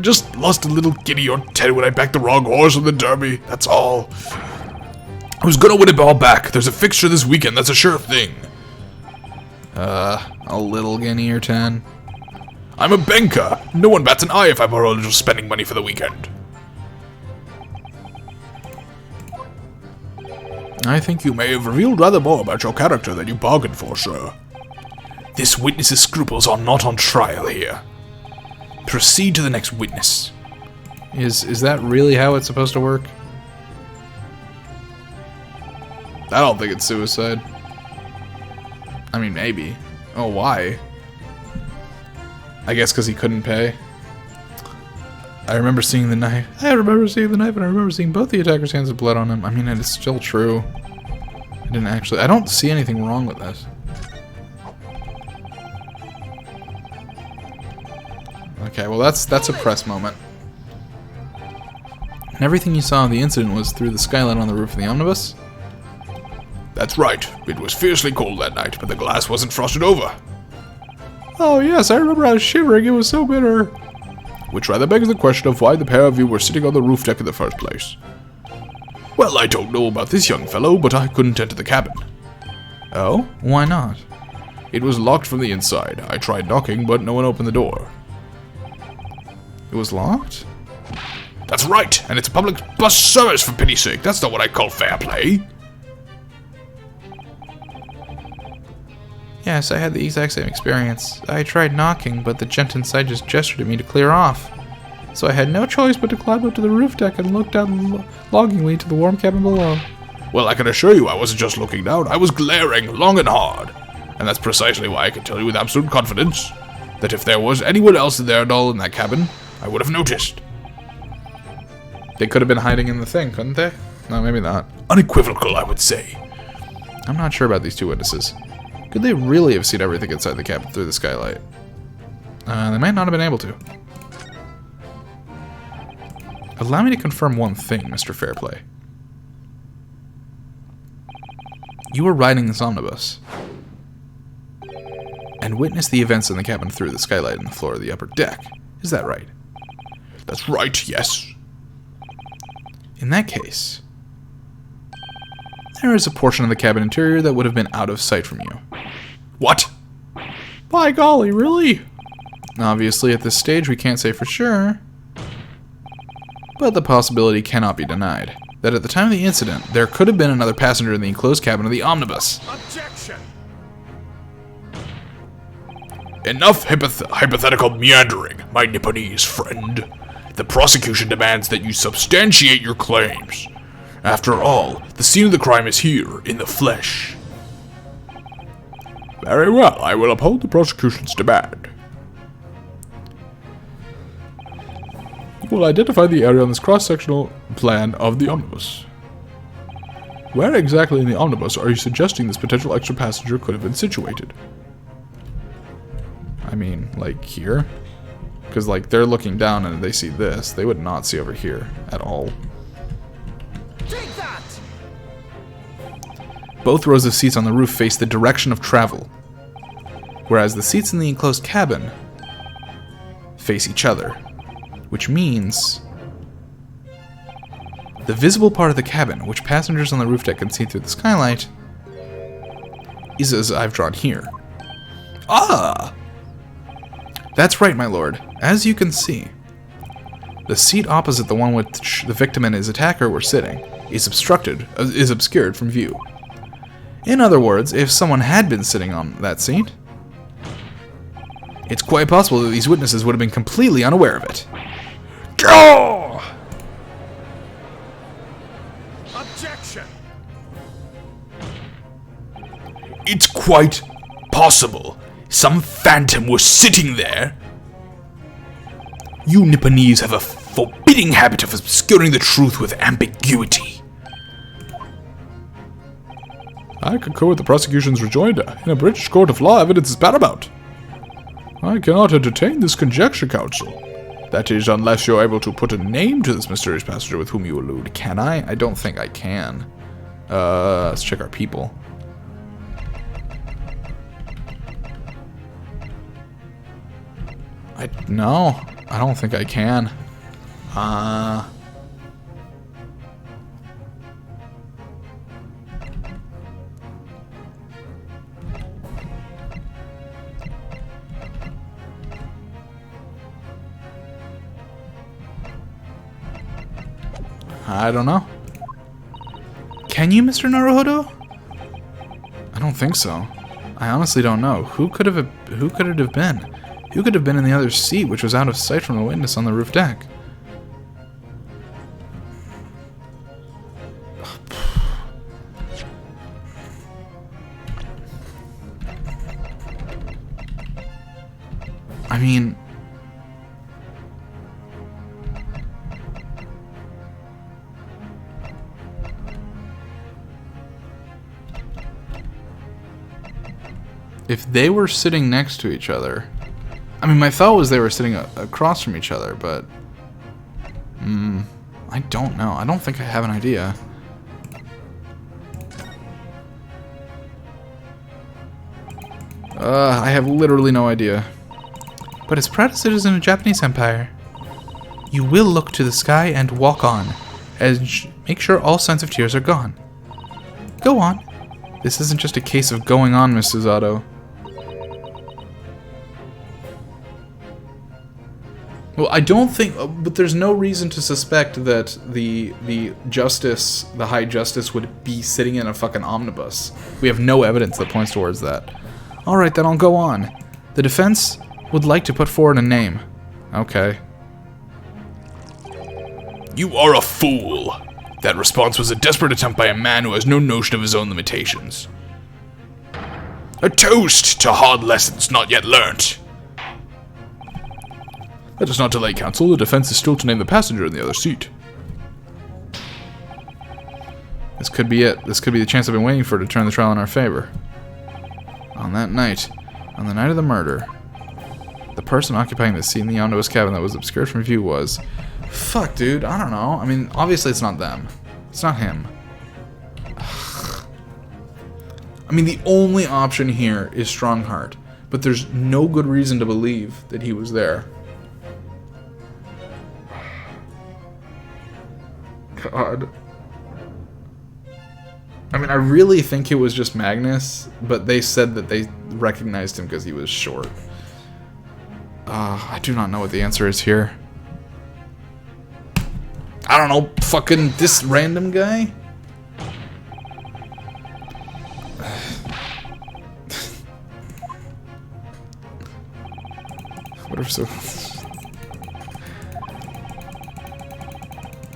just lost a little guinea or 10 when I backed the wrong horse in the derby, that's all. I was gonna win it all back. There's a fixture this weekend, that's a sure thing. A little guinea or 10? I'm a banker. No one bats an eye if I borrow a little spending money for the weekend. I think you may have revealed rather more about your character than you bargained for, sir. This witness's scruples are not on trial here. Proceed to the next witness. Is that really how it's supposed to work? I don't think it's suicide. I mean, maybe. Oh, why? I guess because he couldn't pay. I remember seeing the knife. And I remember seeing both the attacker's hands with blood on him. I mean, it's still true. I don't see anything wrong with this. Okay, well that's a press moment. And everything you saw of the incident was through the skylight on the roof of the omnibus? That's right. It was fiercely cold that night, but the glass wasn't frosted over. Oh yes, I remember I was shivering, it was so bitter. Which rather begs the question of why the pair of you were sitting on the roof deck in the first place. Well, I don't know about this young fellow, but I couldn't enter the cabin. Oh? Why not? It was locked from the inside. I tried knocking, but no one opened the door. It was locked? That's right, and it's a public bus service for pity's sake. That's not what I call fair play. Yes, I had the exact same experience. I tried knocking, but the gent inside just gestured at me to clear off. So I had no choice but to climb up to the roof deck and look down longingly to the warm cabin below. Well, I can assure you I wasn't just looking down. I was glaring long and hard. And that's precisely why I can tell you with absolute confidence that if there was anyone else in there at all in that cabin, I would have noticed. They could have been hiding in the thing, couldn't they? No, maybe not. Unequivocal, I would say. I'm not sure about these two witnesses. Could they really have seen everything inside the cabin through the skylight? They might not have been able to. Allow me to confirm one thing, Mr. Fairplay. You were riding this omnibus and witnessed the events in the cabin through the skylight on the floor of the upper deck. Is that right? That's right, yes. In that case, there is a portion of the cabin interior that would have been out of sight from you. What? By golly, really? Obviously, at this stage, we can't say for sure, but the possibility cannot be denied that at the time of the incident, there could have been another passenger in the enclosed cabin of the omnibus. Objection! Enough hypothetical meandering, my Nipponese friend. The prosecution demands that you substantiate your claims. After all, the scene of the crime is here, in the flesh. Very well, I will uphold the prosecution's demand. You will identify the area on this cross-sectional plan of the omnibus. Where exactly in the omnibus are you suggesting this potential extra passenger could have been situated? I mean, like here? Because, like, they're looking down and they see this. They would not see over here at all. Take that! Both rows of seats on the roof face the direction of travel, whereas the seats in the enclosed cabin face each other, which means The visible part of the cabin, which passengers on the roof deck can see through the skylight, is as I've drawn here. Ah! That's right, my lord. As you can see, the seat opposite the one which the victim and his attacker were sitting is obscured from view. In other words, if someone had been sitting on that seat, it's quite possible that these witnesses would have been completely unaware of it. Gah! Objection! It's quite possible some phantom was sitting there. You Nipponese have a forbidding habit of obscuring the truth with ambiguity. I concur with the prosecution's rejoinder. In a British court of law, evidence is paramount. I cannot entertain this conjecture, counsel. That is, unless you're able to put a name to this mysterious passenger with whom you allude. Can I? I don't think I can. Let's check our people. No, I don't think I can. I don't know. Can you, Mr. Naruhodo? I don't think so. I honestly don't know. Who could it have been? Who could have been in the other seat, which was out of sight from the witness on the roof deck? I mean, if they were sitting next to each other, I mean, my thought was they were sitting across from each other, but I don't know. I don't think I have an idea. I have literally no idea. But as proud as it is in a Japanese empire, you will look to the sky and walk on, as make sure all signs of tears are gone. Go on. This isn't just a case of going on, Mrs. Otto. Well, I don't think, but there's no reason to suspect that the High Justice would be sitting in a fucking omnibus. We have no evidence that points towards that. All right, then I'll go on. The defense would like to put forward a name. Okay. You are a fool. That response was a desperate attempt by a man who has no notion of his own limitations. A toast to hard lessons not yet learnt. Let us not delay, counsel. The defense is still to name the passenger in the other seat. This could be it. This could be the chance I've been waiting for to turn the trial in our favor. On that night, on the night of the murder, the person occupying the seat in the omnibus cabin that was obscured from view was... Fuck, dude. I don't know. I mean, obviously it's not them. It's not him. I mean, the only option here is Strongheart, but there's no good reason to believe that he was there. God. I mean, I really think it was just Magnus, but they said that they recognized him because he was short. I do not know what the answer is here. I don't know, fucking this random guy? What if so...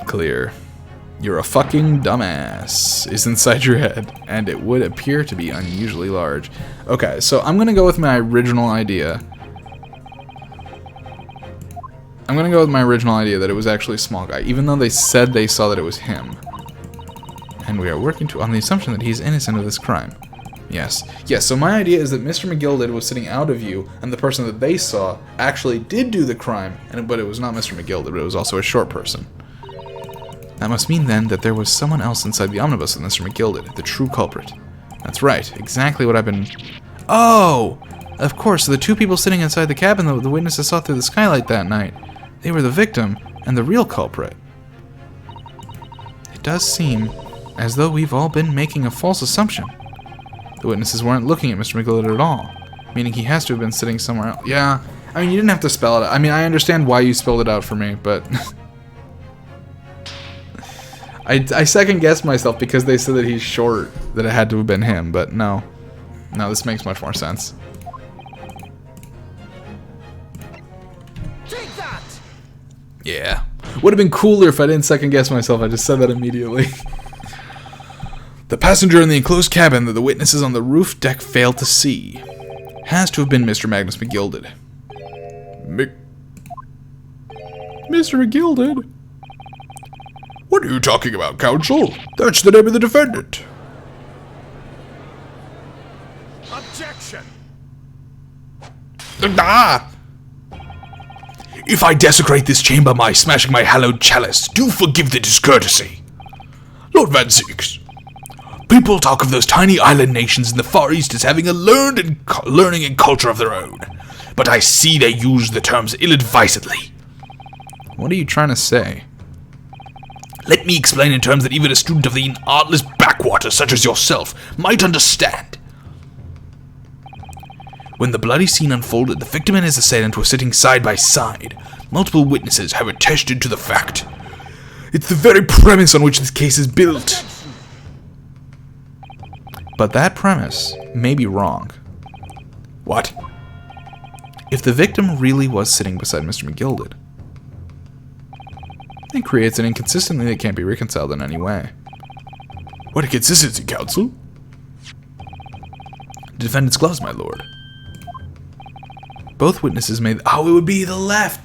Clear. You're a fucking dumbass is inside your head, and it would appear to be unusually large. Okay, so I'm gonna go with my original idea. I'm gonna go with my original idea that it was actually a small guy, even though they said they saw that it was him. And we are working on the assumption that he's innocent of this crime. Yes. Yes, so my idea is that Mr. McGilded was sitting out of view, and the person that they saw actually did do the crime, but it was not Mr. McGilded, but it was also a short person. That must mean, then, that there was someone else inside the omnibus with Mr. McGilded, the true culprit. That's right, exactly what I've been... Oh! Of course, the two people sitting inside the cabin that the witnesses saw through the skylight that night. They were the victim and the real culprit. It does seem as though we've all been making a false assumption. The witnesses weren't looking at Mr. McGildet at all, meaning he has to have been sitting somewhere else. Yeah, I mean, you didn't have to spell it out. I mean, I understand why you spelled it out for me, but... I second-guessed myself because they said that he's short, that it had to have been him, but no. No, this makes much more sense. Take that! Yeah. Would have been cooler if I didn't second-guess myself. I just said that immediately. The passenger in the enclosed cabin that the witnesses on the roof deck failed to see has to have been Mr. Magnus McGilded. Mr. McGilded? What are you talking about, counsel? That's the name of the defendant. Objection! Ah! If I desecrate this chamber by smashing my hallowed chalice, do forgive the discourtesy. Lord Van Zeeks, people talk of those tiny island nations in the Far East as having a learning and culture of their own, but I see they use the terms ill-advisedly. What are you trying to say? Let me explain in terms that even a student of the artless backwaters such as yourself might understand. When the bloody scene unfolded, the victim and his assailant were sitting side by side. Multiple witnesses have attested to the fact. It's the very premise on which this case is built. But that premise may be wrong. What? If the victim really was sitting beside Mr. McGilded, it creates an inconsistency that can't be reconciled in any way. What inconsistency, counsel? The defendant's gloves, my lord. Both witnesses made... Oh, it would be the left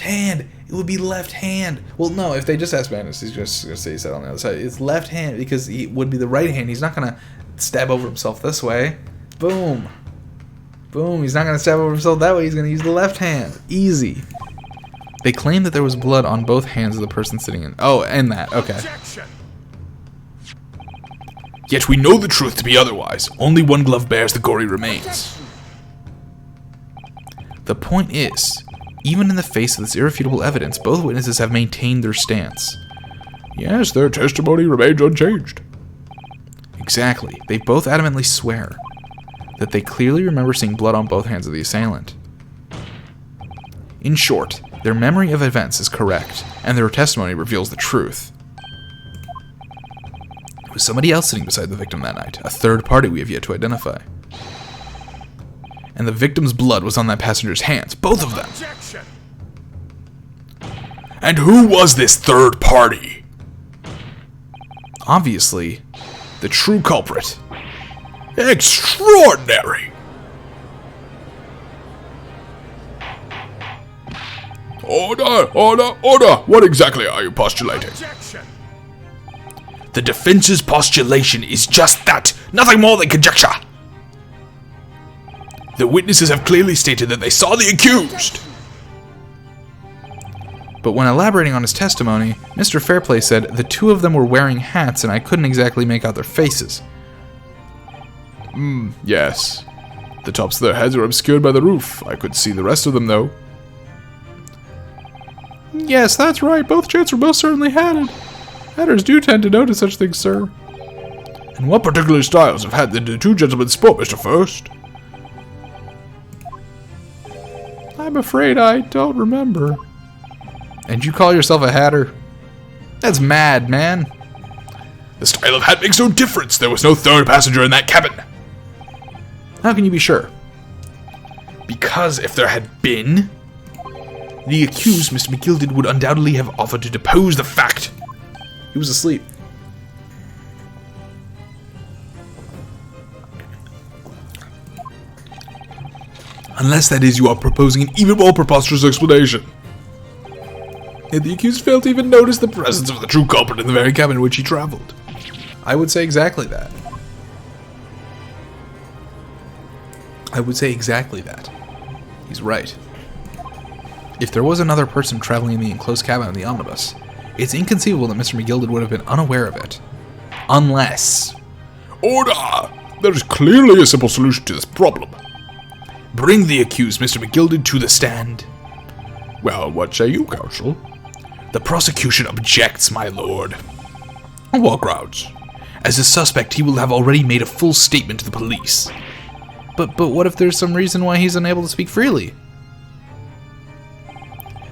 hand. It would be left hand. Well, no, if they just ask Magnus, he's just going to say he said on the other side. It's left hand because he would be the right hand. He's not going to stab over himself this way. Boom. Boom. He's not going to stab over himself that way. He's going to use the left hand. Easy. They claim that there was blood on both hands of the person sitting in... Oh, and that. Okay. Objection! Yet we know the truth to be otherwise. Only one glove bears the gory remains. The point is, even in the face of this irrefutable evidence, both witnesses have maintained their stance. Yes, their testimony remains unchanged. Exactly. They both adamantly swear that they clearly remember seeing blood on both hands of the assailant. In short, their memory of events is correct, and their testimony reveals the truth. It was somebody else sitting beside the victim that night, a third party we have yet to identify. And the victim's blood was on that passenger's hands, both of them. Objection! And who was this third party? Obviously, the true culprit. Extraordinary! Order! Order! Order! What exactly are you postulating? Objection! The defense's postulation is just that, nothing more than conjecture. The witnesses have clearly stated that they saw the accused. But when elaborating on his testimony, Mr. Fairplay said the two of them were wearing hats and I couldn't exactly make out their faces. Yes. The tops of their heads are obscured by the roof. I could see the rest of them, though. Yes, that's right. Both jets were most certainly hatted. Hatters do tend to notice such things, sir. And what particular styles have had the two gentlemen sport, Mr. First? I'm afraid I don't remember. And you call yourself a hatter? That's mad, man. The style of hat makes no difference. There was no third passenger in that cabin. How can you be sure? Because if there had been, the accused, Mr. McGilded, would undoubtedly have offered to depose the fact. He was asleep. Unless, that is, you are proposing an even more preposterous explanation. Yet the accused failed to even notice the presence of the true culprit in the very cabin in which he traveled. I would say exactly that. I would say exactly that. He's right. If there was another person traveling in the enclosed cabin of the omnibus, it's inconceivable that Mr. McGilded would have been unaware of it. Unless... Order! There is clearly a simple solution to this problem. Bring the accused, Mr. McGilded, to the stand. Well, what say you, counsel? The prosecution objects, my lord. On what grounds? As a suspect, he will have already made a full statement to the police. But what if there's some reason why he's unable to speak freely?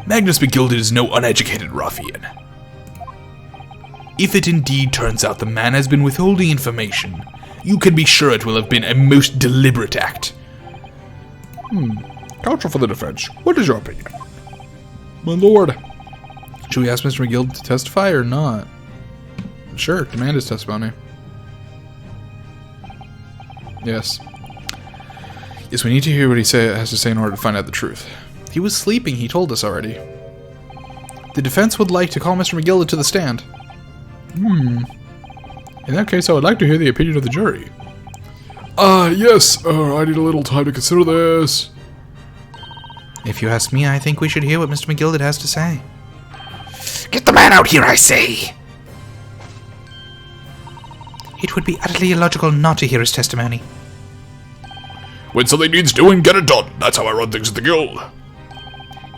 Magnus McGilded is no uneducated ruffian. If it indeed turns out the man has been withholding information, you can be sure it will have been a most deliberate act. Counsel for the defense, what is your opinion? My lord. Should we ask Mr. McGill to testify or not? Sure, demand his testimony. Yes. Yes, we need to hear what he has to say in order to find out the truth. He was sleeping, he told us already. The defense would like to call Mr. McGill to the stand. In that case, I would like to hear the opinion of the jury. Yes, I need a little time to consider this. If you ask me, I think we should hear what Mr. McGill has to say. Get the man out here, I say! It would be utterly illogical not to hear his testimony. When something needs doing, get it done. That's how I run things at the guild.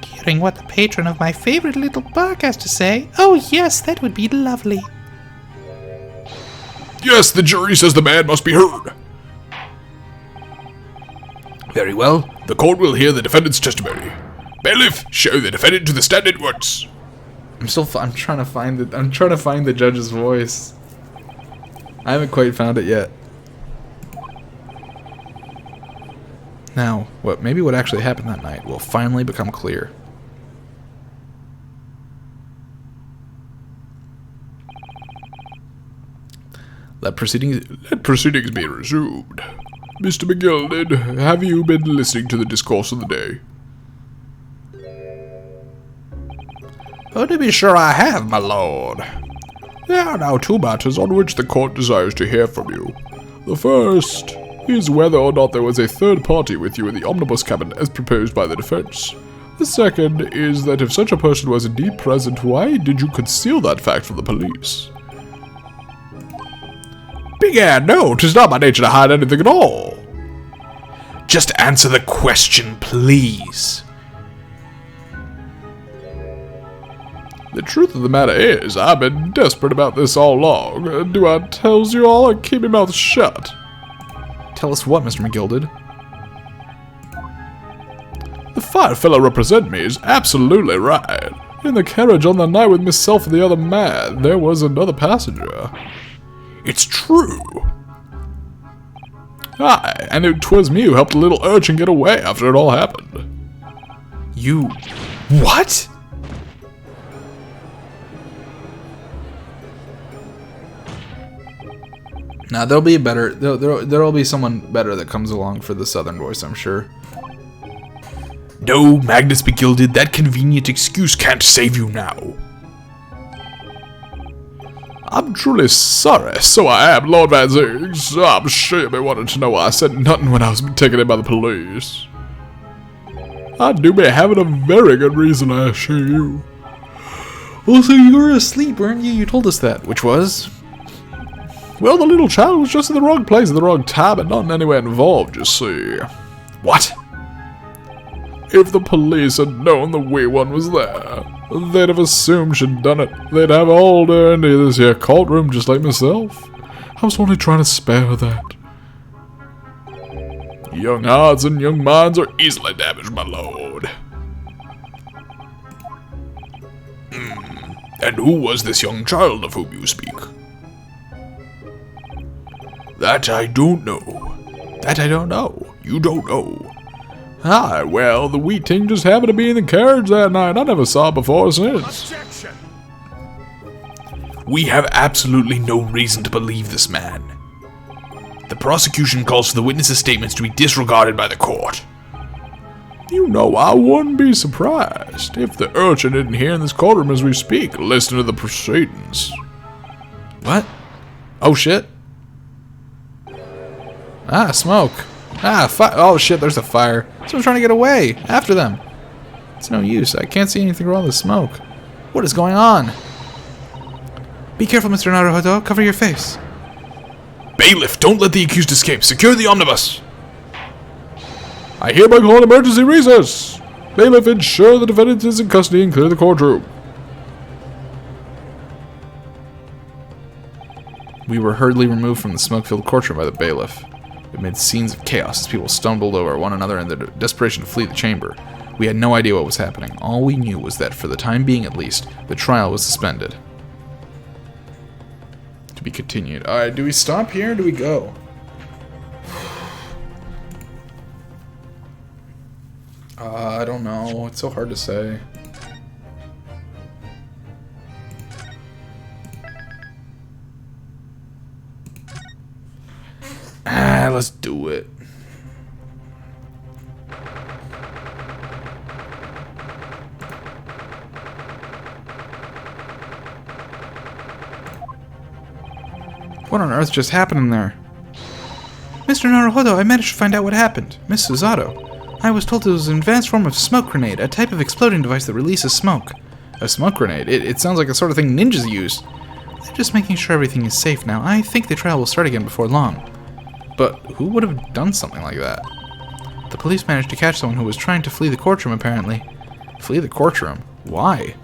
Hearing what the patron of my favorite little park has to say, oh yes, that would be lovely. Yes, the jury says the man must be heard. Very well. The court will hear the defendant's testimony. Bailiff, show the defendant to the stand at once. I'm trying to find the judge's voice. I haven't quite found it yet. Now, maybe what actually happened that night will finally become clear. Let proceedings be resumed. Mr. McGilded, have you been listening to the discourse of the day? Oh, to be sure I have, my lord. There are now two matters on which the court desires to hear from you. The first is whether or not there was a third party with you in the omnibus cabin as proposed by the defense. The second is that if such a person was indeed present, why did you conceal that fact from the police? Begad, no, 'tis not my nature to hide anything at all. Just answer the question, please. The truth of the matter is, I've been desperate about this all along. Do I tells you all or keep my mouth shut? Tell us what, Mr. McGilded? The fine fellow representing me is absolutely right. In the carriage on the night with myself and the other man, there was another passenger. It's true. Aye, and it was me who helped the little urchin get away after it all happened. You... What? Now there'll be a better... There'll be someone better that comes along for the southern voice, I'm sure. No, Magnus McGilded, that convenient excuse can't save you now. I'm truly sorry, so I am, Lord Van Ziggs. I'm sure you may want to know why I said nothing when I was taken in by the police. I do be having a very good reason, I assure you. Well, so you were asleep, weren't you? You told us that, which was... Well, the little child was just in the wrong place at the wrong time and not in any way involved, you see. What? If the police had known the wee one was there, they'd have assumed she'd done it. They'd have hauled her into this here courtroom just like myself. I was only trying to spare her that. Young hearts and young minds are easily damaged, my lord. And who was this young child of whom you speak? That I don't know. That I don't know. You don't know. Aye, well, the wee ting just happened to be in the carriage that night. I never saw it before or since. Objection! We have absolutely no reason to believe this man. The prosecution calls for the witness's statements to be disregarded by the court. You know, I wouldn't be surprised if the urchin isn't here in this courtroom as we speak, listening to the proceedings. What? Oh, shit. Ah, smoke. Ah, oh shit, there's a fire. Someone's trying to get away. After them. It's no use. I can't see anything wrong with the smoke. What is going on? Be careful, Mr. Naruhodo. Cover your face. Bailiff, don't let the accused escape. Secure the omnibus. I hereby call an emergency recess. Bailiff, ensure the defendant is in custody and clear the courtroom. We were hurriedly removed from the smoke-filled courtroom by the bailiff. Amid scenes of chaos as people stumbled over one another in their desperation to flee the chamber. We had no idea what was happening. All we knew was that, for the time being at least, the trial was suspended. To be continued. Alright, do we stop here or do we go? I don't know. It's so hard to say. Let's do it. What on earth just happened in there? Mr. Naruhodo, I managed to find out what happened. Miss Susato. I was told it was an advanced form of smoke grenade, a type of exploding device that releases smoke. A smoke grenade? It sounds like the sort of thing ninjas use. They're just making sure everything is safe now. I think the trial will start again before long. But who would have done something like that? The police managed to catch someone who was trying to flee the courtroom, apparently. Flee the courtroom? Why?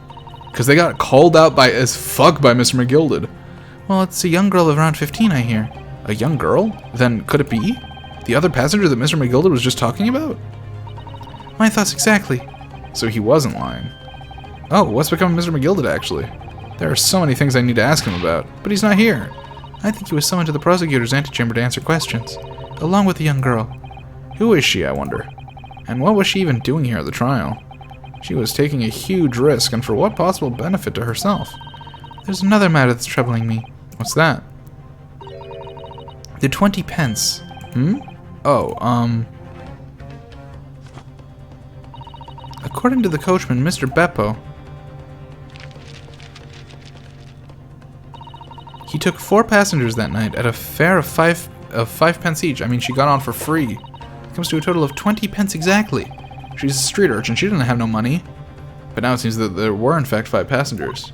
Because they got called out as fuck by Mr. McGilded. Well, it's a young girl of around 15, I hear. A young girl? Then could it be the other passenger that Mr. McGilded was just talking about? My thoughts exactly. So he wasn't lying. Oh, what's become of Mr. McGilded, actually? There are so many things I need to ask him about, but he's not here. I think he was summoned to the prosecutor's antechamber to answer questions, along with the young girl. Who is she, I wonder? And what was she even doing here at the trial? She was taking a huge risk, and for what possible benefit to herself? There's another matter that's troubling me. What's that? The 20 pence. Oh, According to the coachman, Mr. Beppo, he took 4 passengers that night at a fare of 5 pence each. I mean, she got on for free. It comes to a total of 20 pence exactly. She's a street urchin. She didn't have no money. But now it seems that there were, in fact, 5 passengers.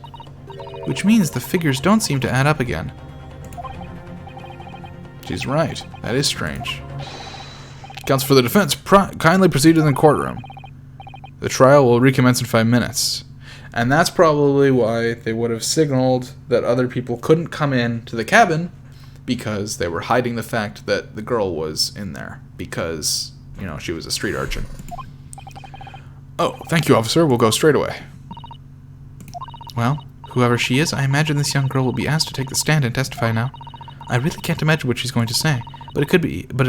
Which means the figures don't seem to add up again. She's right. That is strange. Counsel for the defense, kindly proceed to the courtroom. The trial will recommence in 5 minutes. And that's probably why they would have signaled that other people couldn't come in to the cabin, because they were hiding the fact that the girl was in there, because, you know, she was a street urchin. Oh, thank you, officer. We'll go straight away. Well, whoever she is, I imagine this young girl will be asked to take the stand and testify now. I really can't imagine what she's going to say, but it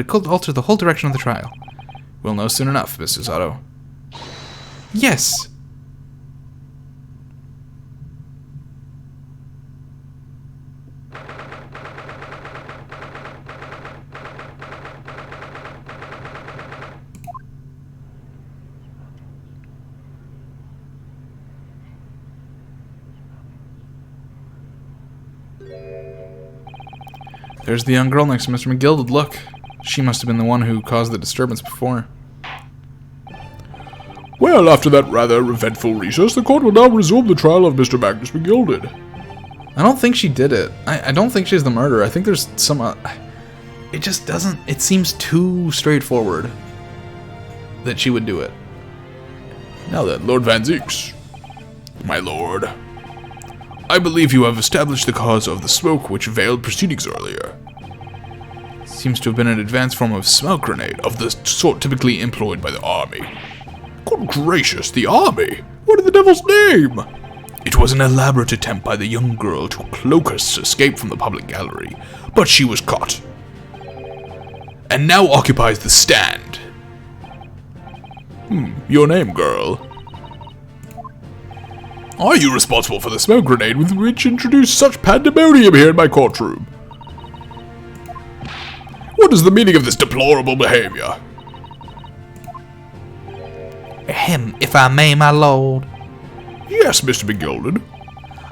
could alter the whole direction of the trial. We'll know soon enough, Mrs. Otto. Yes! There's the young girl next to Mr. McGilded. Look, she must have been the one who caused the disturbance before. Well, after that rather eventful recess, the court will now resume the trial of Mr. Magnus McGilded. I don't think she did it. I don't think she's the murderer. I think there's some... it just doesn't... It seems too straightforward that she would do it. Now then, Lord Van Zeeks. My lord. I believe you have established the cause of the smoke which veiled proceedings earlier. Seems to have been an advanced form of smoke grenade, of the sort typically employed by the army. Good gracious, the army? What in the devil's name? It was an elaborate attempt by the young girl to cloak her escape from the public gallery, but she was caught. And now occupies the stand. Your name, girl? Are you responsible for the smoke grenade with which introduced such pandemonium here in my courtroom? What is the meaning of this deplorable behavior? Ahem, if I may, my lord. Yes, Mr. McGilded.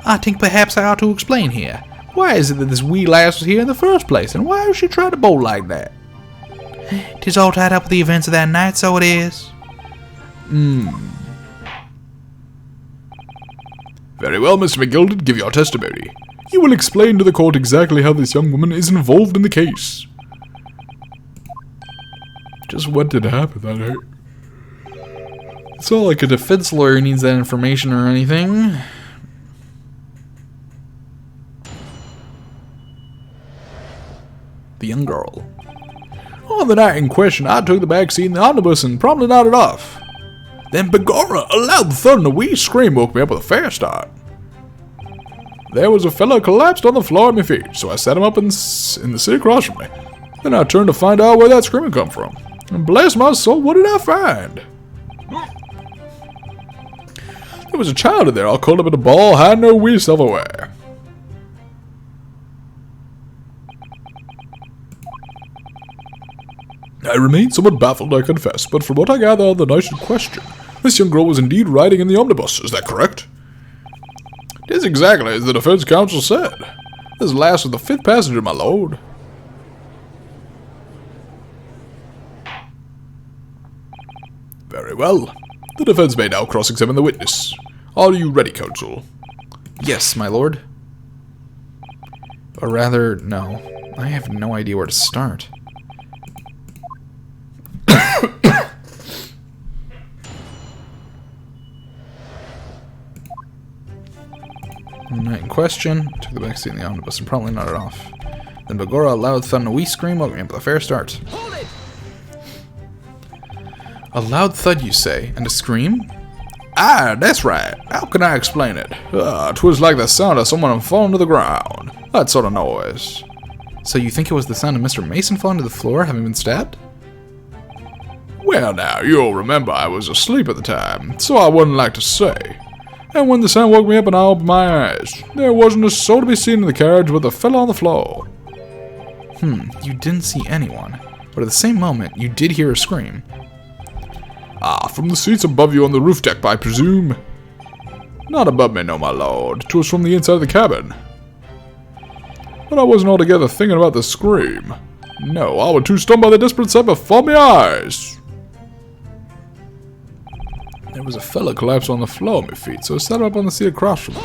I think perhaps I ought to explain here. Why is it that this wee lass was here in the first place, and why was she trying to bolt like that? 'Tis all tied up with the events of that night, so it is. Very well, Mr. McGilded, give your testimony. You will explain to the court exactly how this young woman is involved in the case. Just what did happen that night? It's not like a defense lawyer needs that information or anything. the young girl. On the night in question, I took the back seat in the omnibus and promptly nodded off. Then begorra, a loud thud and a wee scream woke me up with a fair start. There was a fellow collapsed on the floor at my feet, so I set him up in the seat across from me. Then I turned to find out where that scream had come from. And bless my soul, what did I find? There was a child in there all curled up in a ball, hiding her wee self-aware. I remained somewhat baffled, I confess, but from what I gather on the night in question, this young girl was indeed riding in the omnibus, is that correct? It is exactly as the defense counsel said. This last was the 5th passenger, my lord. Very well. The defense may now cross-examine the witness. Are you ready, counsel? Yes, my lord. Or rather, no. I have no idea where to start. Night in question, took the backseat in the omnibus and promptly nodded off. Then begorra, a loud thud and a wee scream woke me up with a fair start. A loud thud, you say, and a scream? Ah, that's right. How can I explain it? 'Twas like the sound of someone falling to the ground. That sort of noise. So you think it was the sound of Mr. Mason falling to the floor, having been stabbed? Well now, you'll remember I was asleep at the time, so I wouldn't like to say. And when the sound woke me up and I opened my eyes, there wasn't a soul to be seen in the carriage but the fellow on the floor. You didn't see anyone, but at the same moment, you did hear a scream. Ah, from the seats above you on the roof deck, I presume? Not above me, no, my lord. 'Twas from the inside of the cabin. But I wasn't altogether thinking about the scream. No, I was too stunned by the desperate sight before my eyes. There was a fella collapsed on the floor at my feet, so I sat up on the seat across from me.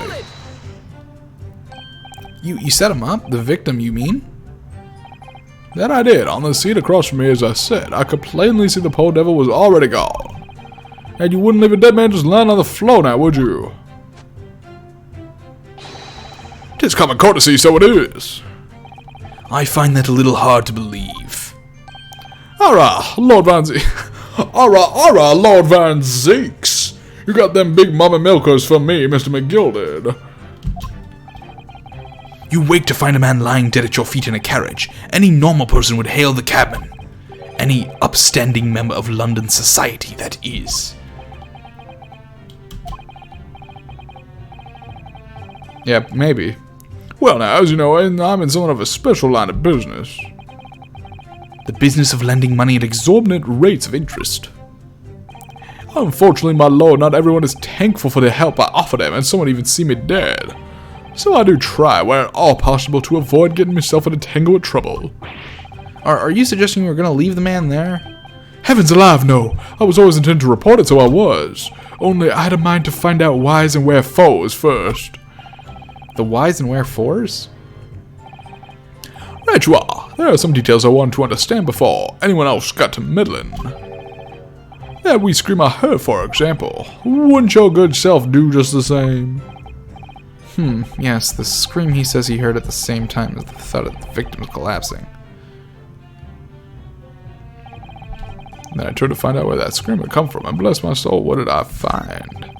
You set him up? The victim, you mean? That I did, on the seat across from me, as I said. I could plainly see the poor devil was already gone. And you wouldn't leave a dead man just lying on the floor now, would you? 'Tis common courtesy, so it is. I find that a little hard to believe. Arrah, Lord Van Arrah, Lord Van Zeeks. You got them big mama milkers from me, Mr. McGilded. You wake to find a man lying dead at your feet in a carriage. Any normal person would hail the cabman. Any upstanding member of London society, that is. Yeah, maybe. Well now, as you know, I'm in somewhat of a special line of business. The business of lending money at Exorbitant rates of interest. Unfortunately, my lord, not everyone is thankful for the help I offer them, and some would even see me dead. So I do try, where at all possible, to avoid getting myself in a tangle of trouble. Are you suggesting you were going to leave the man there? Heavens alive, no! I was always intending to report it, so I was. Only I had a mind to find out whys and wherefores first. The whys and wherefores? Right you are. There are some details I want to understand before anyone else got to meddling. That wee scream I heard, for example. Wouldn't your good self do just the same? Yes, the scream he says he heard at the same time as the thud of the victim collapsing. Then I turned to find out where that scream had come from, and bless my soul, what did I find?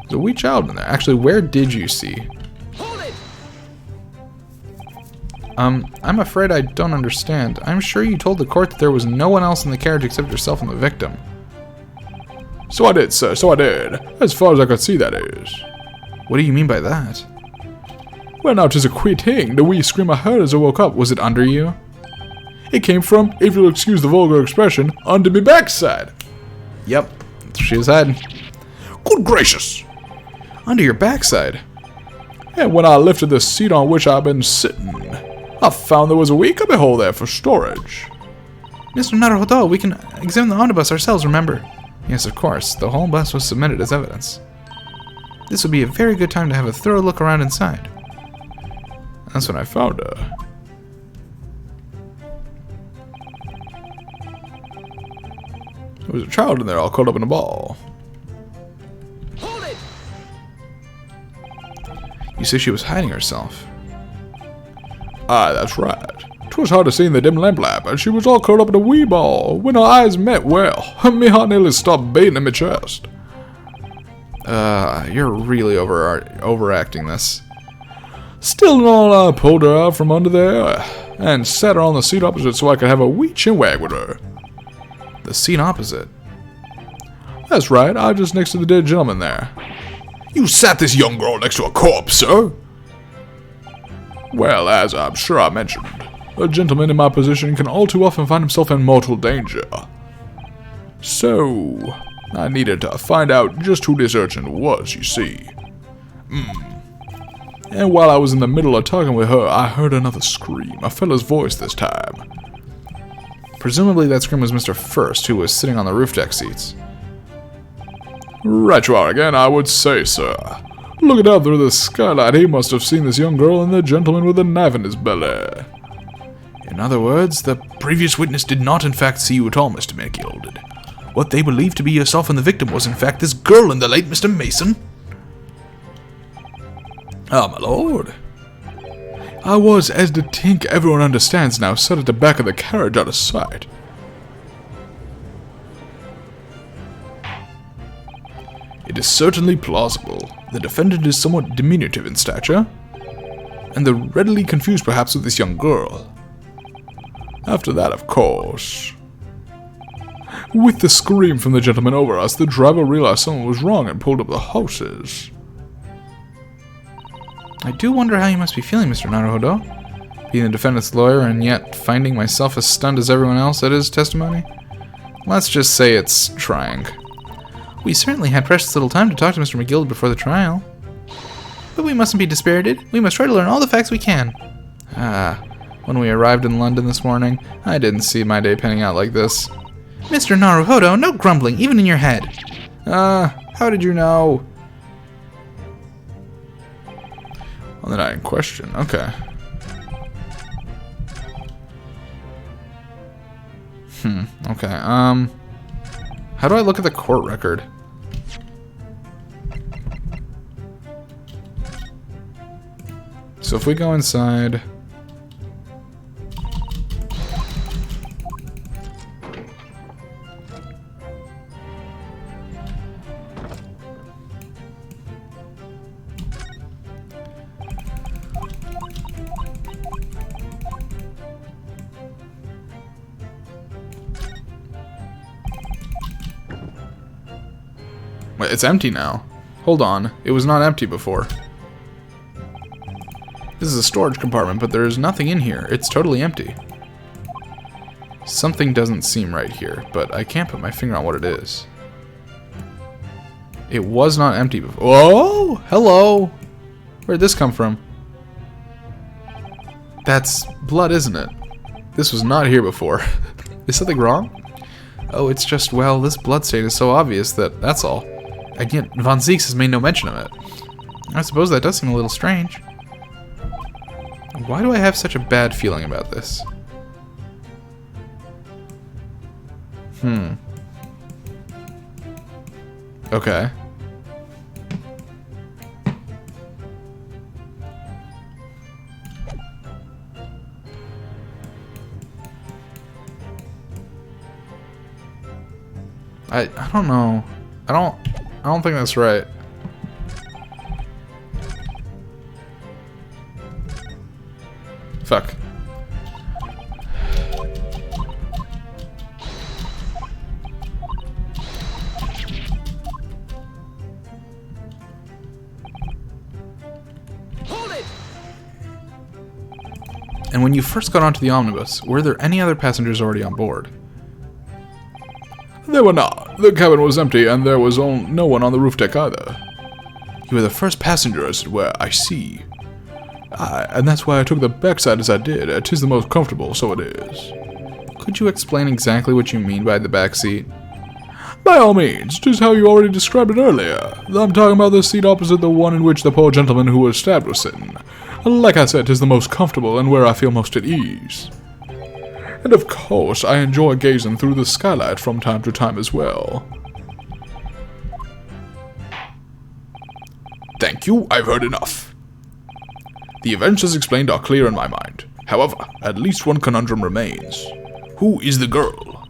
There's a wee child in there. Actually, where did you see? I'm afraid I don't understand. I'm sure you told the court that there was no one else in the carriage except yourself and the victim. So I did, sir, so I did. As far as I could see, that is. What do you mean by that? Well, now, 'tis a queer thing. The wee scream I heard as I woke up, was it under you? It came from, if you'll excuse the vulgar expression, under me backside. Yep, that's where she was hiding. Good gracious! Under your backside? And when I lifted the seat on which I've been sitting, I found there was a wee cubbyhole there for storage. Mr. Naruhodo, we can examine the omnibus ourselves, remember? Yes, of course. The whole bus was submitted as evidence. This would be a very good time to have a thorough look around inside. That's when I found her. There was a child in there all curled up in a ball. You say she was hiding herself. Aye, that's right. 'Twas hard to see in the dim lamplight, but she was all curled up in a wee ball. When our eyes met, well, me heart nearly stopped beating in my chest. You're really overacting this. Still and all, I pulled her out from under there and sat her on the seat opposite so I could have a wee chin wag with her. The seat opposite? That's right, I was just next to the dead gentleman there. You sat this young girl next to a corpse, sir? Well, as I'm sure I mentioned, a gentleman in my position can all too often find himself in mortal danger. So, I needed to find out just who this urchin was, you see. And while I was in the middle of talking with her, I heard another scream, a fella's voice this time. Presumably that scream was Mr. First, who was sitting on the roof deck seats. Right you are again, I would say, sir. Looking out through the skylight, he must have seen this young girl and the gentleman with a knife in his belly. In other words, the previous witness did not in fact see you at all, Mr. McGilded. What they believed to be yourself and the victim was in fact this girl and the late Mr. Mason? Ah, my lord. I was, as the tink everyone understands now, sat at the back of the carriage out of sight. It is certainly plausible. The defendant is somewhat diminutive in stature, and the readily confused perhaps with this young girl. After that, of course. With the scream from the gentleman over us, the driver realized someone was wrong and pulled up the horses. I do wonder how you must be feeling, Mr. Naruhodo, being the defendant's lawyer and yet finding myself as stunned as everyone else at his testimony. Let's just say it's trying. We certainly had precious little time to talk to Mr. McGill before the trial. But we mustn't be dispirited. We must try to learn all the facts we can. When we arrived in London this morning, I didn't see my day panning out like this. Mr. Naruhodo, no grumbling, even in your head. How did you know? On the night in question, okay. Okay, how do I look at the court record? So if we go inside... Wait, it's empty now. Hold on, it was not empty before. This is a storage compartment, but there is nothing in here. It's totally empty. Something doesn't seem right here, but I can't put my finger on what it is. It was not empty before. Oh, hello! Where'd this come from? That's blood, isn't it? This was not here before. Is something wrong? Oh, it's just, well, this blood stain is so obvious that that's all. And yet, Von Zieks has made no mention of it. I suppose that does seem a little strange. Why do I have such a bad feeling about this? Okay. I don't know. I don't think that's right. Fuck. Hold it! And when you first got onto the omnibus, were there any other passengers already on board? There were not. The cabin was empty, and there was no one on the roof deck either. You were the first passenger, as it were, I see. And that's why I took the backside as I did. 'Tis the most comfortable, so it is. Could you explain exactly what you mean by the back seat? By all means, 'tis how you already described it earlier. I'm talking about the seat opposite the one in which the poor gentleman who was stabbed was sitting. Like I said, 'tis the most comfortable and where I feel most at ease. And of course, I enjoy gazing through the skylight from time to time as well. Thank you, I've heard enough. The events as explained are clear in my mind. However, at least one conundrum remains. Who is the girl?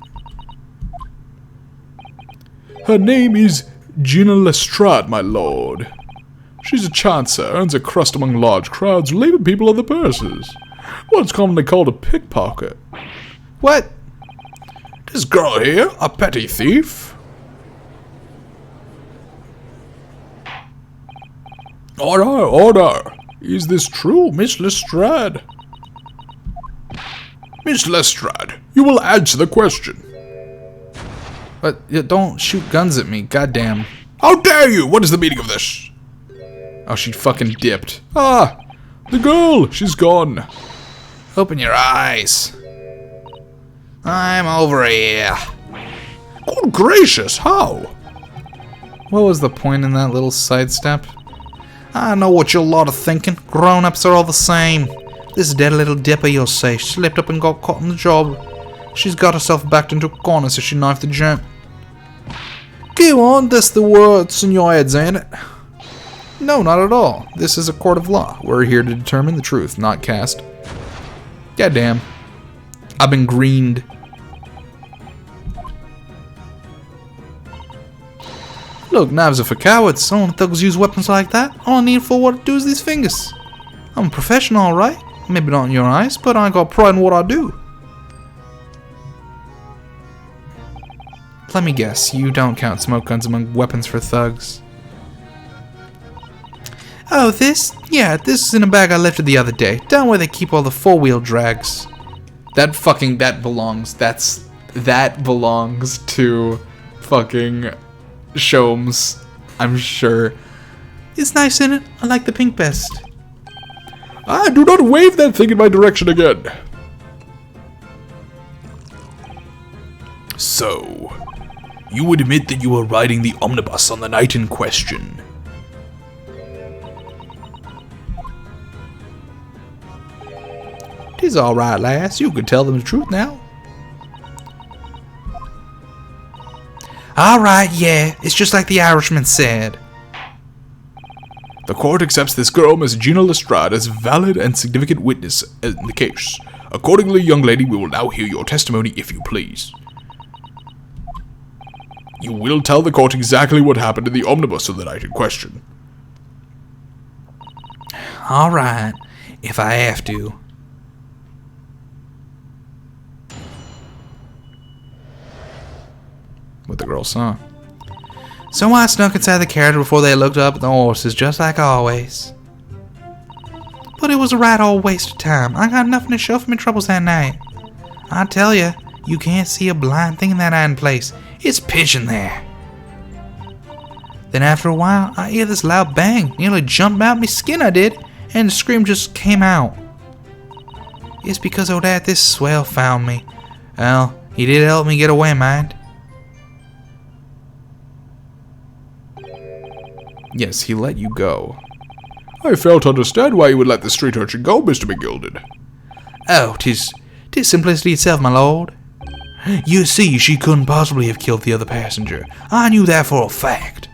Her name is Gina Lestrade, my lord. She's a chancer, earns a crust among large crowds, leaving people on the purses. What's commonly called a pickpocket. What? This girl here, a petty thief? Order! Is this true, Miss Lestrade? Miss Lestrade, you will answer the question. But don't shoot guns at me, goddamn. How dare you? What is the meaning of this? Oh, she fucking dipped. Ah, the girl, she's gone. Open your eyes. I'm over here. Good gracious, how? What was the point in that little sidestep? I know what your lot are thinking. Grown-ups are all the same. This dead little dipper, you'll say, slipped up and got caught in the job. She's got herself backed into a corner so she knifed the gent. Go on, that's the words in your heads, ain't it? No, not at all. This is a court of law. We're here to determine the truth, not cast. Goddamn. I've been greened. Look, knives are for cowards. Only thugs use weapons like that. All I need for what to do is these fingers. I'm a professional, alright? Maybe not in your eyes, but I got pride in what I do. Let me guess, you don't count smoke guns among weapons for thugs. Oh, this? Yeah, this is in a bag I lifted the other day, down where they keep all the four-wheel drags. That belongs to fucking Shomes, I'm sure. It's nice, isn't it? I like the pink best. Ah, do not wave that thing in my direction again. So, you admit that you were riding the omnibus on the night in question. Tis alright, lass. You can tell them the truth now. Alright, yeah. It's just like the Irishman said. The court accepts this girl, Miss Gina Lestrade, as valid and significant witness in the case. Accordingly, young lady, we will now hear your testimony, if you please. You will tell the court exactly what happened in the omnibus on the night in question. Alright, if I have to. What the girl saw. So I snuck inside the carriage before they looked up at the horses, just like always. But it was a right old waste of time. I got nothing to show for my troubles that night. I tell you, you can't see a blind thing in that iron place. It's pitch in there. Then after a while, I hear this loud bang. Nearly jumped out my skin, I did, and the scream just came out. It's because of that this swell found me. Well, he did help me get away, mind. Yes, he let you go. I fail to understand why you would let the street urchin go, Mr. McGilded. Oh, 'tis simplicity itself, my lord. You see, she couldn't possibly have killed the other passenger. I knew that for a fact.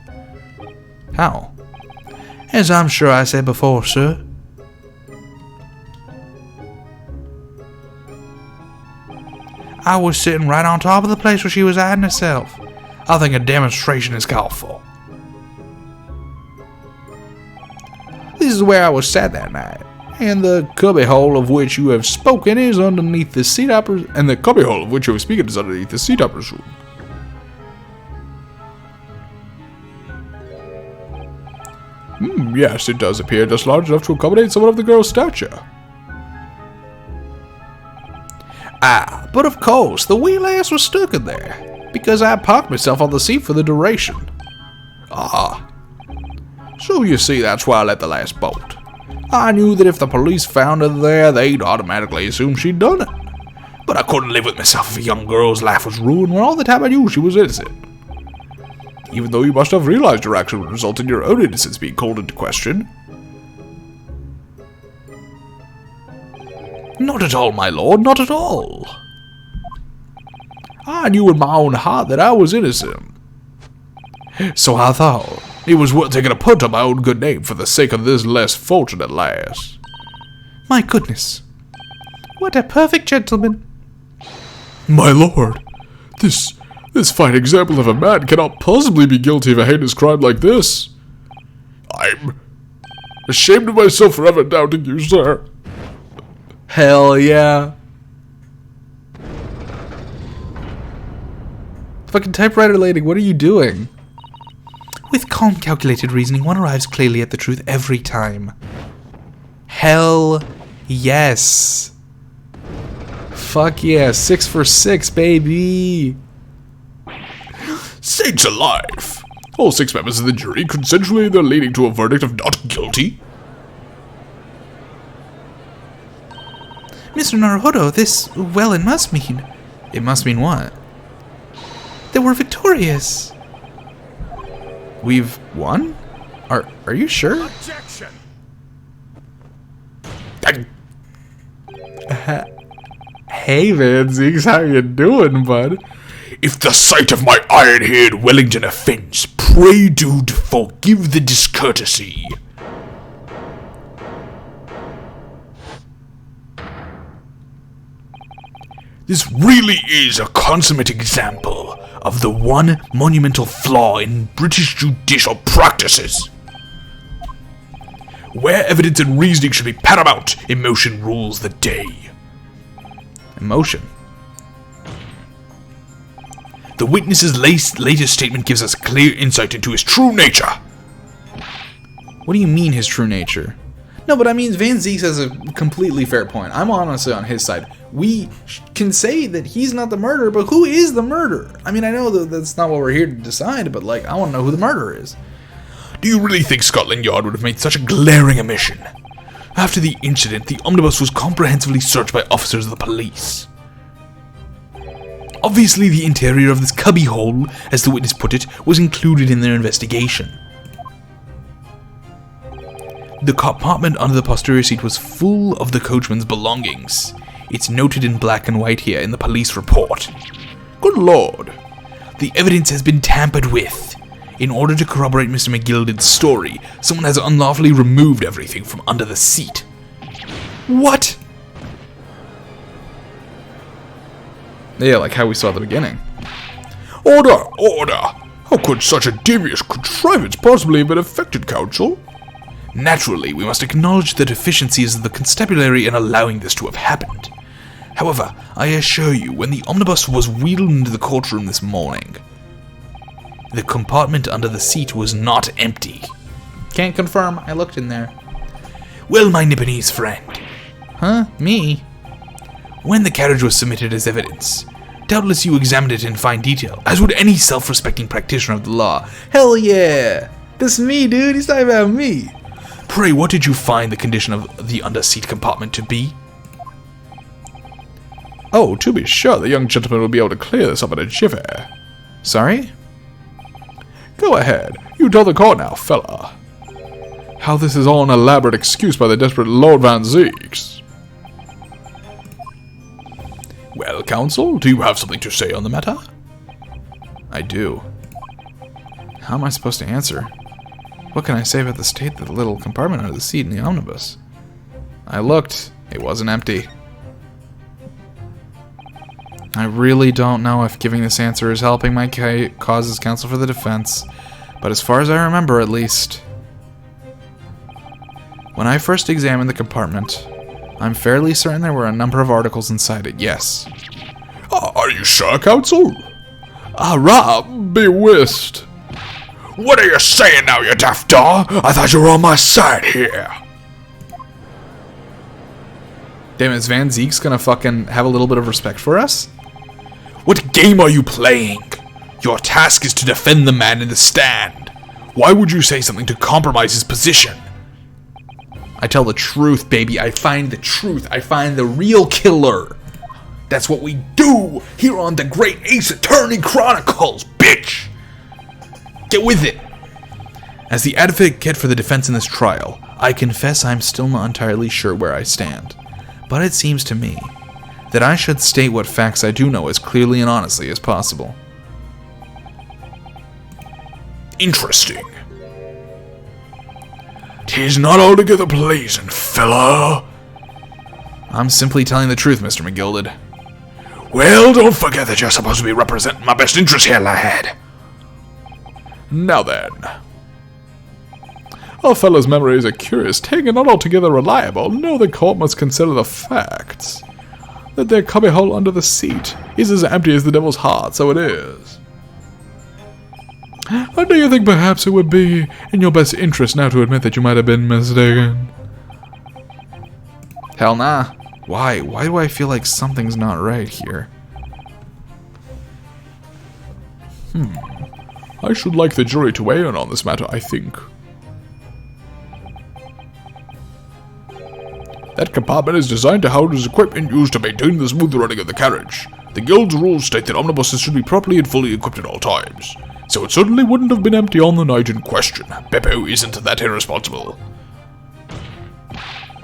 How? As I'm sure I said before, sir. I was sitting right on top of the place where she was hiding herself. I think a demonstration is called for. This is where I was sat that night, and the cubbyhole of which you have spoken is underneath the seat upper, and the cubbyhole of which you have spoken is underneath the seat upper room. Yes, it does appear just large enough to accommodate someone of the girl's stature. Ah, but of course, the wheel ass was stuck in there, because I parked myself on the seat for the duration. Ah. So you see, that's why I let the last bolt. I knew that if the police found her there, they'd automatically assume she'd done it. But I couldn't live with myself if a young girl's life was ruined when all the time I knew she was innocent. Even though you must have realized your action would result in your own innocence being called into question. Not at all, my lord, not at all. I knew in my own heart that I was innocent. So I thought it was worth taking a punt on my own good name for the sake of this less fortunate lass. My goodness. What a perfect gentleman. My lord, this fine example of a man cannot possibly be guilty of a heinous crime like this. I'm ashamed of myself for ever doubting you, sir. Hell yeah. Fucking typewriter lady, what are you doing? With calm, calculated reasoning, one arrives clearly at the truth every time. Hell yes. Fuck yeah, 6 for 6, baby. Saints alive! All 6 members of the jury consensually they're leading to a verdict of not guilty. Mr. Naruhodo, this, well, it must mean... It must mean what? that we're victorious. We've won? Are you sure? Objection! Hey man, Zeeks, how you doing, bud? If the sight of my iron-haired Wellington offends, pray do forgive the discourtesy. This really is a consummate example of the one monumental flaw in British judicial practices. Where evidence and reasoning should be paramount, emotion rules the day. Emotion? The witness's latest statement gives us clear insight into his true nature. What do you mean, his true nature? No, but I mean, Van Zeeks has a completely fair point. I'm honestly on his side. We can say that he's not the murderer, but who is the murderer? I mean, I know that that's not what we're here to decide, but, like, I want to know who the murderer is. Do you really think Scotland Yard would have made such a glaring omission? After the incident, the omnibus was comprehensively searched by officers of the police. Obviously, the interior of this cubbyhole, as the witness put it, was included in their investigation. The compartment under the posterior seat was full of the coachman's belongings. It's noted in black and white here in the police report. Good lord. The evidence has been tampered with. In order to corroborate Mr. McGilden's story, someone has unlawfully removed everything from under the seat. What? Yeah, like how we saw at the beginning. Order! Order! How could such a devious contrivance possibly have been effected, counsel? Naturally, we must acknowledge the deficiencies of the constabulary in allowing this to have happened. However, I assure you, when the omnibus was wheeled into the courtroom this morning, the compartment under the seat was not empty. Can't confirm. I looked in there. Well, my Nipponese friend. Huh? Me? When the carriage was submitted as evidence, doubtless you examined it in fine detail, as would any self-respecting practitioner of the law. Hell yeah! This me, dude. He's talking about me. Pray, what did you find the condition of the under-seat compartment to be? Oh, to be sure, the young gentleman will be able to clear this up in a jiffy. Sorry? Go ahead. You tell the court now, fella. How this is all an elaborate excuse by the desperate Lord Van Zeeks. Well, counsel, do you have something to say on the matter? I do. How am I supposed to answer? What can I say about the state of the little compartment under the seat in the omnibus? I looked. It wasn't empty. I really don't know if giving this answer is helping my cause as counsel for the defense, but as far as I remember, at least, when I first examined the compartment, I'm fairly certain there were a number of articles inside it, yes. Are you sure, counsel? Arrah, be whist. What are you saying now, you daft daw? I thought you were on my side here. Damn, is Van Zeeks gonna fucking have a little bit of respect for us? What game are you playing? Your task is to defend the man in the stand. Why would you say something to compromise his position? I tell the truth, baby. I find the truth. I find the real killer. That's what we do here on the Great Ace Attorney Chronicles, bitch! Get with it! As the advocate for the defense in this trial, I confess I'm still not entirely sure where I stand. But it seems to me that I should state what facts I do know as clearly and honestly as possible. Interesting. 'Tis not altogether pleasant, fella. I'm simply telling the truth, Mr. McGilded. Well, don't forget that you're supposed to be representing my best interest here, lad. Now then. Our fellow's memories are curious, taken not altogether reliable. No, the court must consider the facts. That their cubbyhole under the seat is as empty as the devil's heart, so it is. Do you think perhaps it would be in your best interest now to admit that you might have been mistaken? Hell nah. Why? Why do I feel like something's not right here? I should like the jury to weigh in on this matter, I think. That compartment is designed to house equipment used to maintain the smooth running of the carriage. The guild's rules state that omnibuses should be properly and fully equipped at all times, so it certainly wouldn't have been empty on the night in question. Beppo isn't that irresponsible.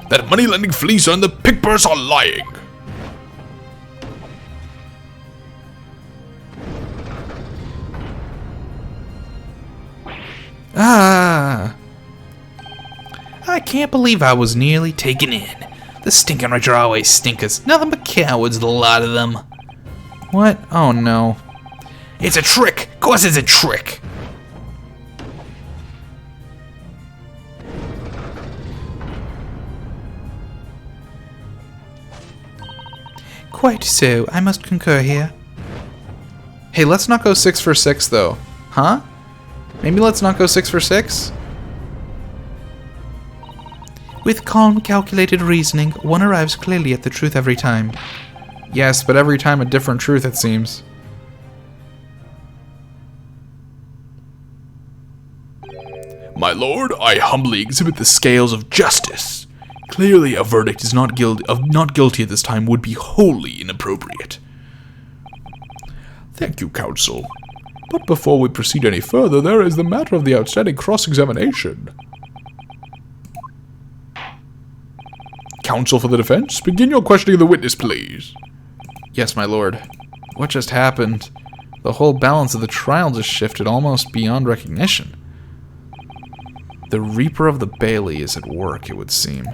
That money-lending fleece and the pickpurse are lying. Ah! I can't believe I was nearly taken in. The stinking rich are always stinkers. Nothing but cowards, the lot of them. What? Oh no. It's a trick! Of course it's a trick! Quite so. I must concur here. Hey, let's not go 6 for 6 though. Huh? Maybe let's not go 6 for 6? With calm, calculated reasoning, one arrives clearly at the truth every time. Yes, but every time a different truth, it seems. My lord, I humbly exhibit the scales of justice. Clearly, a verdict is not guilty at this time would be wholly inappropriate. Thank you, counsel. But before we proceed any further, there is the matter of the outstanding cross-examination. Counsel for the defense, begin your questioning of the witness, please. Yes, my lord. What just happened? The whole balance of the trial just shifted almost beyond recognition. The Reaper of the Bailey is at work, it would seem.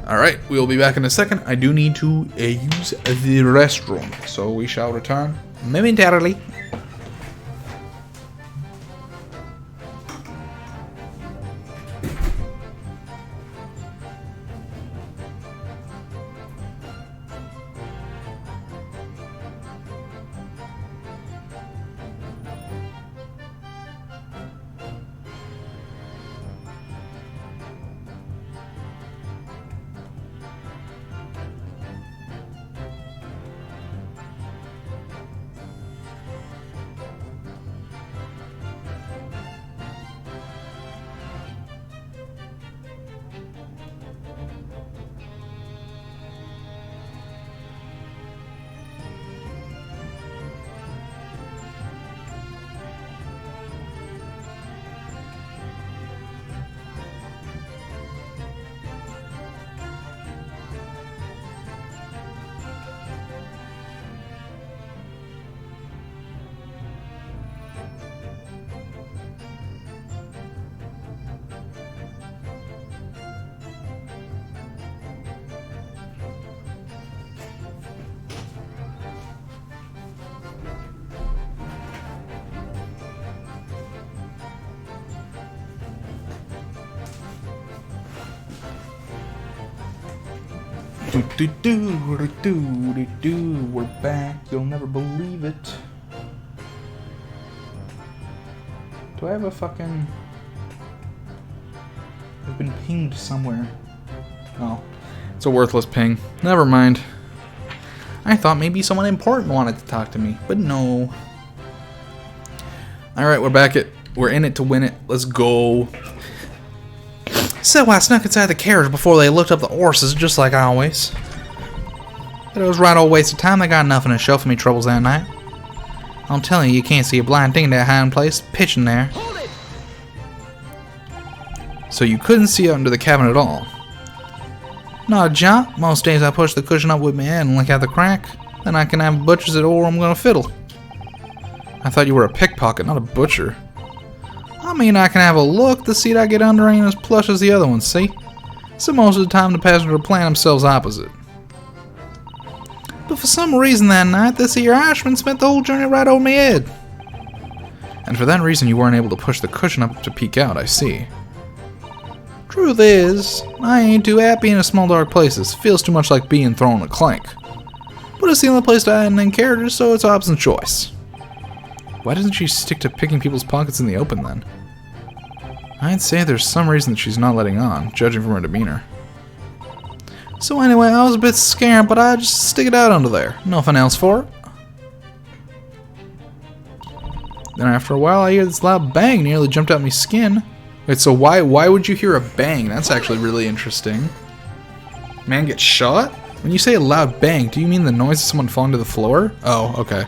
Alright, we'll be back in a second. I do need to use the restroom, so we shall return momentarily. We're back. You'll never believe it. Do I have a fucking... I've been pinged somewhere. Oh. It's a worthless ping. Never mind. I thought maybe someone important wanted to talk to me, but no. Alright, we're in it to win it. Let's go. So I snuck inside the carriage before they looked up the horses, just like always. But it was right old waste of time. They got nothing to show for me troubles that night. I'm telling you, you can't see a blind thing in that hiding place, pitching there. So you couldn't see out into the cabin at all. Not a jump. Most days I push the cushion up with my head and look out the crack. Then I can have butchers at all I'm gonna fiddle. I thought you were a pickpocket, not a butcher. I mean, I can have a look. The seat I get under ain't as plush as the other ones, see? So most of the time the passengers plan themselves opposite. But for some reason that night, this here Irishman spent the whole journey right over my head. And for that reason you weren't able to push the cushion up to peek out, I see. Truth is, I ain't too happy in a small dark places. Feels too much like being thrown a clank. But it's the only place to hide in characters, so it's option choice. Why doesn't she stick to picking people's pockets in the open then? I'd say there's some reason that she's not letting on, judging from her demeanor. So anyway, I was a bit scared, but I just stick it out under there. Nothing else for it. Then after a while, I hear this loud bang, nearly jumped out my skin. Wait, so why would you hear a bang? That's actually really interesting. Man gets shot? When you say a loud bang, do you mean the noise of someone falling to the floor? Oh, okay.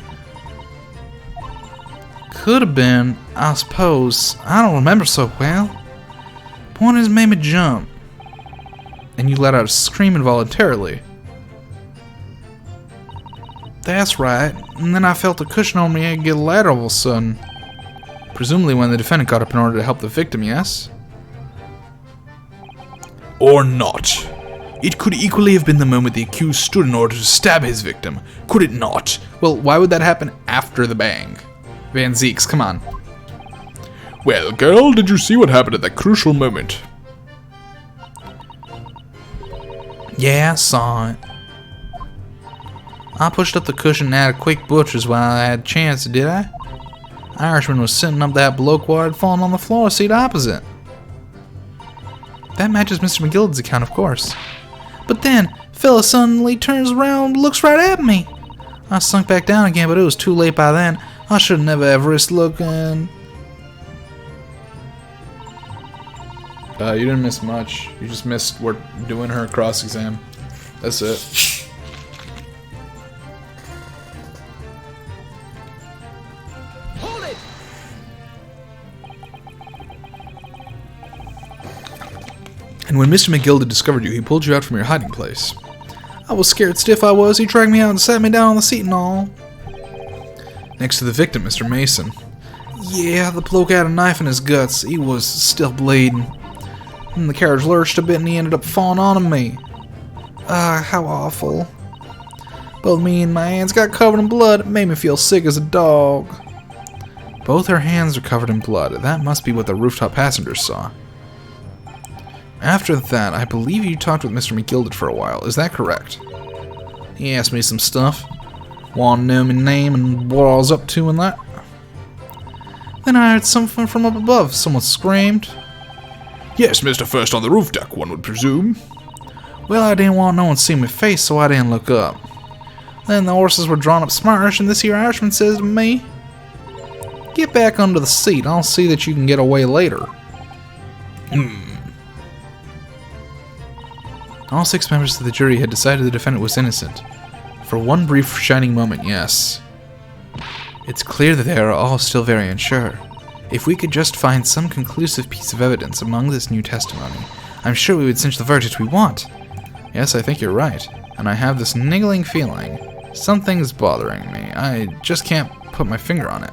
Could have been, I suppose. I don't remember so well. Point is, made me jump. And you let out a scream involuntarily. That's right. And then I felt the cushion on me and get lighter all of a sudden. Presumably when the defendant got up in order to help the victim, yes? Or not. It could equally have been the moment the accused stood in order to stab his victim, could it not? Well, why would that happen after the bang? Van Zeeks, come on. Well, girl, did you see what happened at that crucial moment? Yeah, I saw it. I pushed up the cushion and had a quick butcher's while I had a chance, did I? Irishman was sitting up that bloke while I'd fallen on the floor seat opposite. That matches Mr. McGillicud's account, of course. But then, fella suddenly turns around and looks right at me. I sunk back down again, but it was too late by then. I should never have risked looking. You didn't miss much. You just missed we're doing her cross-exam. That's it. Hold it! And when Mr. McGillicud discovered you, he pulled you out from your hiding place. I was scared stiff I was. He dragged me out and sat me down on the seat and all. Next to the victim, Mr. Mason. Yeah, the bloke had a knife in his guts. He was still bleeding. And the carriage lurched a bit and he ended up falling onto me. Ah, how awful. Both me and my hands got covered in blood. It made me feel sick as a dog. Both her hands are covered in blood. That must be what the rooftop passengers saw. After that, I believe you talked with Mr. McGillicud for a while. Is that correct? He asked me some stuff. Wanted to know my name and what I was up to and that. Then I heard something from up above. Someone screamed. Yes, Mr. First on the roof deck, one would presume. Well, I didn't want no one to see my face, so I didn't look up. Then the horses were drawn up smartish, and this here Irishman says to me, "Get back under the seat. I'll see that you can get away later." All 6 members of the jury had decided the defendant was innocent. For one brief shining moment, yes. It's clear that they are all still very unsure. If we could just find some conclusive piece of evidence among this new testimony, I'm sure we would cinch the verdict we want. Yes, I think you're right. And I have this niggling feeling. Something's bothering me. I just can't put my finger on it.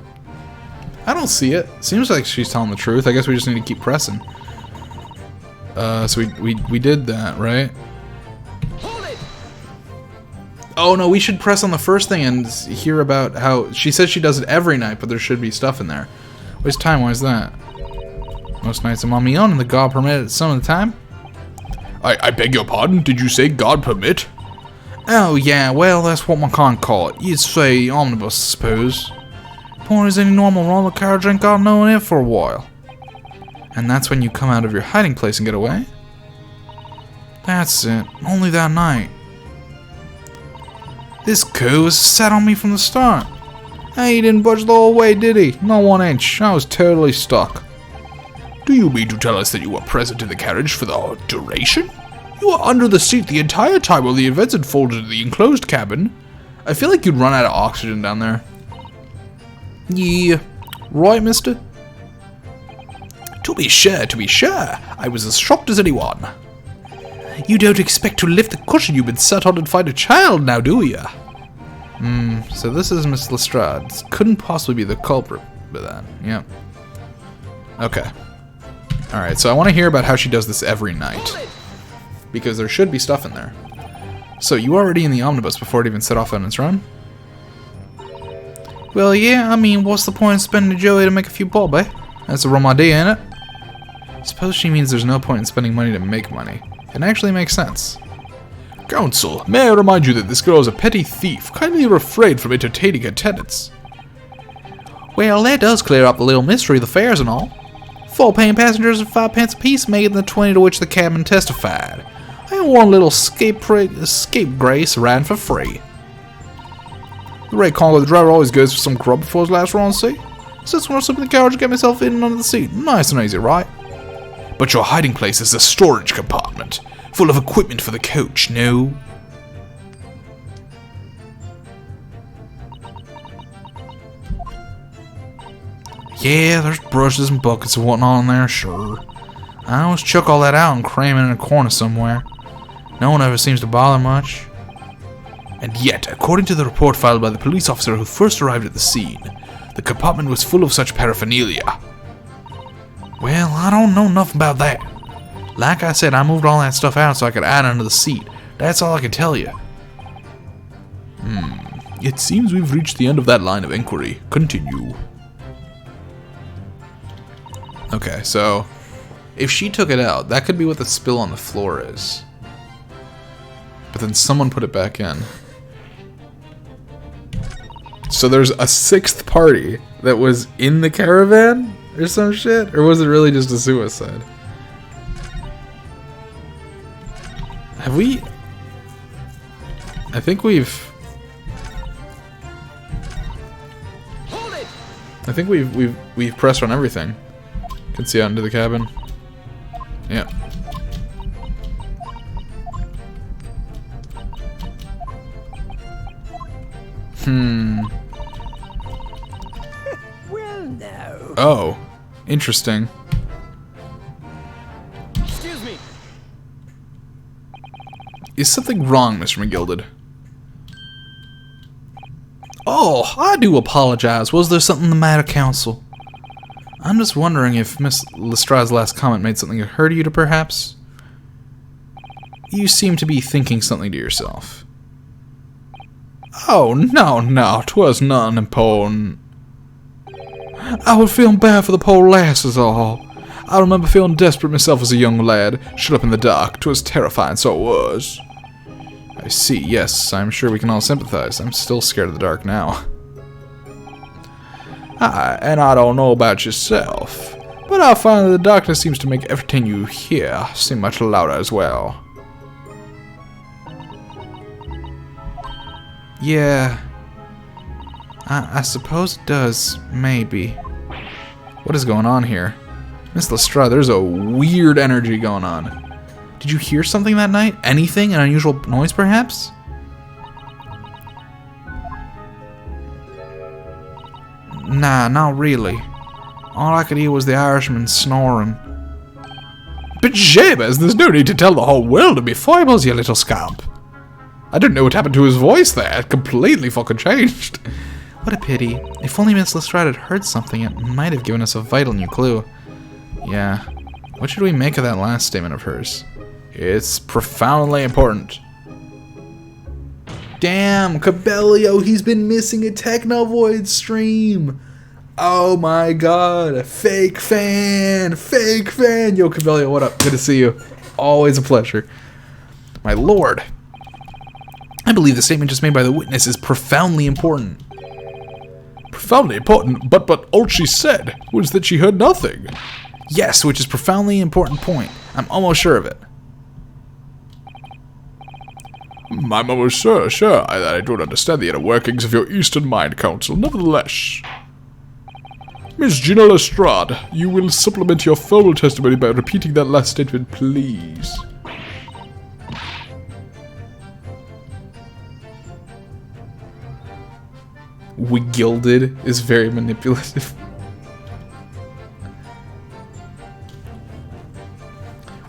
I don't see it. Seems like she's telling the truth. I guess we just need to keep pressing. So we did that, right? Oh no, we should press on the first thing and hear about how she says she does it every night, but there should be stuff in there. Waste time, why is that? Most nights I'm on my own and the God permit it some of the time. I beg your pardon, did you say God permit? Oh yeah, well that's what my con call it. You'd say omnibus, I suppose. Point is any normal roller carriage ain't got no in it for a while. And that's when you come out of your hiding place and get away? That's it, only that night. This coup sat on me from the start. Hey, he didn't budge the whole way, did he? Not 1 inch. I was totally stuck. Do you mean to tell us that you were present in the carriage for the duration? You were under the seat the entire time while the events unfolded in the enclosed cabin. I feel like you'd run out of oxygen down there. Yeah. Right, mister? To be sure. I was as shocked as anyone. You don't expect to lift the cushion you've been sat on and find a child now, do you? So this is Miss Lestrade. This couldn't possibly be the culprit with that. Yep. Okay. Alright, so I want to hear about how she does this every night. Because there should be stuff in there. So, you were already in the omnibus before it even set off on its run? Well, yeah, I mean, what's the point of spending a Joey to make a few bob, eh? That's a rum idea, ain't it? Suppose she means there's no point in spending money to make money. It actually makes sense. Counsel, may I remind you that this girl is a petty thief. Kindly refrain from entertaining her tenants. Well, that does clear up the little mystery of the fares and all. 4 paying passengers at 5 pence apiece, making the 20 to which the cabman testified. And one little scapegrace ran for free. The Ray Congo, the driver, always goes for some grub before his last run, see? Since when I slip in the carriage and get myself in and under the seat. Nice and easy, right? But your hiding place is a storage compartment, full of equipment for the coach, no? Yeah, there's brushes and buckets and whatnot in there, sure. I always chuck all that out and cram it in a corner somewhere. No one ever seems to bother much. And yet, according to the report filed by the police officer who first arrived at the scene, the compartment was full of such paraphernalia. Well, I don't know enough about that. Like I said, I moved all that stuff out so I could add under the seat. That's all I can tell you. It seems we've reached the end of that line of inquiry. Continue. Okay, so if she took it out, that could be what the spill on the floor is. But then someone put it back in. So there's a 6th party that was in the caravan or some shit? Or was it really just a suicide? Have we... I think we've... I think we've pressed on everything. Can see out into the cabin. Yeah. Well, no. Oh, interesting. Excuse me. Is something wrong, Mr. McGilded? Oh, I do apologize. Was there something the matter, Counsel? I'm just wondering if Miss Lestrade's last comment made something occur to you, perhaps? You seem to be thinking something to yourself. Oh, no, 'twas none important. I was feeling bad for the poor lass is all. I remember feeling desperate myself as a young lad, shut up in the dark. 'Twas terrifying, so it was. I see, yes, I'm sure we can all sympathize. I'm still scared of the dark now. And I don't know about yourself, but I find that the darkness seems to make everything you hear seem much louder as well. Yeah, I suppose it does, maybe. What is going on here? Miss Lestrade, there's a weird energy going on. Did you hear something that night? Anything? An unusual noise, perhaps? Nah, not really. All I could hear was the Irishman snoring. But Jabez, there's no need to tell the whole world to be foibles, you little scamp. I don't know what happened to his voice there. It completely fucking changed. What a pity. If only Miss Lestrade had heard something, it might have given us a vital new clue. Yeah. What should we make of that last statement of hers? It's profoundly important. Damn, Cabello, he's been missing a Technovoid stream. Oh my god, fake fan. Yo, Cabello, what up? Good to see you. Always a pleasure. My lord. I believe the statement just made by the witness is profoundly important. Profoundly important, but all she said was that she heard nothing. Yes, which is profoundly important point. I'm almost sure of it. I'm almost sure that I don't understand the inner workings of your Eastern Mind Council, nevertheless. Miss Gina Lestrade, you will supplement your formal testimony by repeating that last statement, please. We Gilded is very manipulative.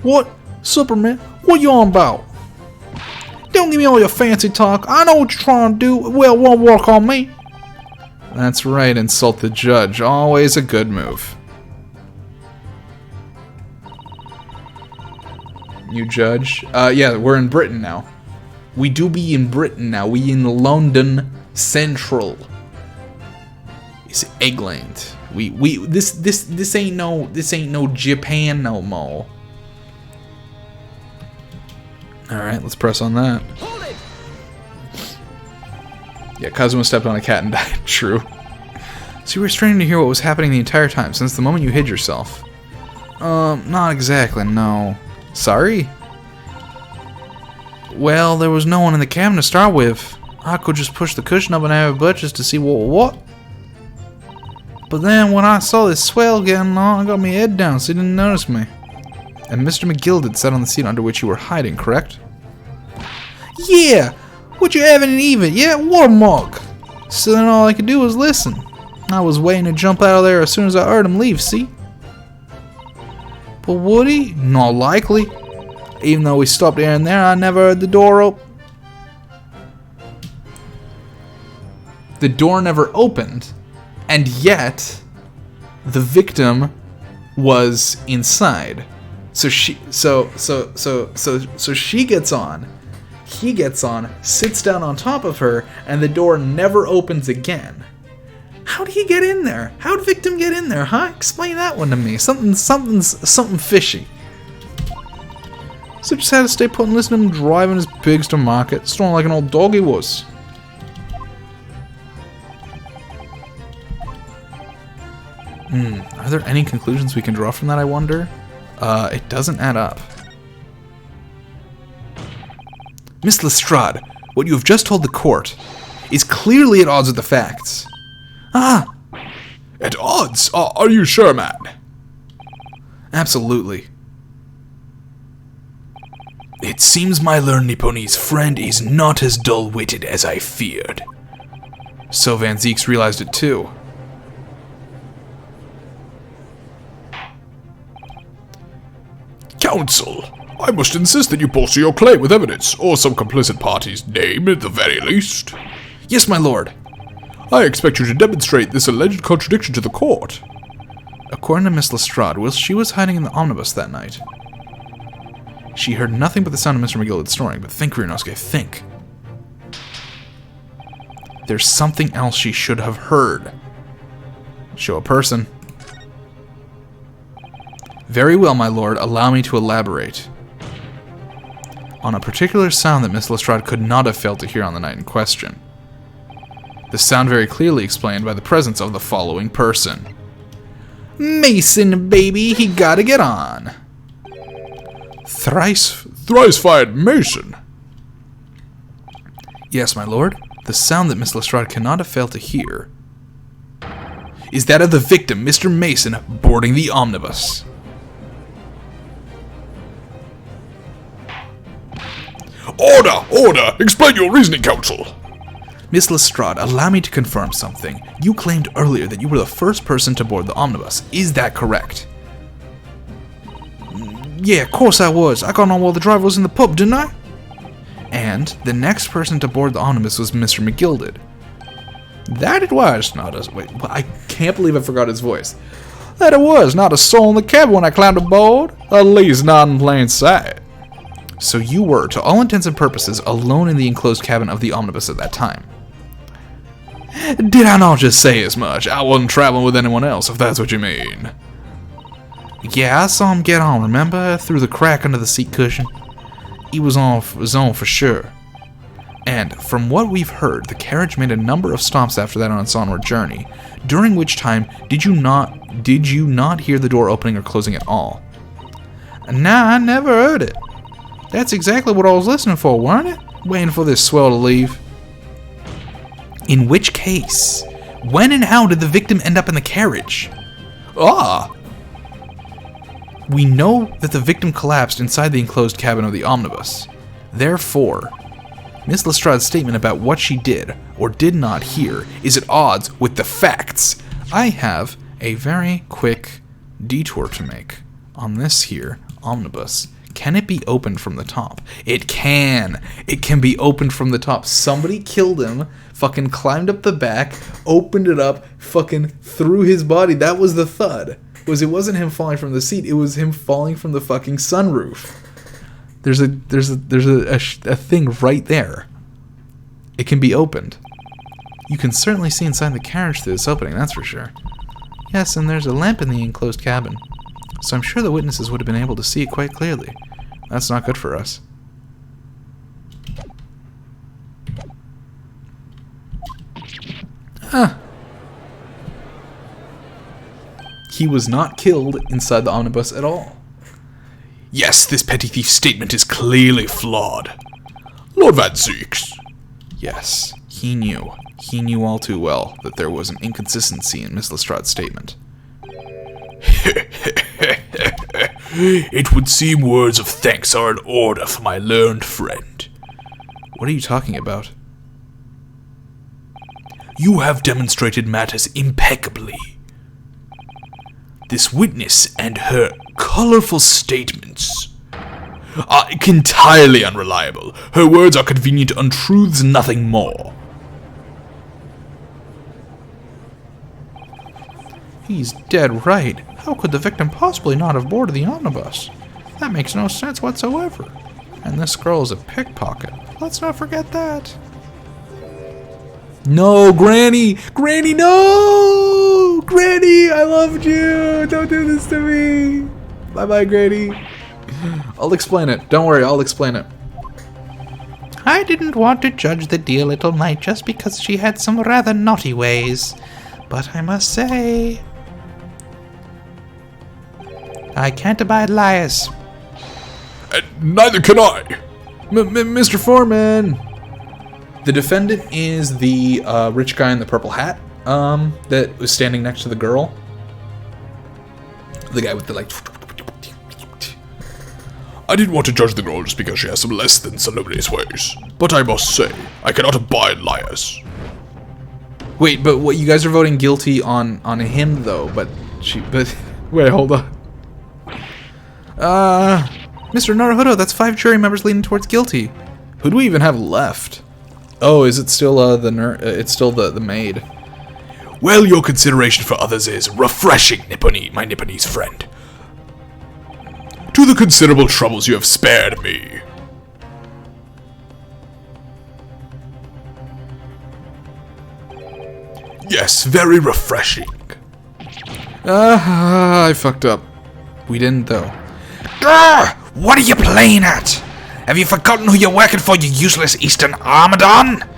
What? Superman? What you on about? Don't Don't give me all your fancy talk. I know what you're trying to do. Well, it won't work on me. That's right, insult the judge. Always a good move. You judge? Yeah, we're in Britain now. We do be in Britain now. We in London Central. It's England. This ain't no Japan no more. Alright, let's press on that. Yeah, Kazuma stepped on a cat and died. True. So you were straining to hear what was happening the entire time, since the moment you hid yourself. Not exactly, no. Sorry? Well, there was no one in the cabin to start with. I could just push the cushion up and have a butt just to see what. But then when I saw this swell getting on, I got my head down so he didn't notice me. And Mr. McGilded sat on the seat under which you were hiding, correct? Yeah! What you having to eat it? Yeah, what a mug! So then all I could do was listen. I was waiting to jump out of there as soon as I heard him leave, see? But would he? Not likely. Even though we stopped here and there, I never heard the door open. The door never opened, and yet the victim was inside. So she gets on. He gets on, sits down on top of her, and the door never opens again. How'd he get in there? How'd victim get in there, huh? Explain that one to me. Something fishy. So just had to stay put and listen to him driving his pigs to market, snoring like an old dog he was. Are there any conclusions we can draw from that, I wonder? It doesn't add up. Miss Lestrade, what you have just told the court is clearly at odds with the facts. Ah! At odds? Are you sure, man? Absolutely. It seems my learned Nipponese friend is not as dull-witted as I feared. So Van Zeeks realized it too. Counsel, I must insist that you bolster your claim with evidence, or some complicit party's name at the very least. Yes, my lord. I expect you to demonstrate this alleged contradiction to the court. According to Miss Lestrade, whilst she was hiding in the omnibus that night, she heard nothing but the sound of Mr. McGilded snoring. But think, Ryunosuke, think. There's something else she should have heard. Show a person. Very well, my lord. Allow me to elaborate. On a particular sound that Miss Lestrade could not have failed to hear on the night in question. The sound very clearly explained by the presence of the following person. Mason, baby, he gotta get on. Thrice-fired Mason? Yes, my lord. The sound that Miss Lestrade cannot have failed to hear is that of the victim, Mr. Mason, boarding the omnibus. Order! Order! Explain your reasoning, counsel! Miss Lestrade, allow me to confirm something. You claimed earlier that you were the first person to board the omnibus. Is that correct? Yeah, of course I was. I got on while the driver was in the pub, didn't I? And the next person to board the omnibus was Mr. McGilded. That it was. Not a... Wait, I can't believe I forgot his voice. That it was. Not a soul in the cab when I climbed aboard. At least not in plain sight. So you were, to all intents and purposes, alone in the enclosed cabin of the omnibus at that time. Did I not just say as much? I wasn't traveling with anyone else, if that's what you mean. Yeah, I saw him get on, remember? Through the crack under the seat cushion. He was on his own for sure. And from what we've heard, the carriage made a number of stops after that on its onward journey, during which time did you not hear the door opening or closing at all? Nah, I never heard it. That's exactly what I was listening for, weren't it? Waiting for this swell to leave. In which case, when and how did the victim end up in the carriage? Ah! We know that the victim collapsed inside the enclosed cabin of the omnibus. Therefore, Miss Lestrade's statement about what she did or did not hear is at odds with the facts. I have a very quick detour to make on this here omnibus Can it be opened from the top? It can. It can be opened from the top. Somebody killed him, fucking climbed up the back, opened it up, fucking threw his body. That was the thud. It wasn't him falling from the seat. It was him falling from the fucking sunroof. There's a thing right there. It can be opened. You can certainly see inside the carriage through this opening, that's for sure. Yes, and there's a lamp in the enclosed cabin. So I'm sure the witnesses would have been able to see it quite clearly. That's not good for us. Huh. He was not killed inside the omnibus at all. Yes, this petty thief's statement is clearly flawed. Lord Van Zeeks. Yes, he knew. He knew all too well that there was an inconsistency in Miss Lestrade's statement. It would seem words of thanks are in order for my learned friend. What are you talking about? You have demonstrated matters impeccably. This witness and her colorful statements are entirely unreliable. Her words are convenient untruths, nothing more. He's dead right. How could the victim possibly not have boarded the omnibus? That makes no sense whatsoever. And this girl is a pickpocket. Let's not forget that. No, Granny! Granny, no! Granny, I loved you! Don't do this to me! Bye-bye, Granny. I'll explain it. Don't worry, I'll explain it. I didn't want to judge the dear little knight just because she had some rather naughty ways. But I must say, I can't abide liars. Neither can I. Mr. Foreman! The defendant is the rich guy in the purple hat that was standing next to the girl. The guy with the, like... I didn't want to judge the girl just because she has some less than salubrious ways. But I must say, I cannot abide liars. Wait, but what, you guys are voting guilty on him, though, but wait, hold on. Mr. Naruhodo, that's 5 jury members leaning towards guilty. Who do we even have left? Oh, is it still it's still the maid. Well, your consideration for others is refreshing, my Nipponese friend. To the considerable troubles you have spared me. Yes, very refreshing. I fucked up. We didn't, though. What are you playing at? Have you forgotten who you're working for, you useless Eastern Armadon?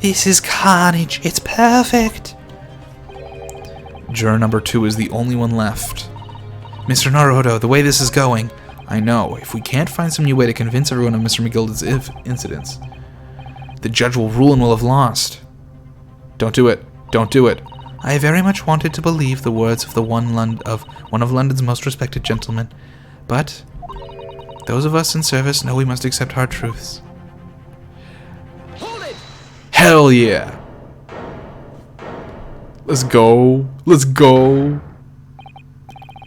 This is carnage. It's perfect. Juror number 2 is the only one left. Mr. Naruhodo, the way this is going, I know, if we can't find some new way to convince everyone of Mr. McGilda's incidents, the judge will rule and will have lost. Don't do it. Don't do it. I very much wanted to believe the words of one of London's most respected gentlemen, but those of us in service know we must accept hard truths. Hold it! Hell yeah! Let's go. Let's go.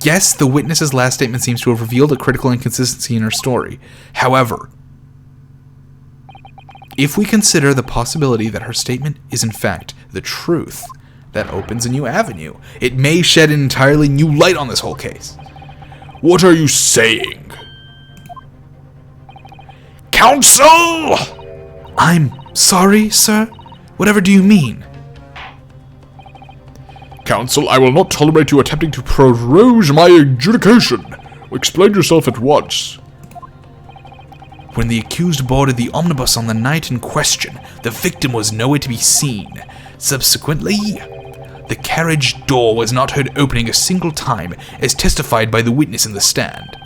Yes, the witness's last statement seems to have revealed a critical inconsistency in her story. However, if we consider the possibility that her statement is in fact the truth, that opens a new avenue. It may shed an entirely new light on this whole case. What are you saying? Counsel! I'm sorry, sir? Whatever do you mean? Counsel, I will not tolerate you attempting to prorogue my adjudication. Explain yourself at once. When the accused boarded the omnibus on the night in question, the victim was nowhere to be seen. Subsequently, the carriage door was not heard opening a single time, as testified by the witness in the stand.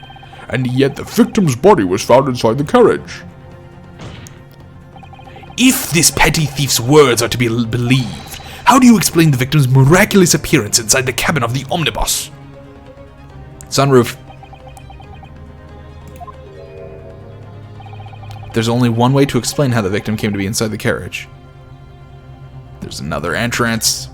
And yet the victim's body was found inside the carriage. If this petty thief's words are to be believed, how do you explain the victim's miraculous appearance inside the cabin of the omnibus? Sunroof. There's only one way to explain how the victim came to be inside the carriage. There's another entrance.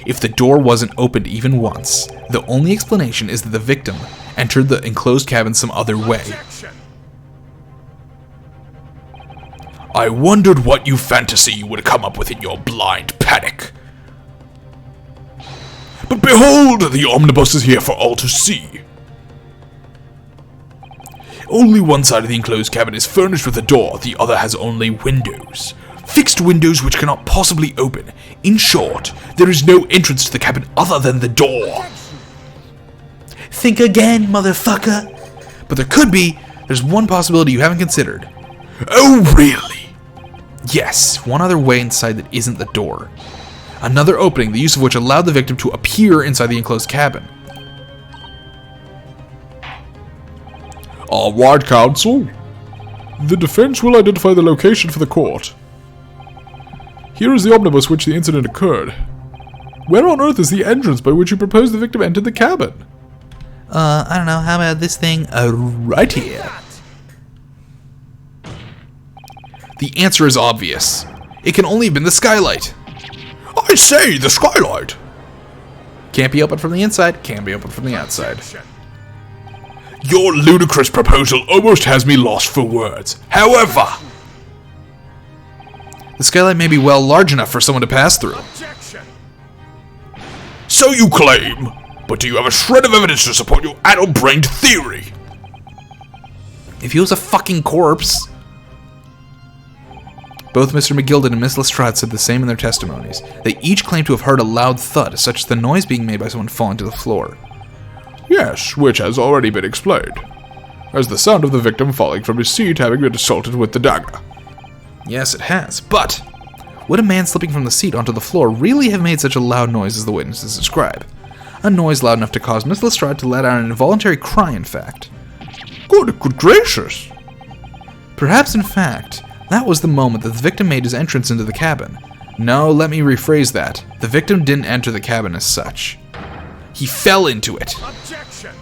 If the door wasn't opened even once, the only explanation is that the victim entered the enclosed cabin some other way. I wondered what new fantasy you would come up with in your blind panic. But behold, the omnibus is here for all to see. Only one side of the enclosed cabin is furnished with a door, the other has only windows. Fixed windows which cannot possibly open. In short, there is no entrance to the cabin other than the door. Think again, motherfucker. But there could be. There's one possibility you haven't considered. Oh, really? Yes, one other way inside that isn't the door. Another opening, the use of which allowed the victim to appear inside the enclosed cabin. All right, counsel. The defense will identify the location for the court. Here is the omnibus which the incident occurred. Where on earth is the entrance by which you propose the victim entered the cabin? I don't know, how about this thing right here? The answer is obvious. It can only have been the skylight. I say, the skylight! Can't be opened from the inside, can't be opened from the outside. Your ludicrous proposal almost has me lost for words. However, the skylight may be well large enough for someone to pass through. So you claim, but do you have a shred of evidence to support your addle-brained theory? If he was a fucking corpse. Both Mr. McGilden and Miss Lestrade said the same in their testimonies. They each claimed to have heard a loud thud, such as the noise being made by someone falling to the floor. Yes, which has already been explained, as the sound of the victim falling from his seat having been assaulted with the dagger. Yes, it has, but would a man slipping from the seat onto the floor really have made such a loud noise as the witnesses describe? A noise loud enough to cause Miss Lestrade to let out an involuntary cry, in fact. Good gracious! Perhaps, in fact, that was the moment that the victim made his entrance into the cabin. No, let me rephrase that. The victim didn't enter the cabin as such. He fell into it. Objection!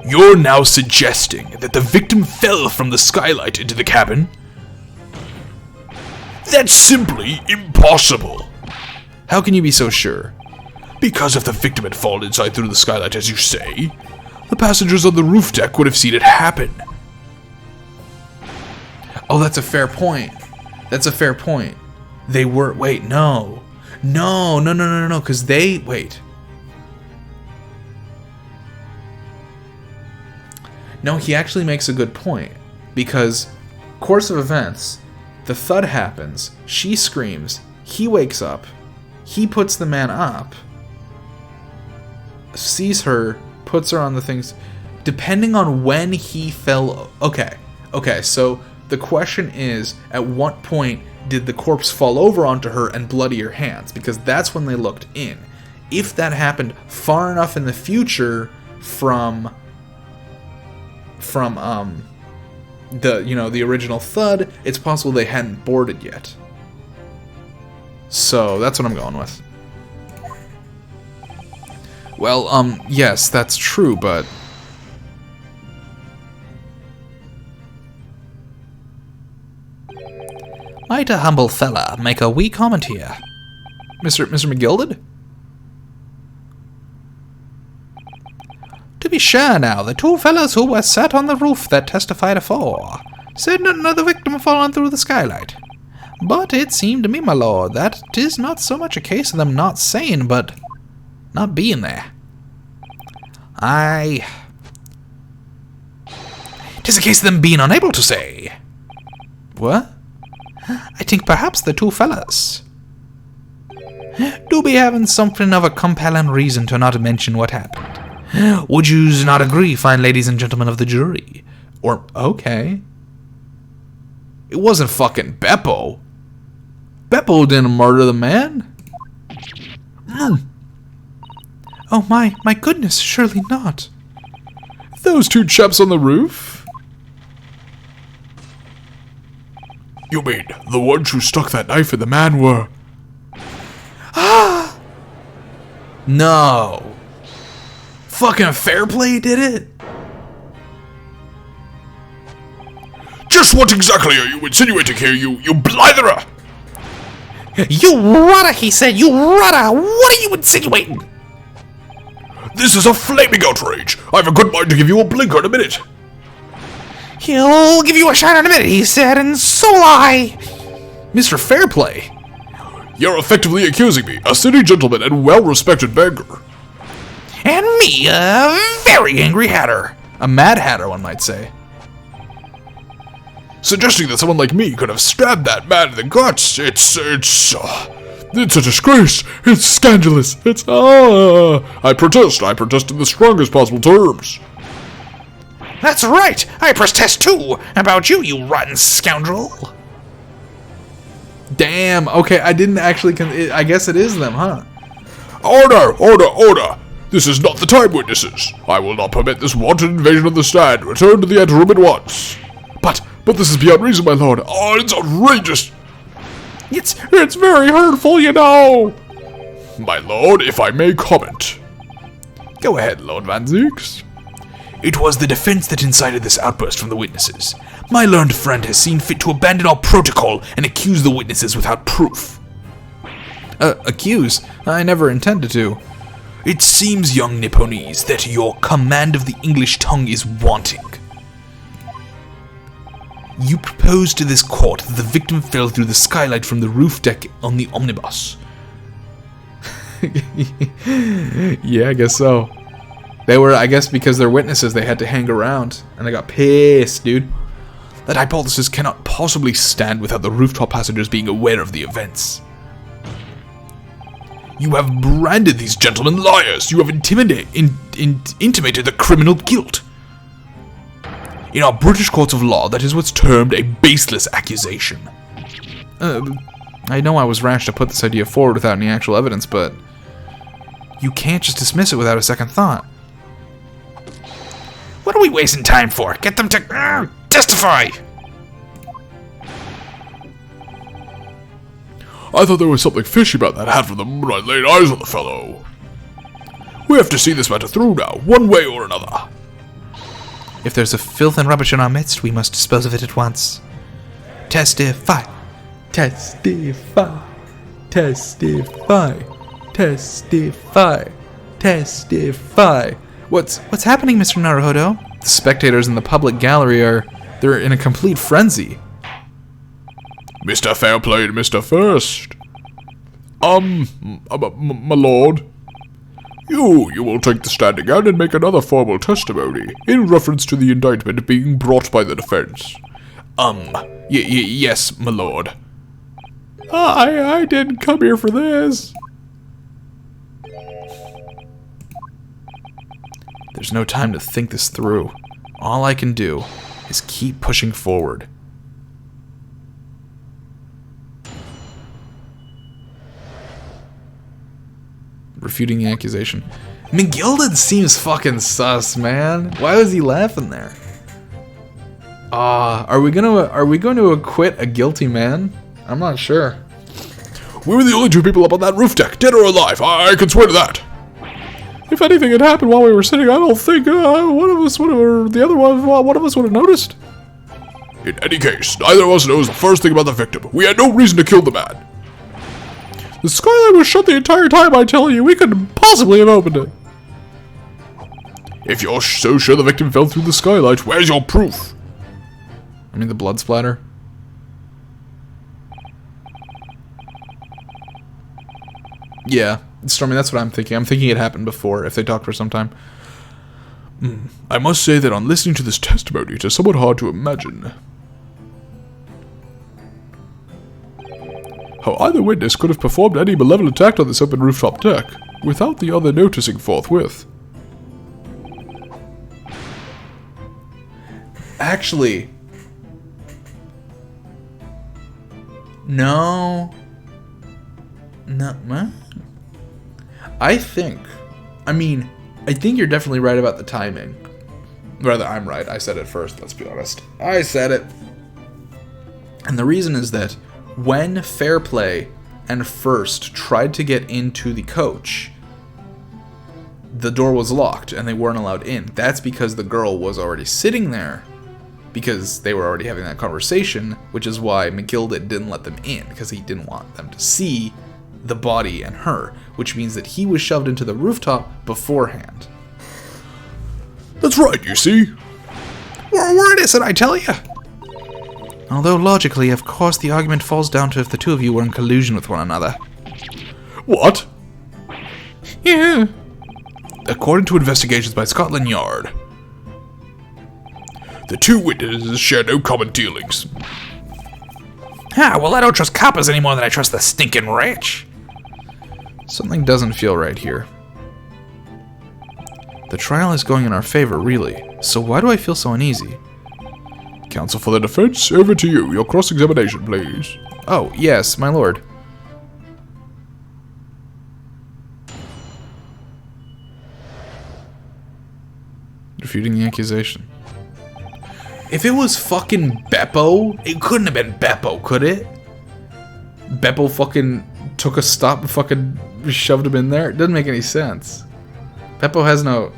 You're now suggesting that the victim fell from the skylight into the cabin? That's simply impossible. How can you be so sure? Because if the victim had fallen inside through the skylight, as you say, the passengers on the roof deck would have seen it happen. Oh, that's a fair point. That's a fair point. They were... Wait, no. No, because they... Wait. No, he actually makes a good point. Because, course of events, the thud happens, she screams, he wakes up, he puts the man up, sees her, puts her on the things, depending on when he fell... Okay, so the question is, at what point did the corpse fall over onto her and bloody her hands? Because that's when they looked in. If that happened far enough in the future from the original thud, it's possible they hadn't boarded yet. So that's what I'm going with. Well, yes, that's true, but might a humble fella make a wee comment here? Mr. McGilded? To be sure now, the two fellows who were sat on the roof that testified afore said nothing of the victim falling through the skylight. But it seemed to me, my lord, that 'tis not so much a case of them not saying, but not being there. 'Tis a case of them being unable to say. What? I think perhaps the two fellas do be having something of a compelling reason to not mention what happened. Would yous not agree, fine ladies and gentlemen of the jury? Or, okay. It wasn't fucking Beppo. Beppo didn't murder the man. Oh my goodness, surely not. Those two chaps on the roof? You mean the ones who stuck that knife in the man were... No. Fucking fair play did it? Just what exactly are you insinuating here, you blitherer? You rotter, he said. You rotter. What are you insinuating? This is a flaming outrage. I have a good mind to give you a blinker in a minute. He'll give you a shine in a minute, he said, and so will I. Mr. Fairplay. You're effectively accusing me, a city gentleman and well-respected banker. And me, a very angry hatter. A mad hatter, one might say. Suggesting that someone like me could have stabbed that man in the guts, it's a disgrace. It's scandalous. I protest in the strongest possible terms. That's right. I protest too about you, you rotten scoundrel. Damn. Okay, I didn't actually. I guess it is them, huh? Order! Order! Order! This is not the time, witnesses. I will not permit this wanton invasion of the stand. Return to the anteroom at once. But this is beyond reason, my lord. Oh, it's outrageous. It's very hurtful, you know. My lord, if I may comment. Go ahead, Lord Van Zeeks. It was the defense that incited this outburst from the witnesses. My learned friend has seen fit to abandon our protocol and accuse the witnesses without proof. Accuse? I never intended to. It seems, young Nipponese, that your command of the English tongue is wanting. You proposed to this court that the victim fell through the skylight from the roof deck on the omnibus. Yeah, I guess so. They were, I guess, because they're witnesses, they had to hang around, and they got pissed, dude. That hypothesis cannot possibly stand without the rooftop passengers being aware of the events. You have branded these gentlemen liars. You have intimated the criminal guilt. In our British courts of law, that is what's termed a baseless accusation. I know I was rash to put this idea forward without any actual evidence, but you can't just dismiss it without a second thought. What are we wasting time for? Get them to testify! I thought there was something fishy about that hat from the moment I laid eyes on the fellow. We have to see this matter through now, one way or another. If there's a filth and rubbish in our midst, we must dispose of it at once. Testify! Testify! Testify! Testify! Testify! What's happening, Mr. Naruhodo? The spectators in the public gallery they're in a complete frenzy. Mr. Fairplay and Mr. First. My lord. You will take the stand again and make another formal testimony in reference to the indictment being brought by the defense. Yes, my lord. I didn't come here for this. There's no time to think this through. All I can do is keep pushing forward. Refuting the accusation. McGilded seems fucking sus, man. Why was he laughing there? Are we going to acquit a guilty man? I'm not sure. We were the only two people up on that roof deck, dead or alive. I can swear to that. If anything had happened while we were sitting, I don't think one of us would have noticed. In any case, neither of us knows the first thing about the victim. We had no reason to kill the man. The skylight was shut the entire time, I tell you. We couldn't possibly have opened it. If you're so sure the victim fell through the skylight, where's your proof? I mean, the blood splatter. Yeah, Stormy, that's what I'm thinking. I'm thinking it happened before, if they talked for some time. I must say that on listening to this testimony, it is somewhat hard to imagine how either witness could have performed any malevolent act on this open rooftop deck without the other noticing forthwith. Actually, no, I think you're definitely right about the timing. Rather, I'm right. I said it first, let's be honest. I said it. And the reason is that when Fairplay and First tried to get into the coach, the door was locked and they weren't allowed in. That's because the girl was already sitting there because they were already having that conversation, which is why McGilded didn't let them in, because he didn't want them to see the body and her, which means that he was shoved into the rooftop beforehand. That's right, you see. We're innocent, I tell you. Although logically, of course, the argument falls down to if the two of you were in collusion with one another. What? Yeah. According to investigations by Scotland Yard, the two witnesses share no common dealings. Well, I don't trust coppers any more than I trust the stinking rich. Something doesn't feel right here. The trial is going in our favor, really, so why do I feel so uneasy? Counsel for the defense, over to you. Your cross-examination, please. Oh, yes, my lord. Refuting the accusation. If it was fucking Beppo, it couldn't have been Beppo, could it? Beppo fucking took a stop and fucking shoved him in there? It doesn't make any sense. Beppo has no...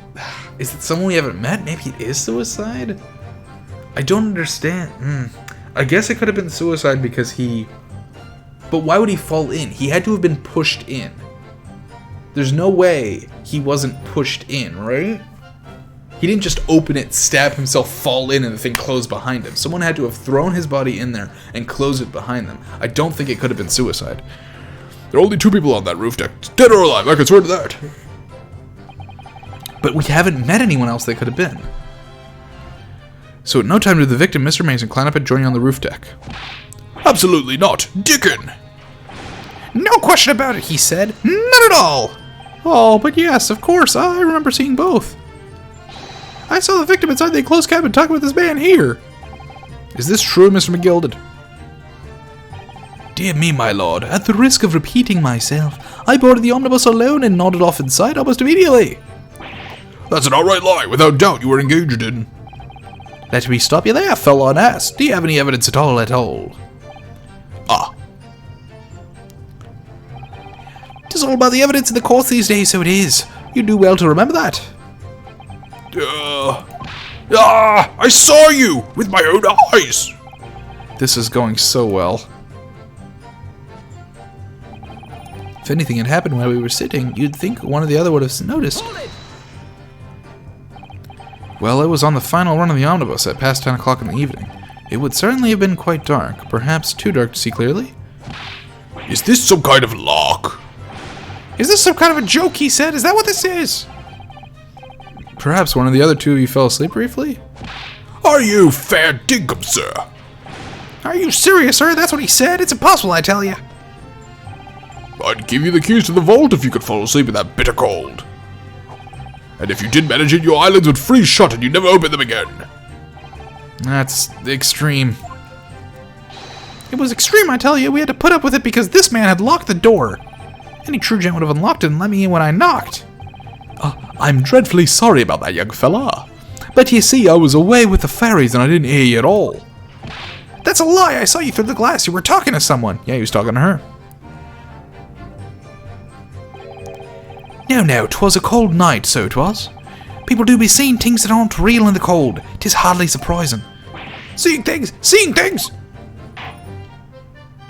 Is it someone we haven't met? Maybe it is suicide? I don't understand. I guess it could have been suicide because he... But why would he fall in? He had to have been pushed in. There's no way he wasn't pushed in, right? He didn't just open it, stab himself, fall in, and the thing closed behind him. Someone had to have thrown his body in there and closed it behind them. I don't think it could have been suicide. There are only 2 people on that roof deck. Dead or alive, I can swear to that. But we haven't met anyone else they could have been. So at no time did the victim, Mr. Mason, climb up and join you on the roof deck. Absolutely not. Dickon! No question about it, he said. Not at all. Oh, but yes, of course. I remember seeing both. I saw the victim inside the enclosed cabin talking with this man here. Is this true, Mr. McGilded? Dear me, my lord, at the risk of repeating myself, I boarded the omnibus alone and nodded off inside almost immediately. That's an outright lie. Without doubt, you were engaged in. Let me stop you there, fellow and ass. Do you have any evidence at all? Ah. Tis all about the evidence in the courts these days, so it is. You do well to remember that. I saw you with my own eyes. This is going so well. If anything had happened while we were sitting, you'd think one or the other would have noticed. Well, it was on the final run of the omnibus at past 10 o'clock in the evening. It would certainly have been quite dark, perhaps too dark to see clearly. Is this some kind of lark? Is this some kind of a joke, he said? Is that what this is? Perhaps one of the other two of you fell asleep briefly? Are you fair dinkum, sir? Are you serious, sir? That's what he said. It's impossible, I tell you. I'd give you the keys to the vault if you could fall asleep in that bitter cold. And if you did manage it, your eyelids would freeze shut and you'd never open them again. That's extreme. It was extreme, I tell you. We had to put up with it because this man had locked the door. Any true gent would have unlocked it and let me in when I knocked. I'm dreadfully sorry about that, young fella. But you see, I was away with the fairies and I didn't hear you at all. That's a lie. I saw you through the glass. You were talking to someone. Yeah, he was talking to her. No, 'twas a cold night, so 'twas. People do be seeing things that aren't real in the cold. 'Tis hardly surprising. Seeing things!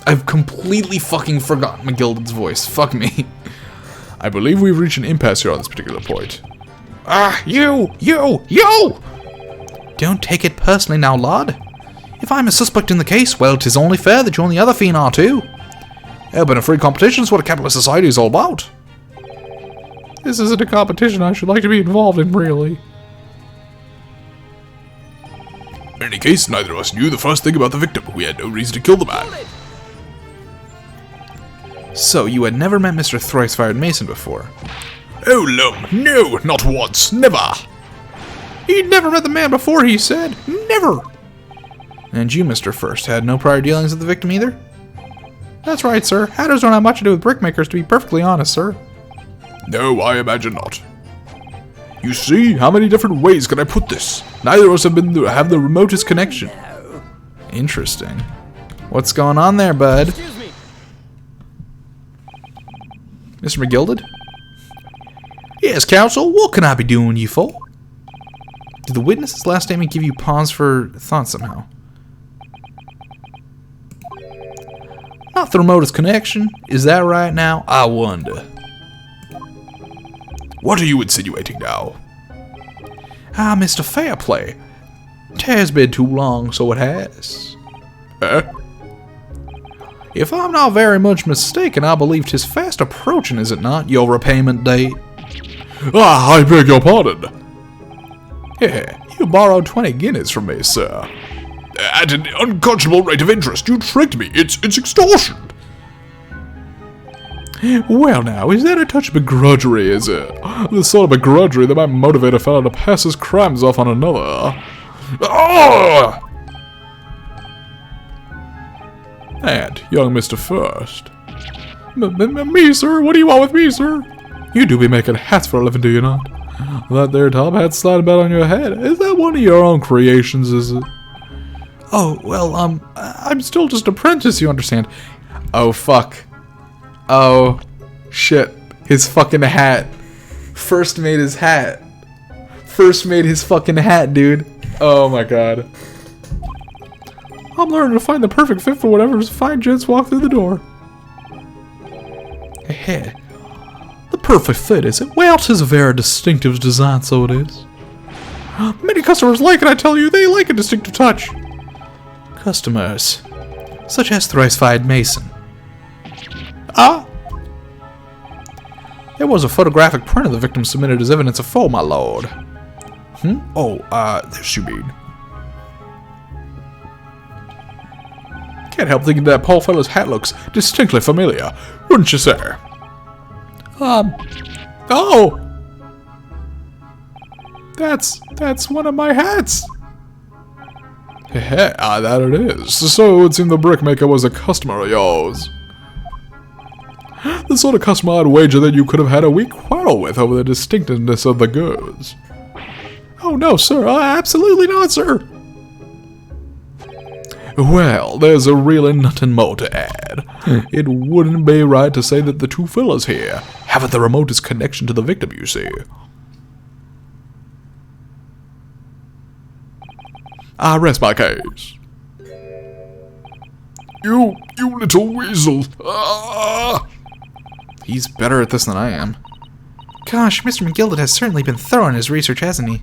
I've completely fucking forgotten McGilded's voice. Fuck me. I believe we've reached an impasse here on this particular point. You! Don't take it personally now, lad. If I'm a suspect in the case, well, 'tis only fair that you and the other fiend are too. Open and free competition is what a capitalist society is all about. This isn't a competition I should like to be involved in, really. In any case, neither of us knew the first thing about the victim. We had no reason to kill the man. So, you had never met Mr. Thrice-Fired Mason before? Oh, Lum, no, not once, never. He'd never met the man before, he said. Never. And you, Mr. First, had no prior dealings with the victim either? That's right, sir. Hatters don't have much to do with brickmakers, to be perfectly honest, sir. No, I imagine not. You see, how many different ways can I put this? Neither of us have the remotest connection. Interesting. What's going on there, bud? Excuse me. Mr. McGilded? Yes, counsel. What can I be doing you for? Did the witness's last statement give you pause for thought somehow? Not the remotest connection. Is that right now? I wonder. What are you insinuating now? Ah, Mr. Fairplay. It has been too long, so it has. If I'm not very much mistaken, I believe 'tis fast approaching, is it not, your repayment date? Ah, I beg your pardon. Yeah, you borrowed 20 guineas from me, sir. At an unconscionable rate of interest, you tricked me. It's extortion. Well now, is that a touch of begrudgery, is it? The sort of begrudgery that might motivate a fellow to pass his crimes off on another. Oh! And, young Mr. First. Me, sir? What do you want with me, sir? You do be making hats for a living, do you not? That there top hat sliding about on your head, is that one of your own creations, is it? Oh, well, I'm still just apprentice, you understand. Oh, fuck. Oh, shit. His fucking hat. First made his hat. First made his fucking hat, dude. Oh my god. I'm learning to find the perfect fit for whatever fine gents walk through the door. Hey, the perfect fit, is it? Well, 'tis a very distinctive design, so it is. Many customers like it, I tell you. They like a distinctive touch. Customers, such as thrice-fied Mason. Ah? There was a photographic print of the victim submitted as evidence of foe, my lord. Oh, this you mean. Can't help thinking that poor fellow's hat looks distinctly familiar, wouldn't you say? Oh! That's one of my hats! That it is. So it would seem the brickmaker was a customer of yours. The sort of customer I'd wager that you could have had a weak quarrel with over the distinctiveness of the goods. Oh no, sir, absolutely not, sir! Well, there's really nothing more to add. It wouldn't be right to say that the two fellas here haven't the remotest connection to the victim, you see. I rest my case. You little weasel. Ah! He's better at this than I am. Gosh, Mr. McGilded has certainly been thorough in his research, hasn't he?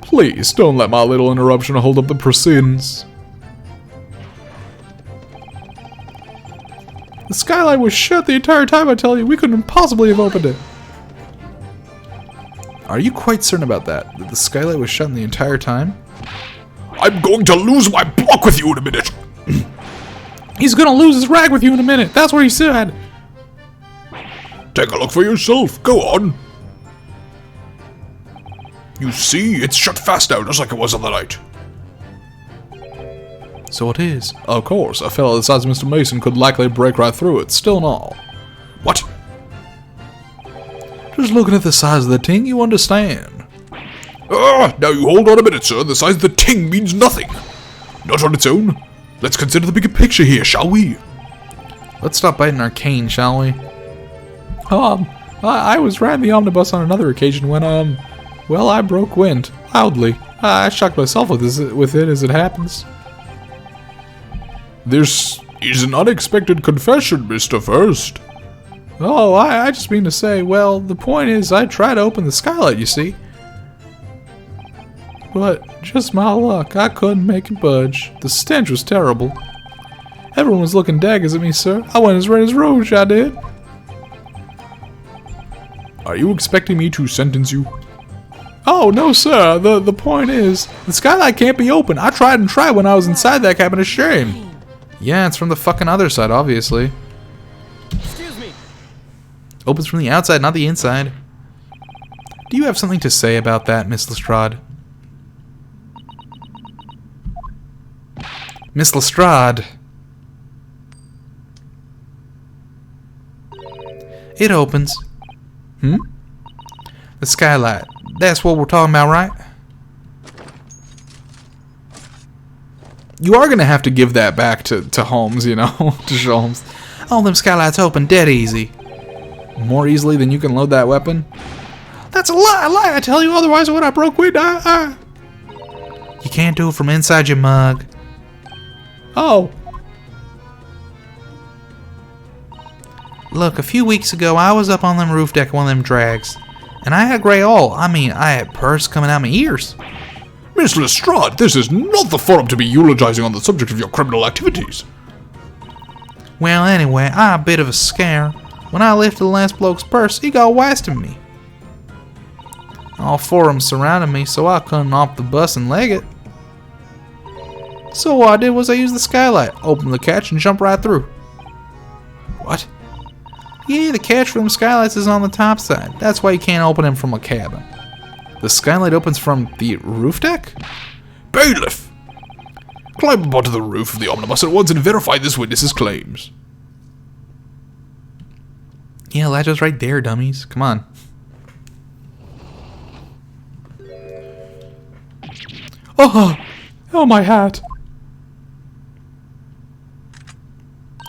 Please, don't let my little interruption hold up the proceedings. The skylight was shut the entire time, I tell you. We couldn't possibly have opened it. Are you quite certain about that? That the skylight was shut the entire time? I'm going to lose my block with you in a minute. He's gonna lose his rag with you in a minute. That's what he said. Take a look for yourself. Go on. You see, it's shut fast now, just like it was on the night. So it is. Of course, a fellow the size of Mr. Mason could likely break right through it, still and all. What? Just looking at the size of the ting, you understand. Now you hold on a minute, sir. The size of the ting means nothing. Not on its own. Let's consider the bigger picture here, shall we? Let's stop biting our cane, shall we? I was riding the omnibus on another occasion when, well, I broke wind. Loudly. I shocked myself with it as it happens. This is an unexpected confession, Mr. First. Oh, I just mean to say, well, the point is I tried to open the skylight, you see. But, just my luck, I couldn't make it budge. The stench was terrible. Everyone was looking daggers at me, sir. I went as red as rouge, I did. Are you expecting me to sentence you? Oh, no, sir. The point is, the skylight can't be open. I tried and tried when I was inside that cabin of shame. Yeah, it's from the fucking other side, obviously. Excuse me. Opens from the outside, not the inside. Do you have something to say about that, Miss Lestrade? Miss Lestrade. It opens. The skylight. That's what we're talking about, right? You are going to have to give that back to Holmes, you know? To Holmes. All them skylights open dead easy. More easily than you can load that weapon? That's a lie, I tell you, otherwise I would have broke wind. You can't do it from inside your mug. Oh. Look, a few weeks ago, I was up on them roof deck of one of them drags, and I had gray owl. I mean, I had purse coming out my ears. Miss Lestrade, this is not the forum to be eulogizing on the subject of your criminal activities. Well, anyway, I had a bit of a scare. When I lifted the last bloke's purse, he got west of me. All four of them surrounded me, so I couldn't off the bus and leg it. So what I did was I used the skylight, opened the catch, and jumped right through. What? Yeah, the catch for them skylights is on the top side. That's why you can't open them from a cabin. The skylight opens from the roof deck? Bailiff! Climb up onto the roof of the omnibus at once and verify this witness's claims. Yeah, Elijah's right there, dummies. Come on. Oh, my hat.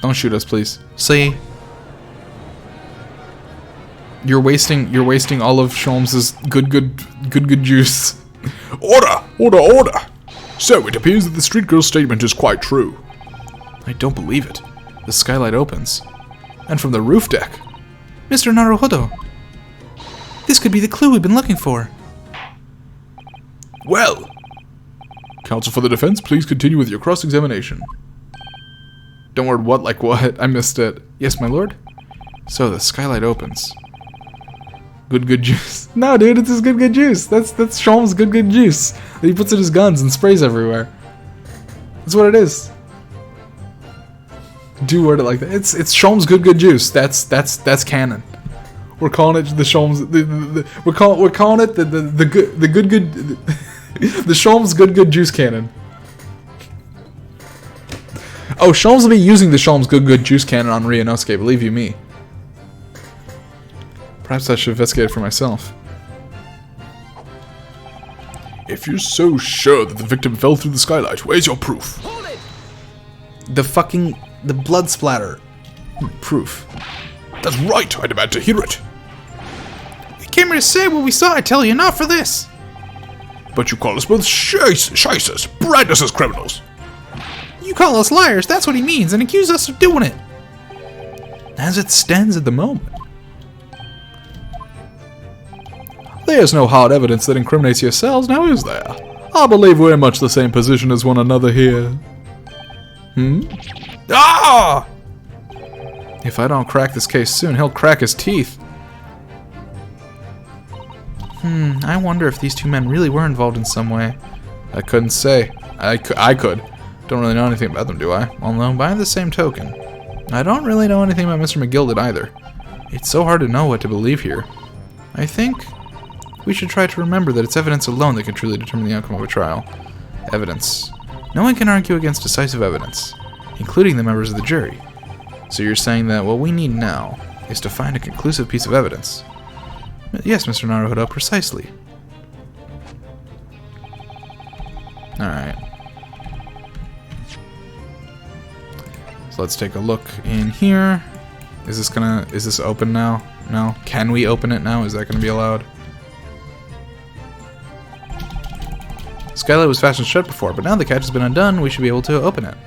Don't shoot us, please. See? You're wasting all of Sholmes's good juice. Order! Order! Order! So, it appears that the street girl's statement is quite true. I don't believe it. The skylight opens. And from the roof deck. Mr. Naruhodo. This could be the clue we've been looking for. Well, counsel for the defense, please continue with your cross-examination. Don't worry, what? Like what? I missed it. Yes, my lord? So, the skylight opens. Good juice. No, dude, it's his good juice. That's Sholmes' good juice that he puts in his guns and sprays everywhere. That's what it is. Do word it like that. It's Sholmes' good juice. That's canon. We're calling it the Sholmes. We're calling it the good the Sholmes' good juice canon. Oh, Sholmes will be using the Sholmes' good juice canon on Ryunosuke. Believe you me. Perhaps I should investigate it for myself. if you're so sure that the victim fell through the skylight, where's your proof? Hold it! The blood splatter. Proof. That's right, I demand to hear it. We came here to say what we saw, I tell you, not for this. But you call us both shysters, brand us as criminals. You call us liars, that's what he means, and accuse us of doing it. As it stands at the moment, there's no hard evidence that incriminates yourselves, now is there? I believe we're in much the same position as one another here. Ah! If I don't crack this case soon, he'll crack his teeth. I wonder if these two men really were involved in some way. I couldn't say. I could. Don't really know anything about them, do I? Although, by the same token, I don't really know anything about Mr. McGilded either. It's so hard to know what to believe here. I think we should try to remember that it's evidence alone that can truly determine the outcome of a trial. Evidence. No one can argue against decisive evidence, including the members of the jury. So you're saying that what we need now is to find a conclusive piece of evidence. Yes, Mr. Naruhodo, precisely. Alright. So let's take a look in here. Is this open now? No? Can we open it now? Is that gonna be allowed? Skylight was fastened shut before, but now the catch has been undone, we should be able to open it.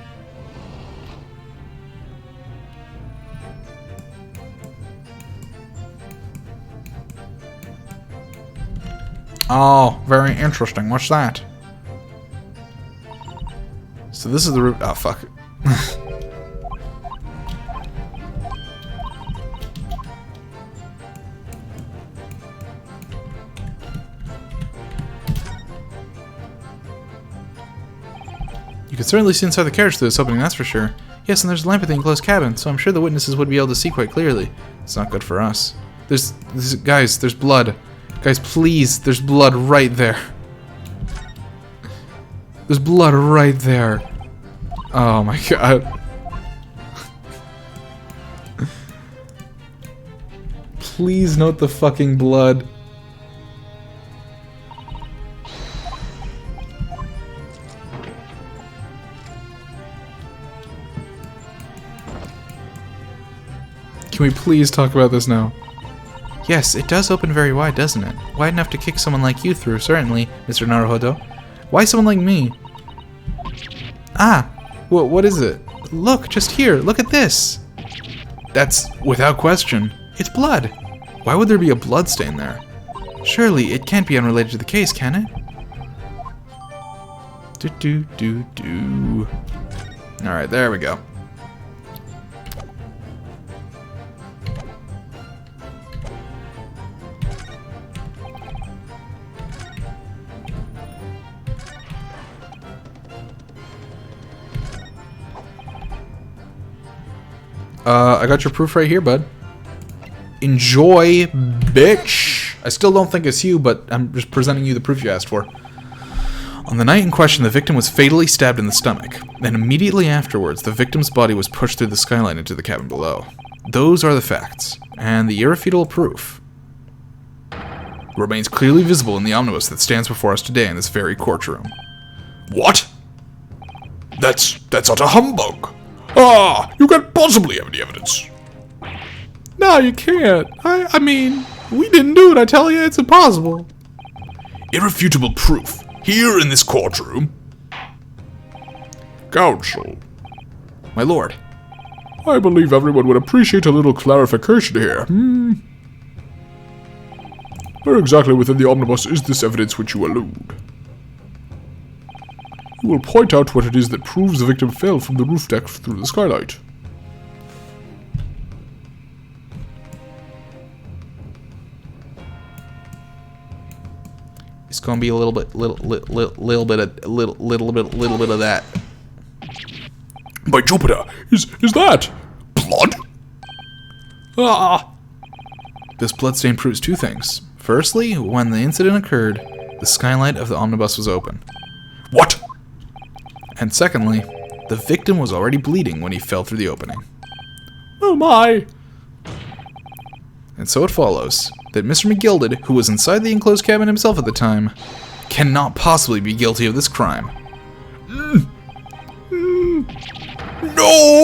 Oh, very interesting. What's that? So this is the roof. Oh, fuck. You can certainly see inside the carriage through this opening, that's for sure. Yes, and there's a lamp at the enclosed cabin, so I'm sure the witnesses would be able to see quite clearly. It's not good for us. Guys, there's blood. Guys, please, there's blood right there. There's blood right there. Oh my god. Please note the fucking blood. Can we please talk about this now? Yes, it does open very wide, doesn't it? Wide enough to kick someone like you through, certainly, Mr. Naruhodo. Why someone like me? Ah! What is it? Look, just here, look at this! That's, without question, it's blood! Why would there be a blood stain there? Surely, it can't be unrelated to the case, can it? Alright, there we go. I got your proof right here, bud. Enjoy, bitch! I still don't think it's you, but I'm just presenting you the proof you asked for. On the night in question, the victim was fatally stabbed in the stomach. Then immediately afterwards, the victim's body was pushed through the skylight into the cabin below. Those are the facts, and the irrefutable proof remains clearly visible in the omnibus that stands before us today in this very courtroom. What? That's utter humbug. Ah, you can't possibly have any evidence. No, you can't. I mean, we didn't do it, I tell you, it's impossible. Irrefutable proof. Here in this courtroom. Counsel. My lord. I believe everyone would appreciate a little clarification here. Where exactly within the omnibus is this evidence which you allude? You will point out what it is that proves the victim fell from the roof deck through the skylight. It's gonna be a little bit of that. By Jupiter, is that blood? Ah! This bloodstain proves two things. Firstly, when the incident occurred, the skylight of the omnibus was open. What? And secondly, the victim was already bleeding when he fell through the opening. Oh my! And so it follows that Mr. McGilded, who was inside the enclosed cabin himself at the time, cannot possibly be guilty of this crime. No!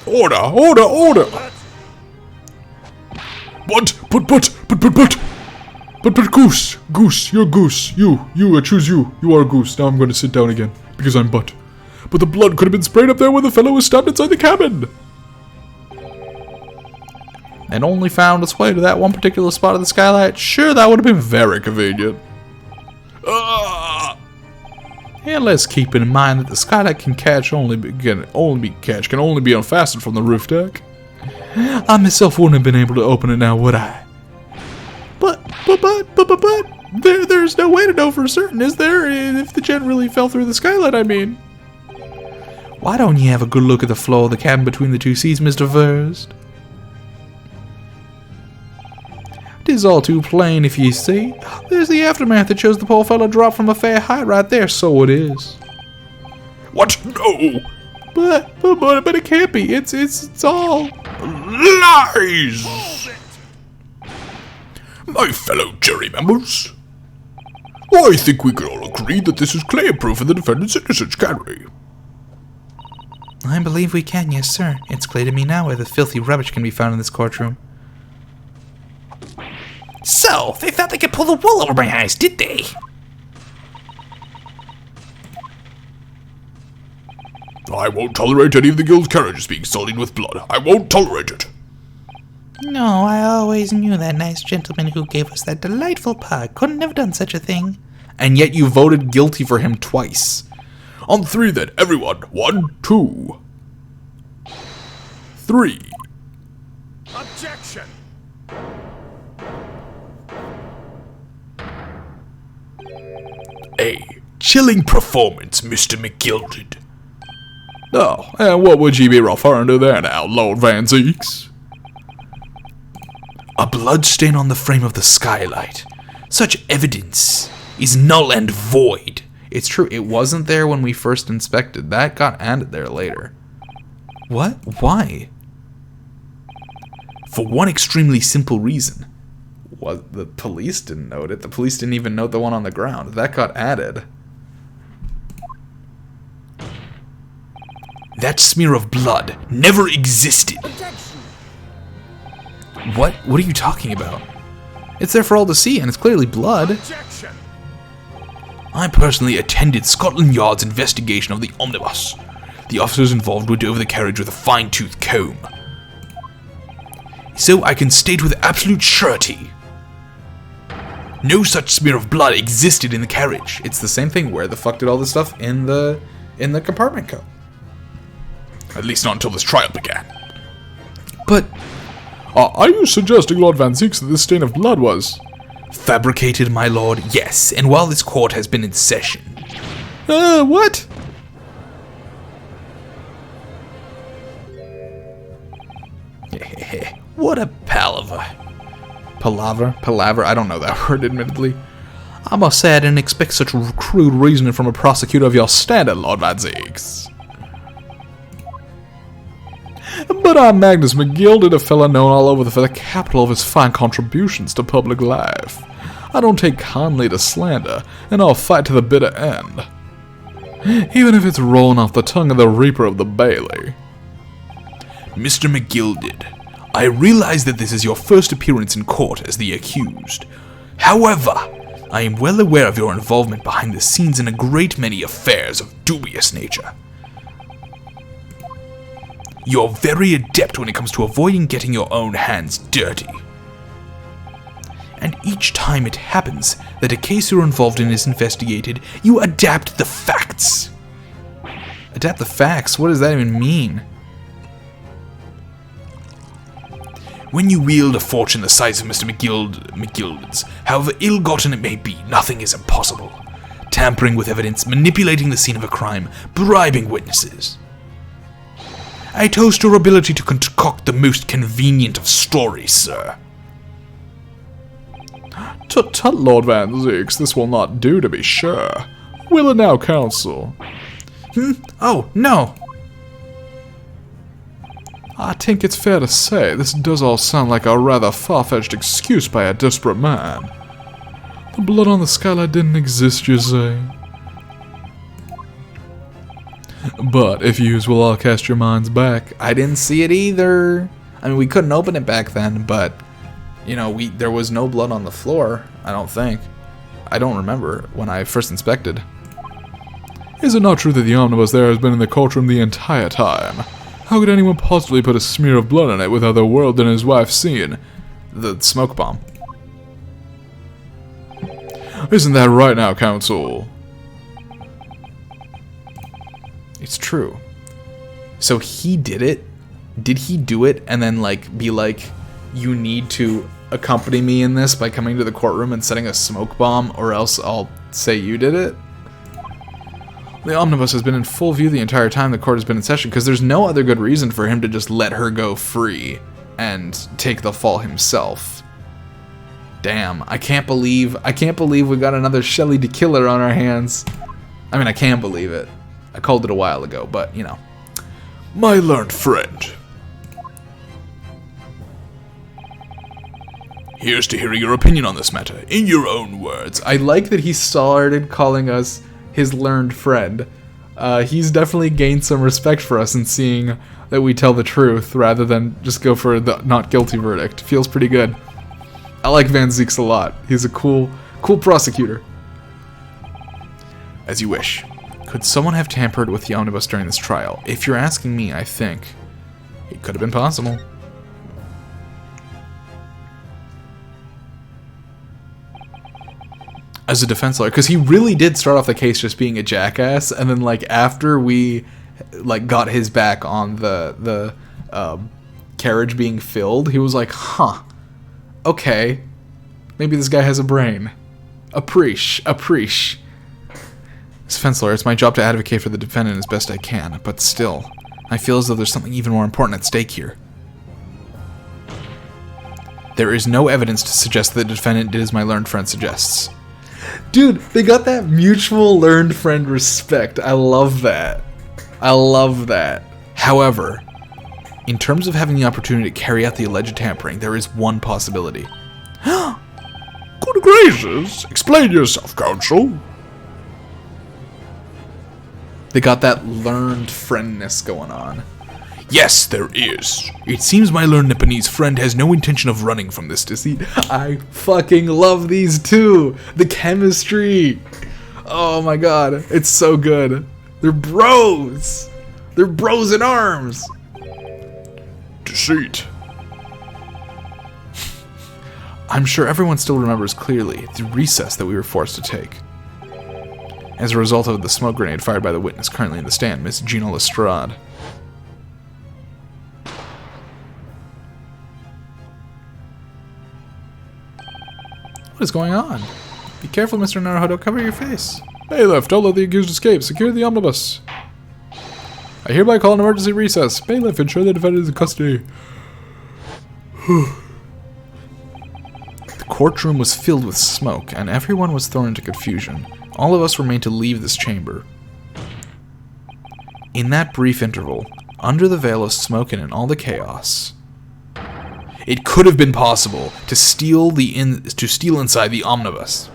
Order! What? But Goose, you're Goose. I choose you. You are Goose. Now I'm going to sit down again, because I'm Butt. But the blood could have been sprayed up there when the fellow was stabbed inside the cabin. And only found its way to that one particular spot of the skylight. Sure, that would have been very convenient. And let's keep in mind that the skylight can only be unfastened from the roof deck. I myself wouldn't have been able to open it now, would I? But there's no way to know for certain, is there? If the gent really fell through the skylight, I mean. Why don't you have a good look at the floor of the cabin between the two seats, Mr. First? It is all too plain, if you see. There's the aftermath that shows the poor fellow drop from a fair height right there, so it is. What? No! But it can't be. It's all lies! My fellow jury members, I think we can all agree that this is clear proof of the defendant's innocence, can we? I believe we can, yes, sir. It's clear to me now where the filthy rubbish can be found in this courtroom. So, they thought they could pull the wool over my eyes, did they? I won't tolerate any of the guild's carriages being sullied with blood. I won't tolerate it. No, I always knew that nice gentleman who gave us that delightful pug couldn't have done such a thing. And yet you voted guilty for him twice. On three then, everyone. 1, 2, 3. Objection! A chilling performance, Mr. McGilded. Oh, and what would you be referring to there now, Lord Van Zeeks? A bloodstain on the frame of the skylight. Such evidence is null and void. It's true, it wasn't there when we first inspected. That got added there later. What? Why? For one extremely simple reason. What? The police didn't note it. The police didn't even note the one on the ground. That got added. That smear of blood never existed. What? What are you talking about? It's there for all to see, and it's clearly blood. I personally attended Scotland Yard's investigation of the omnibus. The officers involved went over the carriage with a fine-tooth comb. So I can state with absolute surety, no such smear of blood existed in the carriage. It's the same thing. Where the fuck did all this stuff in the compartment go? At least not until this trial began. But Are you suggesting, Lord Van Zeeks, that this stain of blood was... Fabricated, my lord, yes, and while this court has been in session. What? What a palaver. Palaver? I don't know that word, admittedly. I must say I didn't expect such crude reasoning from a prosecutor of your standard, Lord Van Zeeks. But our Magnus McGilded, a fella known all over for the capital of his fine contributions to public life. I don't take kindly to slander, and I'll fight to the bitter end. Even if it's rolling off the tongue of the Reaper of the Bailey. Mr. McGilded, I realize that this is your first appearance in court as the accused. However, I am well aware of your involvement behind the scenes in a great many affairs of dubious nature. You're very adept when it comes to avoiding getting your own hands dirty. And each time it happens that a case you're involved in is investigated, you adapt the facts. Adapt the facts? What does that even mean? When you wield a fortune the size of Mr. McGilded's, however ill-gotten it may be, nothing is impossible. Tampering with evidence, manipulating the scene of a crime, bribing witnesses. I toast your ability to concoct the most convenient of stories, sir. Tut, Lord Van Zeeks, this will not do, to be sure. Will it now, counsel? Oh, no. I think it's fair to say this does all sound like a rather far-fetched excuse by a desperate man. The blood on the skylight didn't exist, you say? But if yous will all cast your minds back, I didn't see it either. I mean, we couldn't open it back then, but, you know, there was no blood on the floor, I don't think. I don't remember when I first inspected. Is it not true that the omnibus there has been in the courtroom the entire time? How could anyone possibly put a smear of blood on it without the world and his wife seeing? The smoke bomb. Isn't that right now, counsel? It's true. So he did it? Did he do it and then, like, be like, you need to accompany me in this by coming to the courtroom and setting a smoke bomb, or else I'll say you did it? The omnibus has been in full view the entire time the court has been in session, because there's no other good reason for him to just let her go free and take the fall himself. Damn, I can't believe we got another Shelley the Killer on our hands. I mean, I can believe it. I called it a while ago, but, you know. My learned friend. Here's to hearing your opinion on this matter, in your own words. I like that he started calling us his learned friend. He's definitely gained some respect for us in seeing that we tell the truth rather than just go for the not guilty verdict. Feels pretty good. I like Van Zeeks a lot. He's a cool prosecutor. As you wish. Could someone have tampered with the omnibus during this trial? If you're asking me, I think it could have been possible. As a defense lawyer, because he really did start off the case just being a jackass, and then, like, after we, like, got his back on the carriage being filled, he was like, huh, okay, maybe this guy has a brain. Appreciate. As a defense lawyer, it's my job to advocate for the defendant as best I can, but still, I feel as though there's something even more important at stake here. There is no evidence to suggest that the defendant did as my learned friend suggests. Dude, they got that mutual learned friend respect. I love that. I love that. However, in terms of having the opportunity to carry out the alleged tampering, there is one possibility. Good gracious! Explain yourself, counsel. They got that learned friendness going on. Yes, there is. It seems my learned Nipponese friend has no intention of running from this deceit. I fucking love these two. The chemistry. Oh my god, it's so good. They're bros. They're bros in arms. Deceit. I'm sure everyone still remembers clearly the recess that we were forced to take. As a result of the smoke grenade fired by the witness currently in the stand, Miss Gina Lestrade. What is going on? Be careful, Mr. Naruhodo. Cover your face. Bailiff, don't let the accused escape. Secure the omnibus. I hereby call an emergency recess. Bailiff, ensure the defendant is in custody. The courtroom was filled with smoke, and everyone was thrown into confusion. All of us were made to leave this chamber. In that brief interval, under the veil of smoke and in all the chaos, it could have been possible to steal inside the omnibus.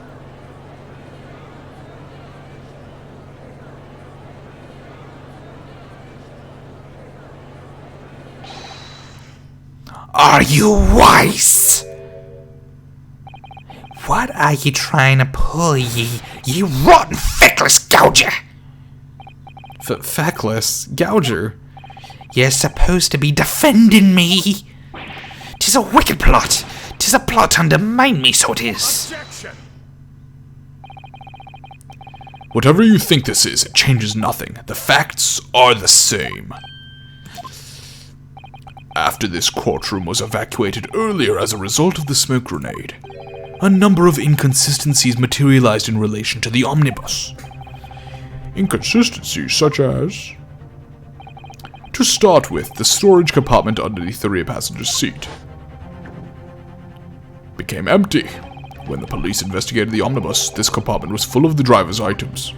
Are you wise? What are you trying to pull, ye rotten feckless gouger? Feckless? Gouger? You're supposed to be defending me. 'Tis a wicked plot. 'Tis a plot to undermine me, so it is. Objection! Whatever you think this is, it changes nothing. The facts are the same. After this courtroom was evacuated earlier as a result of the smoke grenade, a number of inconsistencies materialized in relation to the omnibus. Inconsistencies such as... To start with, the storage compartment underneath the rear passenger seat became empty. When the police investigated the omnibus, this compartment was full of the driver's items.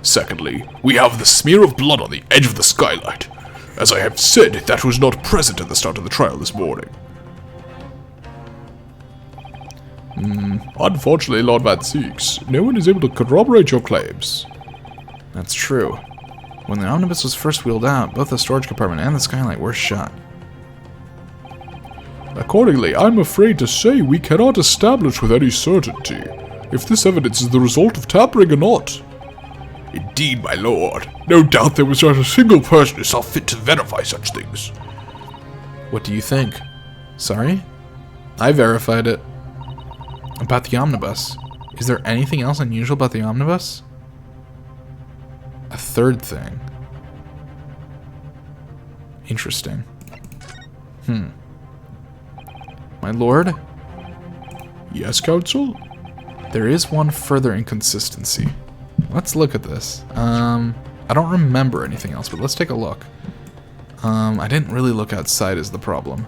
Secondly, we have the smear of blood on the edge of the skylight. As I have said, that was not present at the start of the trial this morning. Unfortunately, Lord Van Seeks, no one is able to corroborate your claims. That's true. When the omnibus was first wheeled out, both the storage compartment and the skylight were shut. Accordingly, I'm afraid to say we cannot establish with any certainty if this evidence is the result of tampering or not. Indeed, my lord. No doubt there was not a single person who saw fit to verify such things. What do you think? Sorry? I verified it. About the omnibus. Is there anything else unusual about the omnibus? A third thing. Interesting. My lord? Yes, counsel? There is one further inconsistency. Let's look at this. I don't remember anything else, but let's take a look. I didn't really look outside is the problem.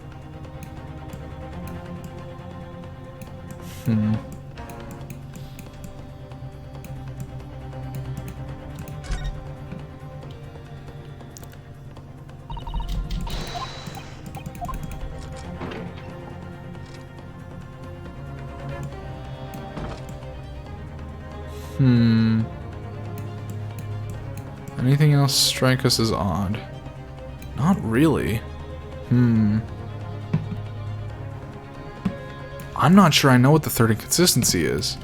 Anything else strike us as odd? Not really. I'm not sure I know what the third inconsistency is.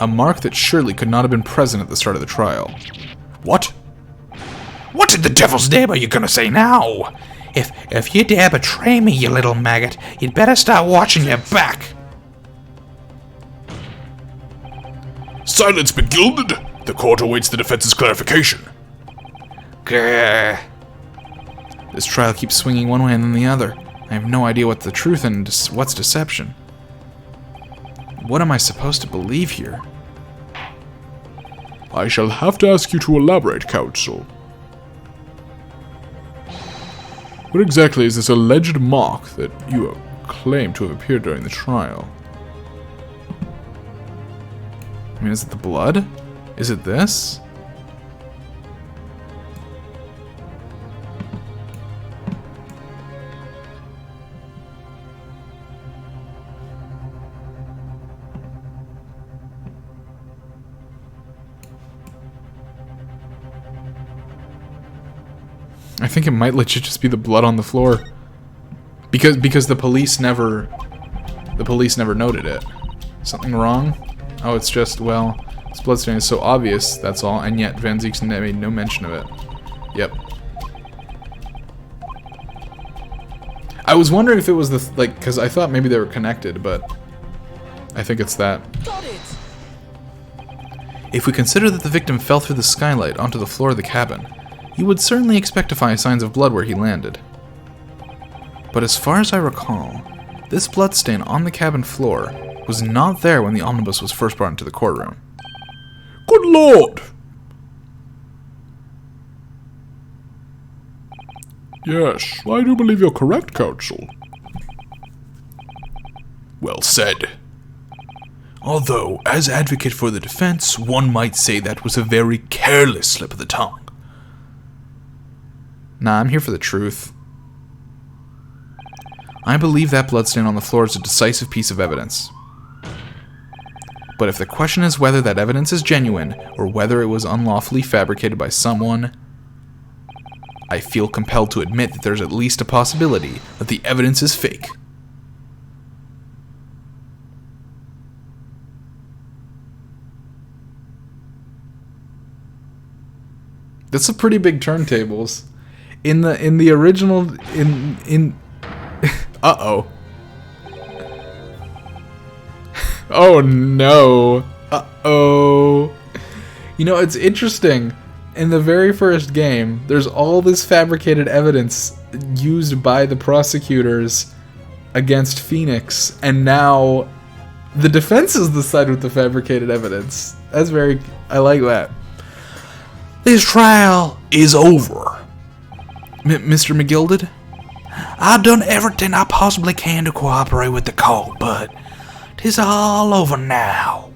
A mark that surely could not have been present at the start of the trial. What? What in the devil's name are you gonna say now? If you dare betray me, you little maggot, you'd better start watching your back. Silence be gilded. The court awaits the defense's clarification. Grr. This trial keeps swinging one way and then the other. I have no idea what's the truth and what's deception. What am I supposed to believe here? I shall have to ask you to elaborate, counsel. What exactly is this alleged mark that you claim to have appeared during the trial? I mean, is it the blood? Is it this? I think it might legit just be the blood on the floor. Because the police never noted it. Something wrong? Oh, it's just, well, this bloodstain is so obvious, that's all, and yet Van Zieks made no mention of it. Yep. I was wondering if it was the, like, because I thought maybe they were connected, but I think it's that. Got it. If we consider that the victim fell through the skylight onto the floor of the cabin, you would certainly expect to find signs of blood where he landed. But as far as I recall, this bloodstain on the cabin floor was not there when the omnibus was first brought into the courtroom. Good lord! Yes, I do believe you're correct, counsel. Well said. Although, as advocate for the defense, one might say that was a very careless slip of the tongue. Nah, I'm here for the truth. I believe that bloodstain on the floor is a decisive piece of evidence. But if the question is whether that evidence is genuine, or whether it was unlawfully fabricated by someone, I feel compelled to admit that there's at least a possibility that the evidence is fake. That's a pretty big turntables. In the original uh-oh. Oh no. Uh-oh. You know, it's interesting. In the very first game, there's all this fabricated evidence used by the prosecutors against Phoenix, and now the defense is the side with the fabricated evidence. That's very... I like that. This trial is over. Mr. McGilded? I've done everything I possibly can to cooperate with the court, but 'tis all over now.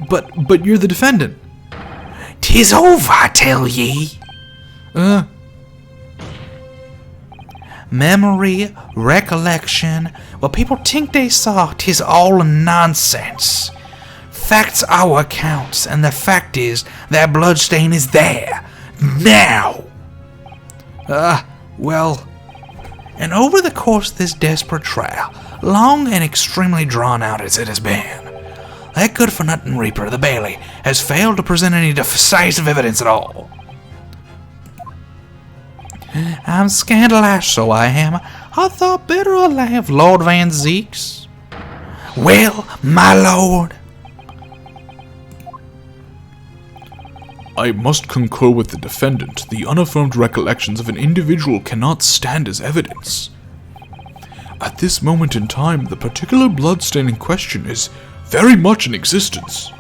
But you're the defendant. 'Tis over, I tell ye. Memory, recollection, what people think they saw, 'tis all nonsense. Facts are what counts, and the fact is, that bloodstain is there. Now! Well... And over the course of this desperate trial, long and extremely drawn out as it has been, that good-for-nothing Reaper of the Bailey has failed to present any decisive evidence at all. I'm scandalized, so I am. I thought better of Lord Van Zieks. Well, my lord... I must concur with the defendant. The unaffirmed recollections of an individual cannot stand as evidence. At this moment in time, the particular bloodstain in question is very much in existence.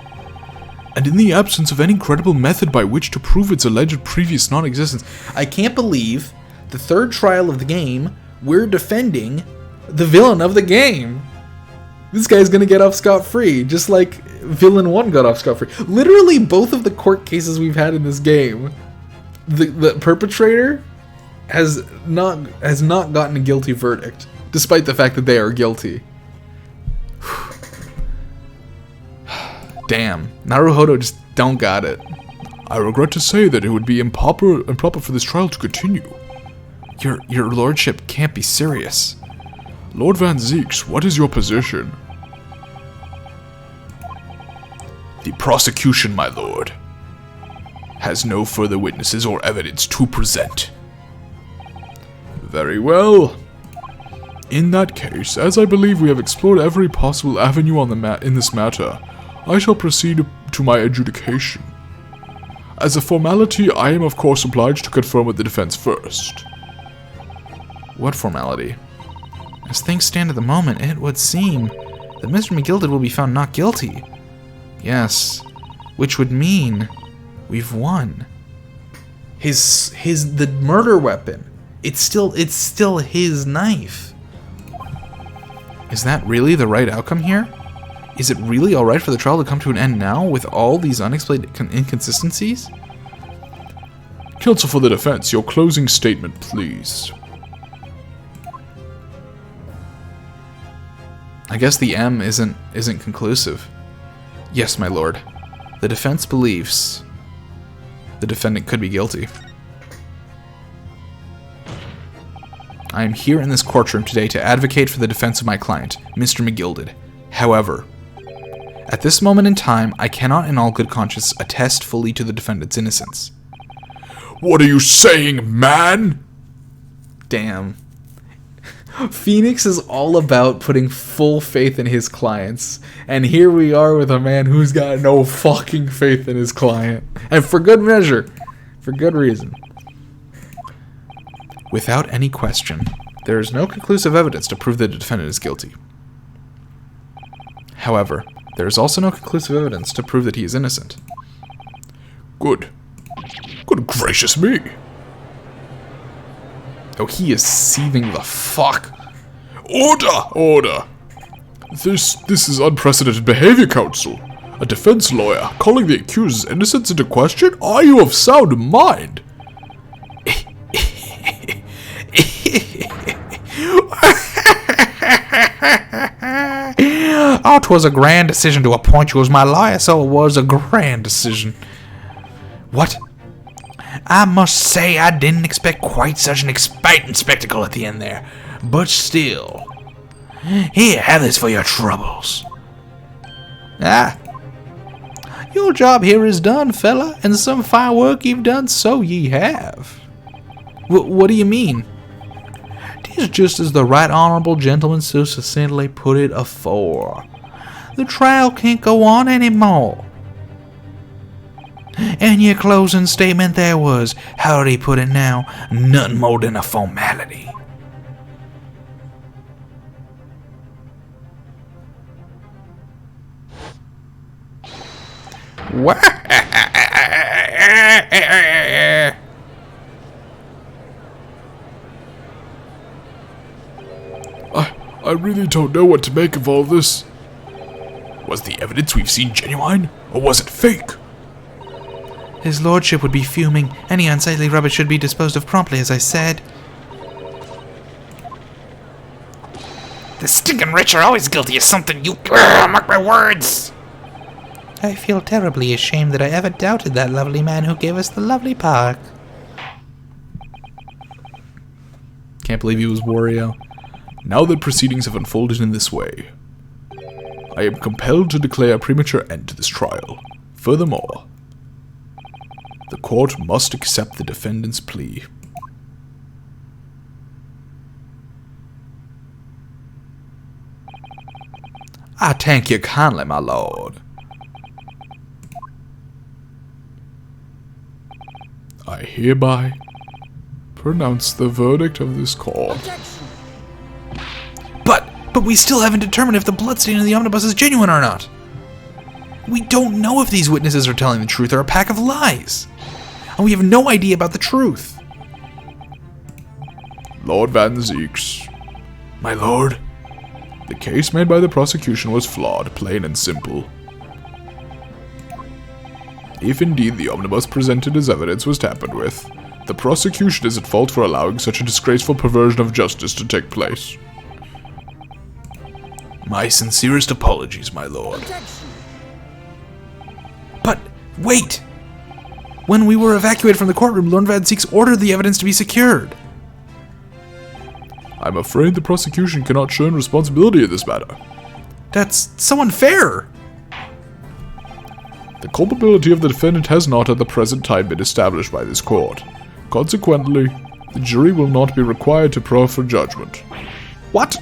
And in the absence of any credible method by which to prove its alleged previous non-existence, I can't believe the third trial of the game, we're defending the villain of the game. This guy's gonna get off scot-free, just like Villain 1 got off scot-free. Literally, both of the court cases we've had in this game, the perpetrator has not gotten a guilty verdict, despite the fact that they are guilty. Damn, Naruhodo just don't got it. I regret to say that it would be improper for this trial to continue. Your lordship can't be serious. Lord Van Zieks, what is your position? The prosecution, my lord, has no further witnesses or evidence to present. Very well. In that case, as I believe we have explored every possible avenue on in this matter, I shall proceed to my adjudication. As a formality, I am of course obliged to confirm with the defense first. What formality? As things stand at the moment, it would seem that Mr. McGilded will be found not guilty. Yes, which would mean we've won. The murder weapon. It's still his knife. Is that really the right outcome here? Is it really alright for the trial to come to an end now with all these unexplained inconsistencies? Counsel for the defense, your closing statement, please. I guess the M isn't conclusive. Yes, my lord. The defense believes the defendant could be guilty. I am here in this courtroom today to advocate for the defense of my client, Mr. McGilded. However, at this moment in time, I cannot in all good conscience attest fully to the defendant's innocence. What are you saying, man? Damn. Phoenix is all about putting full faith in his clients, and here we are with a man who's got no fucking faith in his client. And for good measure. For good reason. Without any question, there is no conclusive evidence to prove that the defendant is guilty. However, there is also no conclusive evidence to prove that he is innocent. Good. Good gracious me. Oh, he is seething the fuck. Order! Order! This is unprecedented behavior, counsel. A defense lawyer calling the accused's innocence into question? Are you of sound mind? Oh, 'twas a grand decision to appoint you as my lawyer, so it was a grand decision. What? I must say I didn't expect quite such an exciting spectacle at the end there. But still. Here, have this for your troubles. Ah. Your job here is done, fella, and some fine work you've done, so ye have. What do you mean? 'Tis just as the right honorable gentleman so succinctly put it afore. The trial can't go on anymore. And your closing statement there was, how'd he put it now, nothing more than a formality. I really don't know what to make of all this. Was the evidence we've seen genuine, or was it fake? His lordship would be fuming. Any unsightly rubbish should be disposed of promptly, as I said. The stinking rich are always guilty of something, you... mark my words! I feel terribly ashamed that I ever doubted that lovely man who gave us the lovely park. Can't believe he was Wario. Now that proceedings have unfolded in this way, I am compelled to declare a premature end to this trial. Furthermore, the court must accept the defendant's plea. I thank you kindly, my lord. I hereby pronounce the verdict of this court. But we still haven't determined if the bloodstain in the omnibus is genuine or not. We don't know if these witnesses are telling the truth or a pack of lies. And we have no idea about the truth. Lord Van Zeeks. My lord? The case made by the prosecution was flawed, plain and simple. If indeed the omnibus presented as evidence was tampered with, the prosecution is at fault for allowing such a disgraceful perversion of justice to take place. My sincerest apologies, my lord. But, wait! When we were evacuated from the courtroom, Lord Van Zeeks ordered the evidence to be secured. I'm afraid the prosecution cannot shirk responsibility in this matter. That's so unfair! The culpability of the defendant has not at the present time been established by this court. Consequently, the jury will not be required to proffer judgment. What?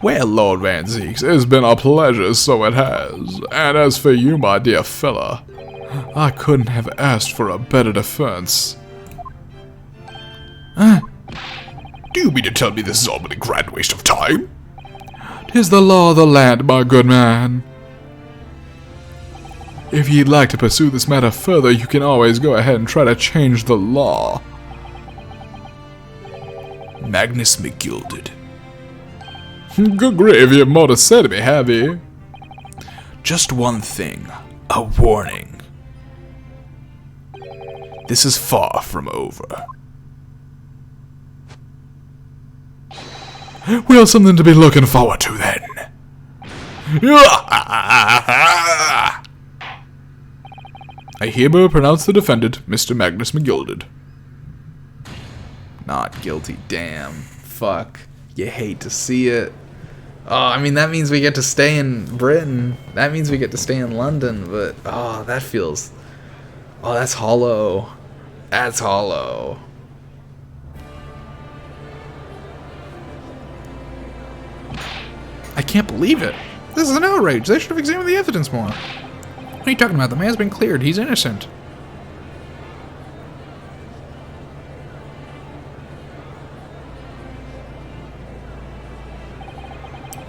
Well, Lord Van Zeeks, it has been a pleasure, so it has. And as for you, my dear fella, I couldn't have asked for a better defense. Do you mean to tell me this is all but a grand waste of time? 'Tis the law of the land, my good man. If you'd like to pursue this matter further, you can always go ahead and try to change the law. Magnus McGilded. Good grief, you've more to say to me, have you? Just one thing. A warning. This is far from over. We have something to be looking forward to then. I hereby pronounce the defendant, Mr. Magnus McGilded. Not guilty. Damn. Fuck. You hate to see it. Oh, I mean, that means we get to stay in Britain. That means we get to stay in London, but... Oh, that feels... Oh, that's hollow. That's hollow. I can't believe it. This is an outrage. They should have examined the evidence more. What are you talking about? The man's been cleared. He's innocent.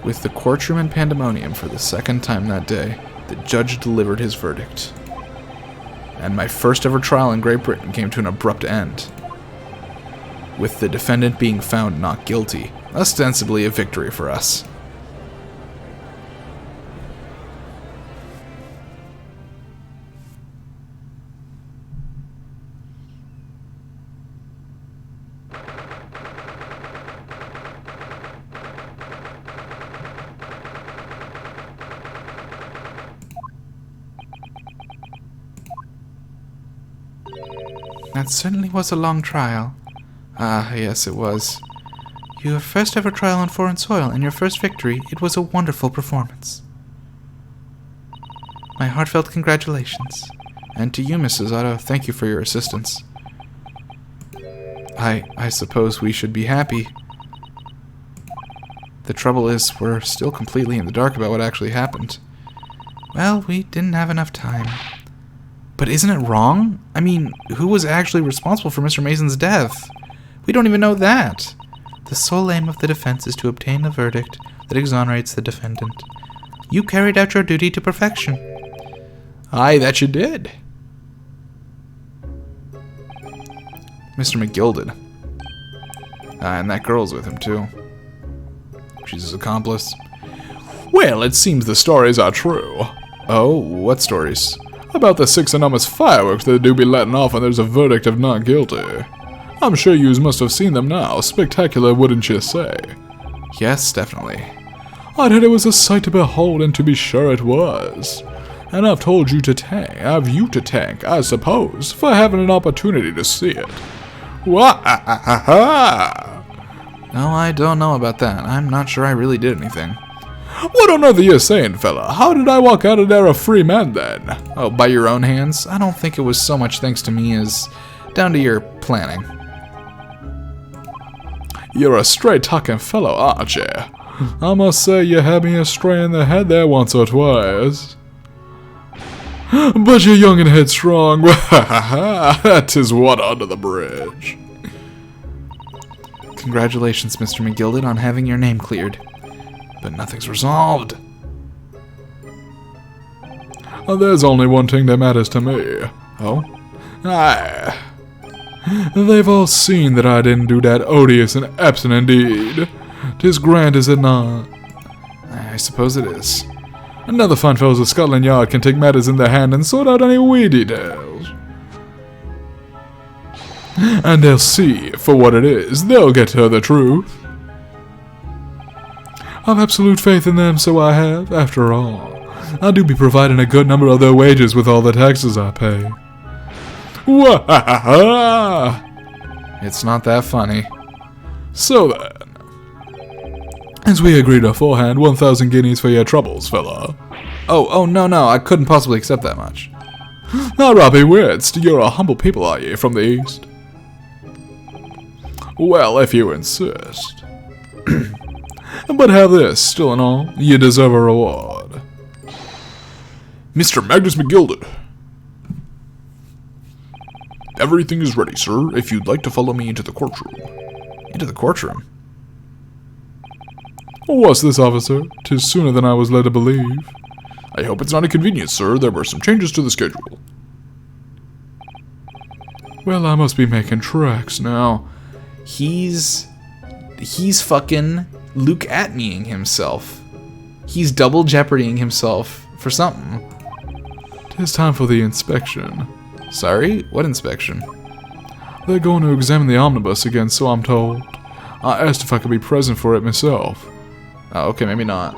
With the courtroom in pandemonium for the second time that day, the judge delivered his verdict. And my first ever trial in Great Britain came to an abrupt end, with the defendant being found not guilty, ostensibly a victory for us. That certainly was a long trial. Ah, yes, it was. Your first ever trial on foreign soil and your first victory, it was a wonderful performance. My heartfelt congratulations. And to you, Mrs. Otto, thank you for your assistance. I suppose we should be happy. The trouble is, we're still completely in the dark about what actually happened. Well, we didn't have enough time. But isn't it wrong? I mean, who was actually responsible for Mr. Mason's death? We don't even know that. The sole aim of the defense is to obtain a verdict that exonerates the defendant. You carried out your duty to perfection. Aye, that you did. Mr. McGilded. And that girl's with him, too. She's his accomplice. Well, it seems the stories are true. Oh, what stories? About the 6 enormous fireworks that do be letting off when there's a verdict of not guilty. I'm sure yous must have seen them now. Spectacular, wouldn't you say? Yes, definitely. I'd heard it was a sight to behold, and to be sure it was. And I've told you to thank, I suppose, for having an opportunity to see it. Wah-ha-ha-ha! No, I don't know about that. I'm not sure I really did anything. What on earth are you saying, fella? How did I walk out of there a free man, then? Oh, by your own hands? I don't think it was so much thanks to me as down to your planning. You're a straight-talking fellow, aren't you? I must say you had me astray in the head there once or twice. But you're young and headstrong. That is water under the bridge. Congratulations, Mr. McGilded, on having your name cleared. But nothing's resolved. There's only one thing that matters to me. Oh? Aye. They've all seen that I didn't do that odious and abstinent deed. 'Tis grand, is it not? I suppose it is. Another fine fellows of Scotland Yard can take matters in their hand and sort out any wee details. And they'll see for what it is. They'll get to the truth. I've absolute faith in them, so I have, after all. I do be providing a good number of their wages with all the taxes I pay. Wah-ha-ha-ha! It's not that funny. So then, as we agreed beforehand, 1,000 guineas for your troubles, fella. Oh, no, I couldn't possibly accept that much. Now, Robbie Witst, you're a humble people, are ye, from the east? Well, if you insist. But have this, still and all, you deserve a reward. Mr. Magnus McGilded. Everything is ready, sir, if you'd like to follow me into the courtroom. Into the courtroom? What's this, officer? 'Tis sooner than I was led to believe. I hope it's not inconvenient, sir. There were some changes to the schedule. Well, I must be making tracks now. He's fucking Luke Atneying himself. He's double jeopardying himself for something. 'Tis time for the inspection. Sorry? What inspection? They're going to examine the omnibus again, so I'm told. I asked if I could be present for it myself. Oh, okay, maybe not.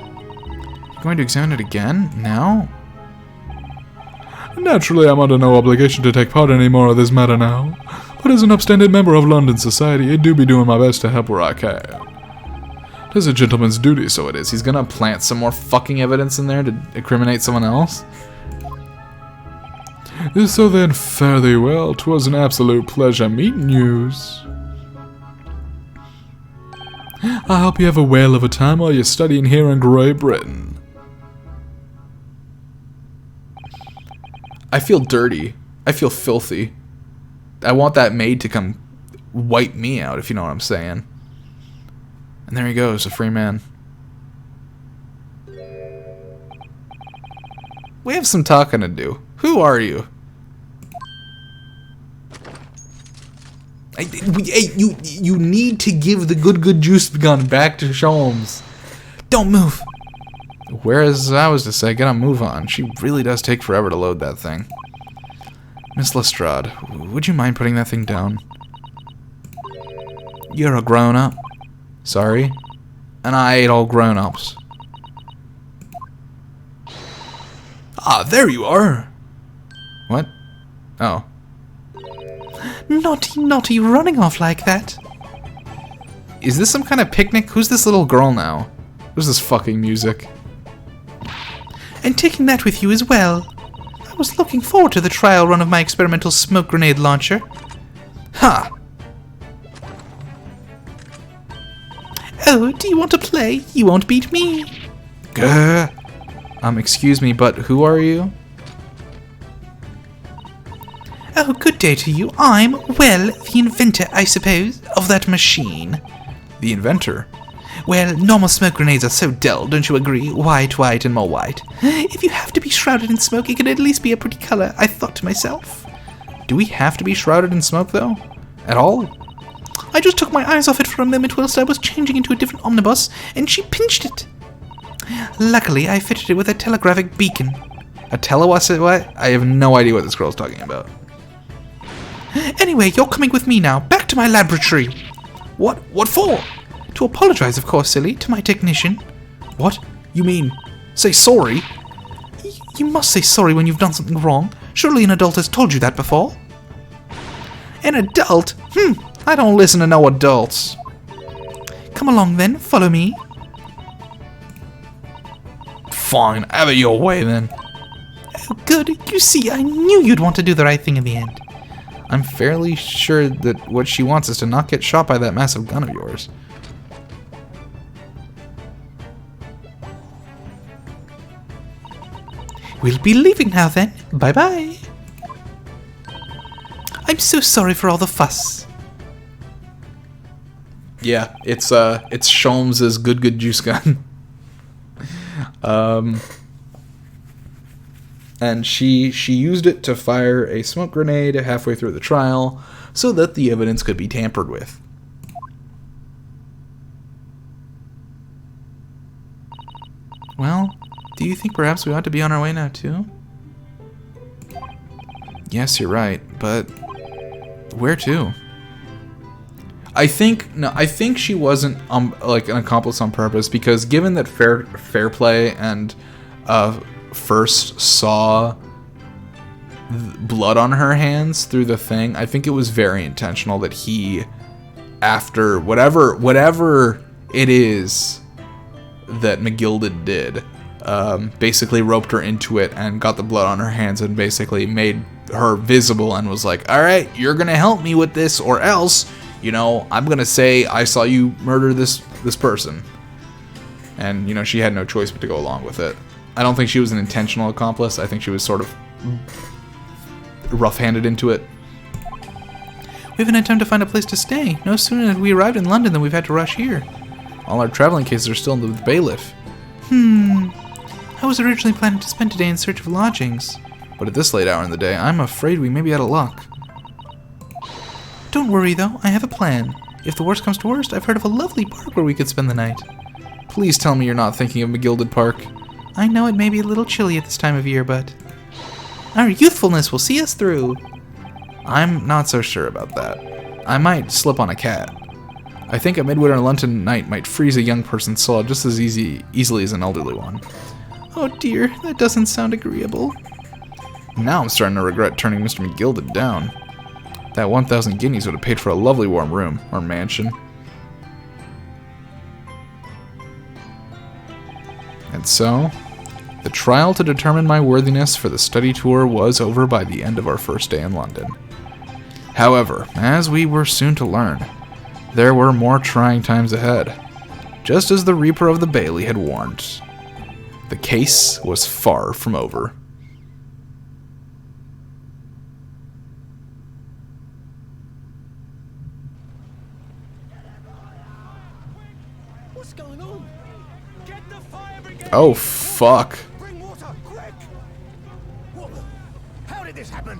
Going to examine it again? Now? Naturally, I'm under no obligation to take part in any more of this matter now. But as an upstanding member of London society, I do be doing my best to help where I can. It is a gentleman's duty, so it is. He's gonna plant some more fucking evidence in there to incriminate someone else? So then, fare thee well. 'Twas an absolute pleasure meeting yous. I hope you have a whale of a time while you're studying here in Great Britain. I feel dirty. I feel filthy. I want that maid to come wipe me out, if you know what I'm saying. And there he goes, a free man. We have some talking to do. Who are you? You need to give the good juice gun back to Sholmes. Don't move. Whereas I was to say, get a move on. She really does take forever to load that thing. Miss Lestrade, would you mind putting that thing down? You're a grown-up. Sorry. And I ate all grown-ups. Ah, there you are. What? Oh. Naughty, naughty, running off like that. Is this some kind of picnic? Who's this little girl now? Who's this fucking music? And taking that with you as well. I was looking forward to the trial run of my experimental smoke grenade launcher. Ha! Oh, do you want to play? You won't beat me. Gah. Excuse me, but who are you? Oh, good day to you. I'm, well, the inventor, I suppose, of that machine. The inventor? Well, normal smoke grenades are so dull, don't you agree? White, white, and more white. If you have to be shrouded in smoke, it can at least be a pretty color, I thought to myself. Do we have to be shrouded in smoke, though? At all? I just took my eyes off it for a moment whilst I was changing into a different omnibus, and she pinched it. Luckily, I fitted it with a telegraphic beacon. A what? I have no idea what this girl's talking about. Anyway, you're coming with me now, back to my laboratory. What? What for? To apologize, of course, silly, to my technician. What? You mean, say sorry? You must say sorry when you've done something wrong. Surely an adult has told you that before. An adult? I don't listen to no adults. Come along then, follow me. Fine, have it your way then. Oh, good. You see, I knew you'd want to do the right thing in the end. I'm fairly sure that what she wants is to not get shot by that massive gun of yours. We'll be leaving now then. Bye-bye. I'm so sorry for all the fuss. Yeah, it's Sholmes' good juice gun. And she used it to fire a smoke grenade halfway through the trial so that the evidence could be tampered with. Well, do you think perhaps we ought to be on our way now too? Yes, you're right, but where to? I think she wasn't like an accomplice on purpose, because given that fair play and first saw blood on her hands through the thing, I think it was very intentional that he, after whatever it is that McGilded did, basically roped her into it and got the blood on her hands and basically made her visible and was like, all right, you're gonna help me with this, or else, you know, I'm gonna say I saw you murder this person. And, you know, she had no choice but to go along with it. I don't think she was an intentional accomplice. I think she was sort of rough-handed into it. We haven't had time to find a place to stay. No sooner had we arrived in London than we've had to rush here. All our traveling cases are still in the bailiff. I was originally planning to spend today in search of lodgings. But at this late hour in the day, I'm afraid we may be out of luck. Don't worry, though. I have a plan. If the worst comes to worst, I've heard of a lovely park where we could spend the night. Please tell me you're not thinking of McGilded Park. I know it may be a little chilly at this time of year, but our youthfulness will see us through. I'm not so sure about that. I might slip on a cat. I think a midwinter London night might freeze a young person's soul just as easily as an elderly one. Oh dear, that doesn't sound agreeable. Now I'm starting to regret turning Mr. McGilded down. That 1,000 guineas would have paid for a lovely warm room, or mansion. And so, the trial to determine my worthiness for the study tour was over by the end of our first day in London. However, as we were soon to learn, there were more trying times ahead. Just as the Reaper of the Bailey had warned, the case was far from over. What's going on? Get the fire brigade! Oh, fuck. Bring water, quick! What the? How did this happen?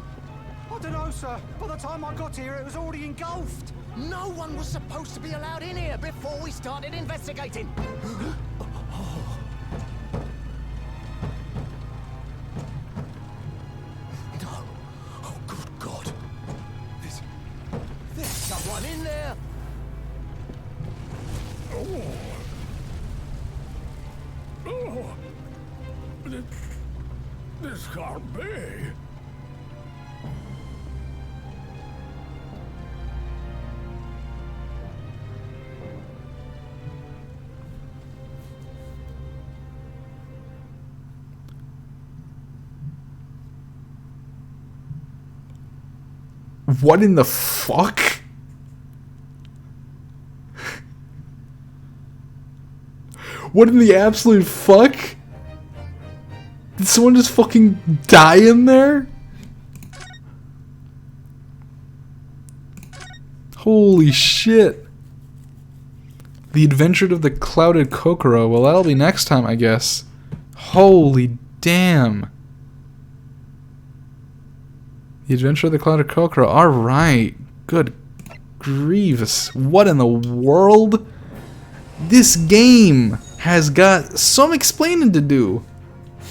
I don't know, sir. By the time I got here, it was already engulfed. No one was supposed to be allowed in here before we started investigating. No. Oh, good God. There's someone in there. This can't be. What in the fuck? What in the absolute fuck? Did someone just fucking die in there? Holy shit. The Adventure of the Clouded Kokoro. Well, that'll be next time, I guess. Holy damn. The Adventure of the Clouded Kokoro. Alright. Good grievous. What in the world? This game has got some explaining to do.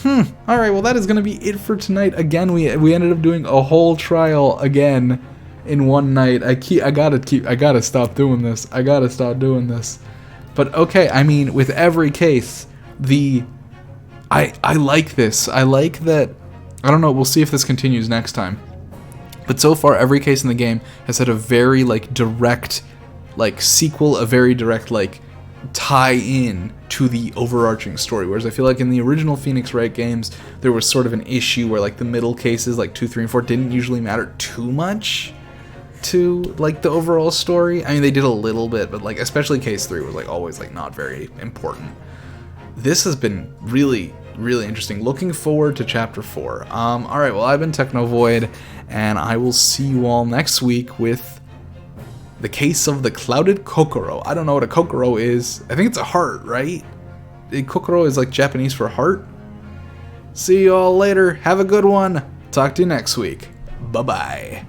Alright, well that is going to be it for tonight. Again, we ended up doing a whole trial again in one night. I gotta stop doing this. I gotta stop doing this. But okay, I mean, with every case, I like this. I like that. I don't know, we'll see if this continues next time. But so far, every case in the game has had a very, like, direct, like, sequel, a very direct, like, tie-in to the overarching story. Whereas I feel like in the original Phoenix Wright games, there was sort of an issue where, like, the middle cases, like 2, 3, and 4, didn't usually matter too much to, like, the overall story. I mean, they did a little bit, but, like, especially case 3 was, like, always, like, not very important. This has been really, really interesting. Looking forward to Chapter 4. Alright, well, I've been Technovoid, and I will see you all next week with the case of the Clouded Kokoro. I don't know what a Kokoro is. I think it's a heart, right? Kokoro is like Japanese for heart. See you all later. Have a good one. Talk to you next week. Bye-bye.